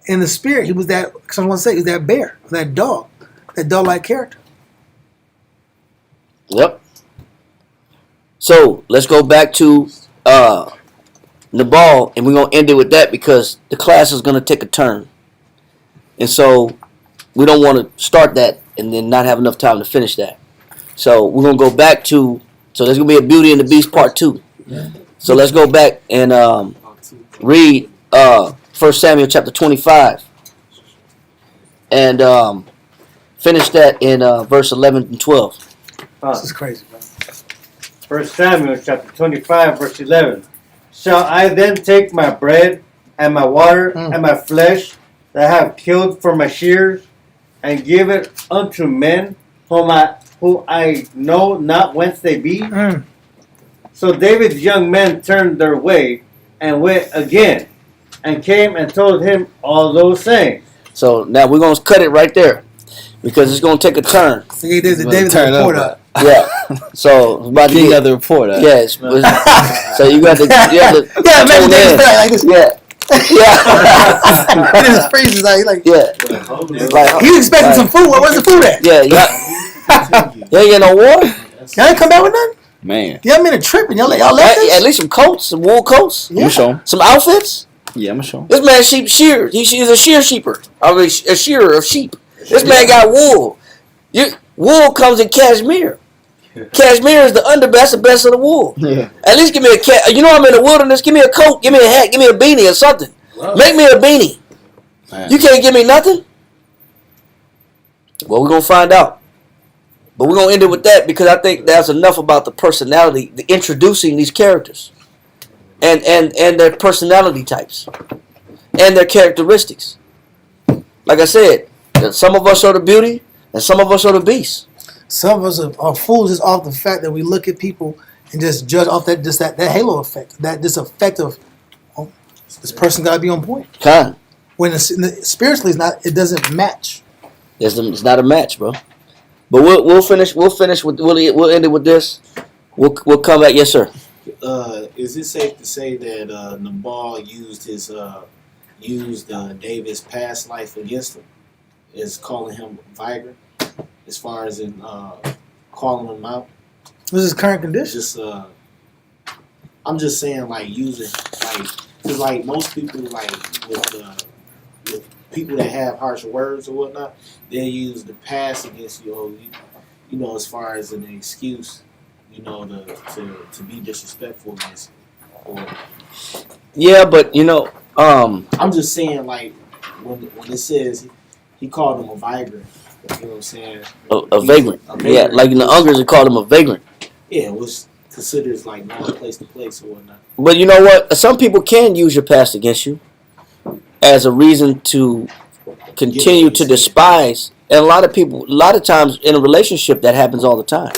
F: In the spirit, he was that. Someone say he was that bear, that dog-like character.
A: Yep. So let's go back to Nabal, and we're gonna end it with that because the class is gonna take a turn, and so we don't want to start that and then not have enough time to finish that. So we're gonna go back to. So there's gonna be a Beauty and the Beast part 2. So let's go back and read 1 Samuel chapter 25 and finish that in verse 11 and 12.
F: This is crazy, bro.
G: 1 Samuel chapter 25 verse 11. Shall I then take my bread and my water and my flesh that I have killed for my shears and give it unto men who I know not whence they be? So David's young men turned their way and went again and came and told him all those things.
A: So now we're going to cut it right there because it's going to take a turn.
F: So he did David's report up.
A: Yeah. So it's about to
O: King
A: get,
O: of the report.
A: yes. So you got to
F: Yeah, imagine
A: tune
F: Davis
A: in.
F: like this.
A: Yeah. Yeah.
F: It just freezes like
A: Yeah. Like,
F: you expecting some food. Where's the food at?
A: Yeah. You ain't get no water.
F: Y'all ain't come back with nothing?
O: Man.
F: Y'all been a trip and y'all left this?
A: At least some coats, some wool coats.
F: Yeah.
O: You show him.
A: Some outfits.
O: Yeah, I'm gonna show him.
A: This man shears. He's a shearer. I mean, a shearer of sheep. This man got wool. Wool comes in cashmere. Cashmere is the underbest, the best of the wool.
O: Yeah.
A: At least give me a cat. You know I'm in the wilderness. Give me a coat. Give me a hat. Give me a beanie or something. Make me a beanie.
O: Man.
A: You can't give me nothing. Well, we're gonna find out. But we're gonna end it with that because I think that's enough about the personality, the introducing these characters, and their personality types, and their characteristics. Like I said, some of us are the beauty, and some of us are the beast.
F: Some of us are fools just off the fact that we look at people and just judge off that halo effect, that this effect of this person got to be on point.
A: Kind.
F: When spiritually it's not, it doesn't match.
A: It's not a match, bro. But we'll finish with we'll end it with this. We'll come back. Yes, sir.
D: Is it safe to say that Nabal used David's past life against him, is calling him vigar, as far as in calling him out?
F: This is current condition.
D: Just I'm just saying, like, using, like, because like most people, like with people that have harsh words or whatnot, they use the past against you, or you know, as far as an excuse, you know, to be disrespectful against you. Or,
A: Yeah, but you know,
D: I'm just saying, like, when it says he called him a vigar, you know what I'm saying?
A: a vagrant. Yeah, like in the Ungers, they call him a vagrant.
D: Yeah, which considers like not a place to place or whatnot.
A: But you know what? Some people can use your past against you as a reason to continue to despise. And a lot of times in a relationship, that happens all the time.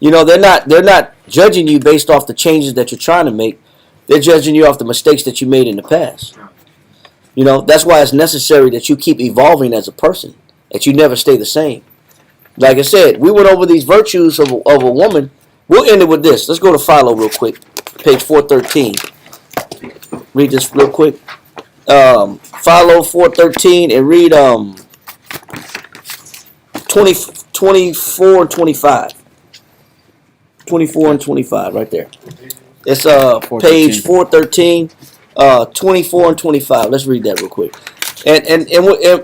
A: You know, they're not judging you based off the changes that you're trying to make. They're judging you off the mistakes that you made in the past. You know, that's why it's necessary that you keep evolving as a person, that you never stay the same. Like I said, we went over these virtues of a woman. We'll end it with this. Let's go to Philo real quick. Page 413. Read this real quick. Philo 413 and read 24 and 25. 24 and 25 right there. It's page 413, 24 and 25. Let's read that real quick. And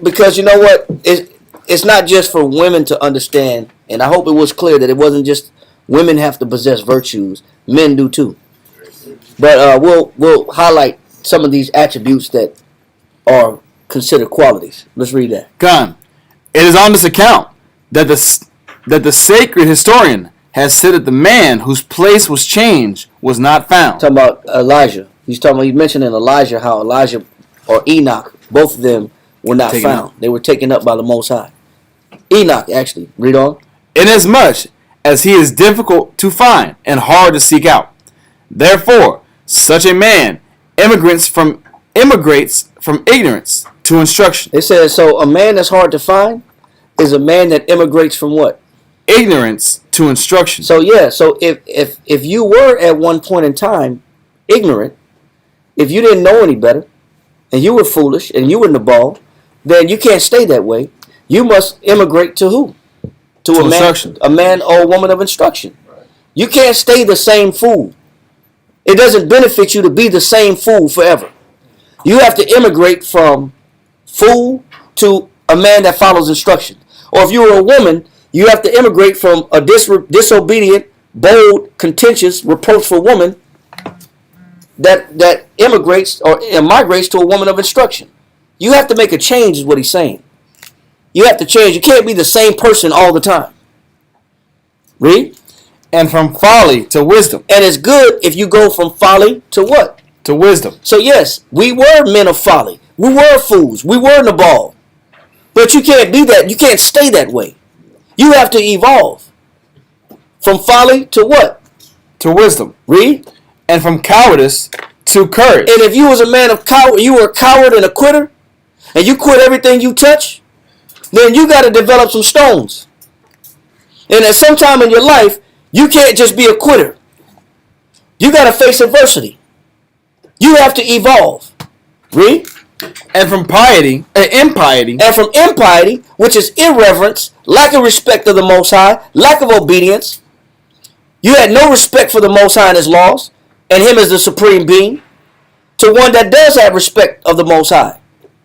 A: because you know what? It's not just for women to understand, and I hope it was clear that it wasn't just women have to possess virtues. Men do too. But we'll highlight some of these attributes that are considered qualities. Let's read that.
O: Come. It is on this account that the sacred historian has said that the man whose place was changed was not found.
A: Talking about Elijah. He's mentioning Elijah, how Elijah or Enoch, both of them were not
O: Taken
A: found.
O: up.
A: They were taken up by the Most High. Enoch, actually. Read on.
O: Inasmuch as he is difficult to find and hard to seek out. Therefore, such a man immigrates from ignorance to instruction.
A: It says, so a man that's hard to find is a man that immigrates from what?
O: Ignorance to instruction.
A: So yeah, so if you were at one point in time ignorant, if you didn't know any better, and you were foolish, and you were Nabal, then you can't stay that way. You must immigrate to who? To a man or a woman of instruction. You can't stay the same fool. It doesn't benefit you to be the same fool forever. You have to immigrate from fool to a man that follows instruction. Or if you were a woman, you have to immigrate from a disobedient, bold, contentious, reproachful woman that immigrates or migrates to a woman of instruction. You have to make a change is what he's saying. You have to change. You can't be the same person all the time. Read.
O: And from folly to wisdom.
A: And it's good if you go from folly to what?
O: To wisdom.
A: So yes, we were men of folly. We were fools. We were Nabal. But you can't be that. You can't stay that way. You have to evolve. From folly to what?
O: To wisdom.
A: Read.
O: And from cowardice to courage.
A: And if you was a man of coward, you were a coward and a quitter, and you quit everything you touch, then you got to develop some stones. And at some time in your life, you can't just be a quitter. You got to face adversity. You have to evolve. Read.
O: And from impiety,
A: And from impiety, which is irreverence, lack of respect of the Most High, lack of obedience. You had no respect for the Most High and His laws, and Him as the supreme being, to one that does have respect of the Most High.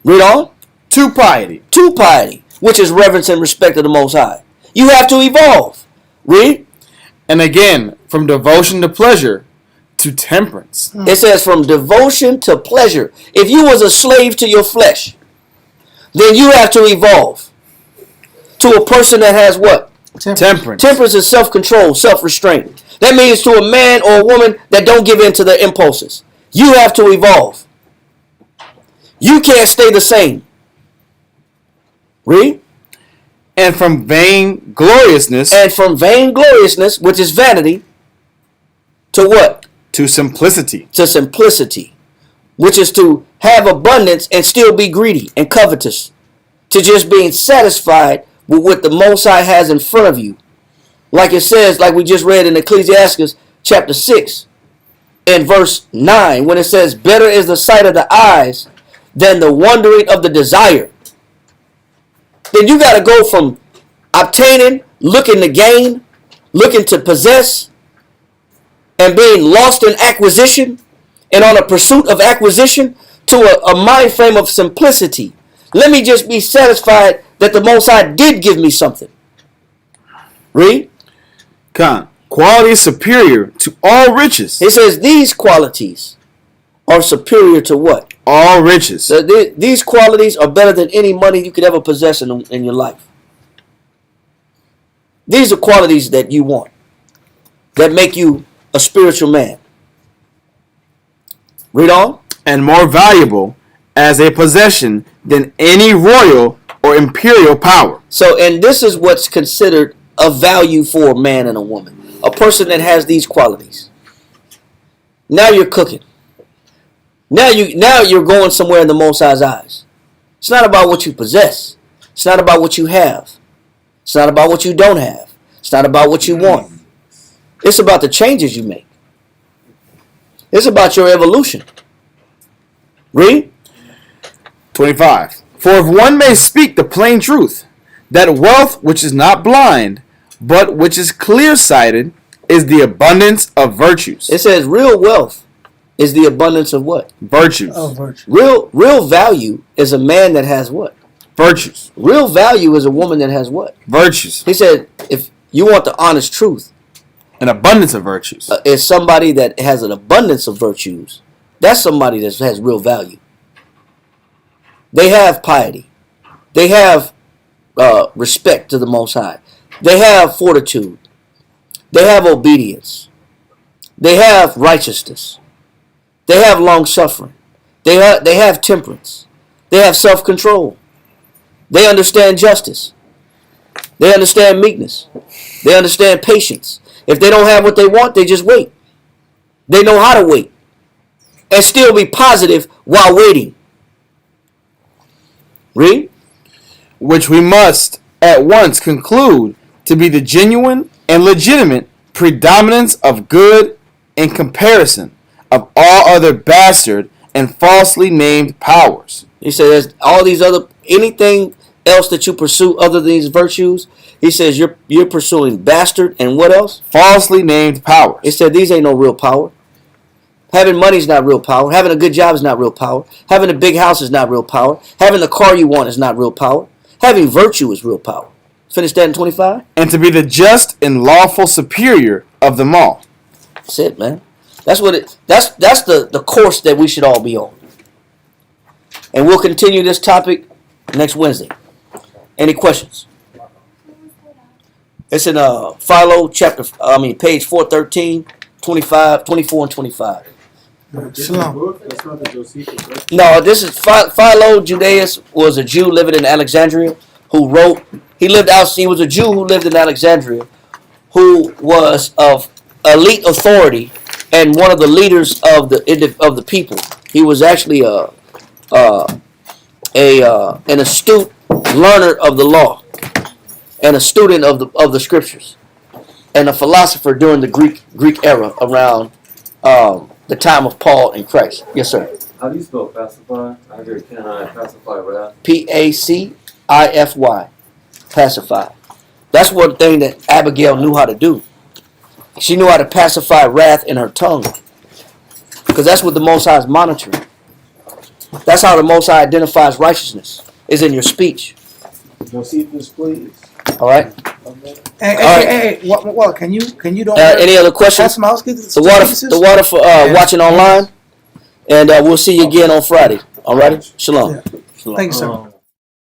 A: Read on.
O: to piety.
A: To piety, which is reverence and respect of the Most High. You have to evolve. Read.
O: And again, from devotion to pleasure to temperance.
A: It says from devotion to pleasure. If you was a slave to your flesh, then you have to evolve to a person that has what?
O: Temperance.
A: Temperance is self-control, self-restraint. That means to a man or a woman that don't give in to their impulses. You have to evolve. You can't stay the same. Read.
O: And from vain gloriousness.
A: And from vain gloriousness, which is vanity, to what?
O: To simplicity.
A: To simplicity, which is to have abundance and still be greedy and covetous. To just being satisfied with what the Most High has in front of you. Like it says, like we just read in Ecclesiastes chapter 6 and verse 9, when it says, better is the sight of the eyes than the wondering of the desire. Then you got to go from obtaining, looking to gain, looking to possess, and being lost in acquisition and on a pursuit of acquisition to a mind frame of simplicity. Let me just be satisfied that the Most High did give me something. Read.
O: Qualities superior to all riches.
A: It says these qualities are superior to what?
O: All riches.
A: So these qualities are better than any money you could ever possess in your life. These are qualities that you want, that make you a spiritual man. Read on.
O: And more valuable as a possession than any royal or imperial power.
A: So, and this is what's considered of value for a man and a woman. A person that has these qualities. Now you're cooking. Now you're going somewhere in the Most High's eyes. It's not about what you possess. It's not about what you have. It's not about what you don't have. It's not about what you want. It's about the changes you make. It's about your evolution. Read.
O: 25. For if one may speak the plain truth, that wealth which is not blind, but which is clear-sighted, is the abundance of virtues.
A: It says real wealth is the abundance of what?
O: Virtues.
F: Oh, virtue.
A: Real value is a man that has what?
O: Virtues.
A: Real value is a woman that has what?
O: Virtues.
A: He said, if you want the honest truth,
O: an abundance of virtues.
A: Is somebody that has an abundance of virtues. That's somebody that has real value. They have piety. They have respect to the Most High. They have fortitude. They have obedience. They have righteousness. They have long suffering. They have temperance. They have self-control. They understand justice. They understand meekness. They understand patience. If they don't have what they want, they just wait. They know how to wait and still be positive while waiting. Read.
O: Which we must at once conclude to be the genuine and legitimate predominance of good in comparison of all other bastard and falsely named powers.
A: He says all these other, anything else that you pursue other than these virtues, he says you're pursuing bastard and what else?
O: Falsely named powers.
A: He said these ain't no real power. Having money is not real power. Having a good job is not real power. Having a big house is not real power. Having the car you want is not real power. Having virtue is real power. Finish that in 25.
O: And to be the just and lawful superior of them all.
A: That's it, man. That's what it. That's the course that we should all be on. And we'll continue this topic next Wednesday. Any questions? It's in Philo page 413, 25, 24, and 25.
F: Shalom.
M: That's not the Josephus, right?
A: No, this is Philo Judaeus was a Jew living in Alexandria who wrote. He was a Jew who lived in Alexandria, who was of elite authority and one of the leaders of the people. He was actually an astute learner of the law, and a student of the scriptures, and a philosopher during the Greek era around the time of Paul and Christ. Yes, sir.
P: How do you spell pacify? I hear can I pacify wrath?
A: Pacify. Pacify. That's one thing that Abigail knew how to do. She knew how to pacify wrath in her tongue. Because that's what the Most High is monitoring. That's how the Most High identifies righteousness, is in your speech.
J: Josephus, please.
A: All right?
F: Hey, what? Can you don't?
A: Any other questions? The water for watching online. And we'll see you again on Friday. All right? Shalom.
F: Thanks, sir.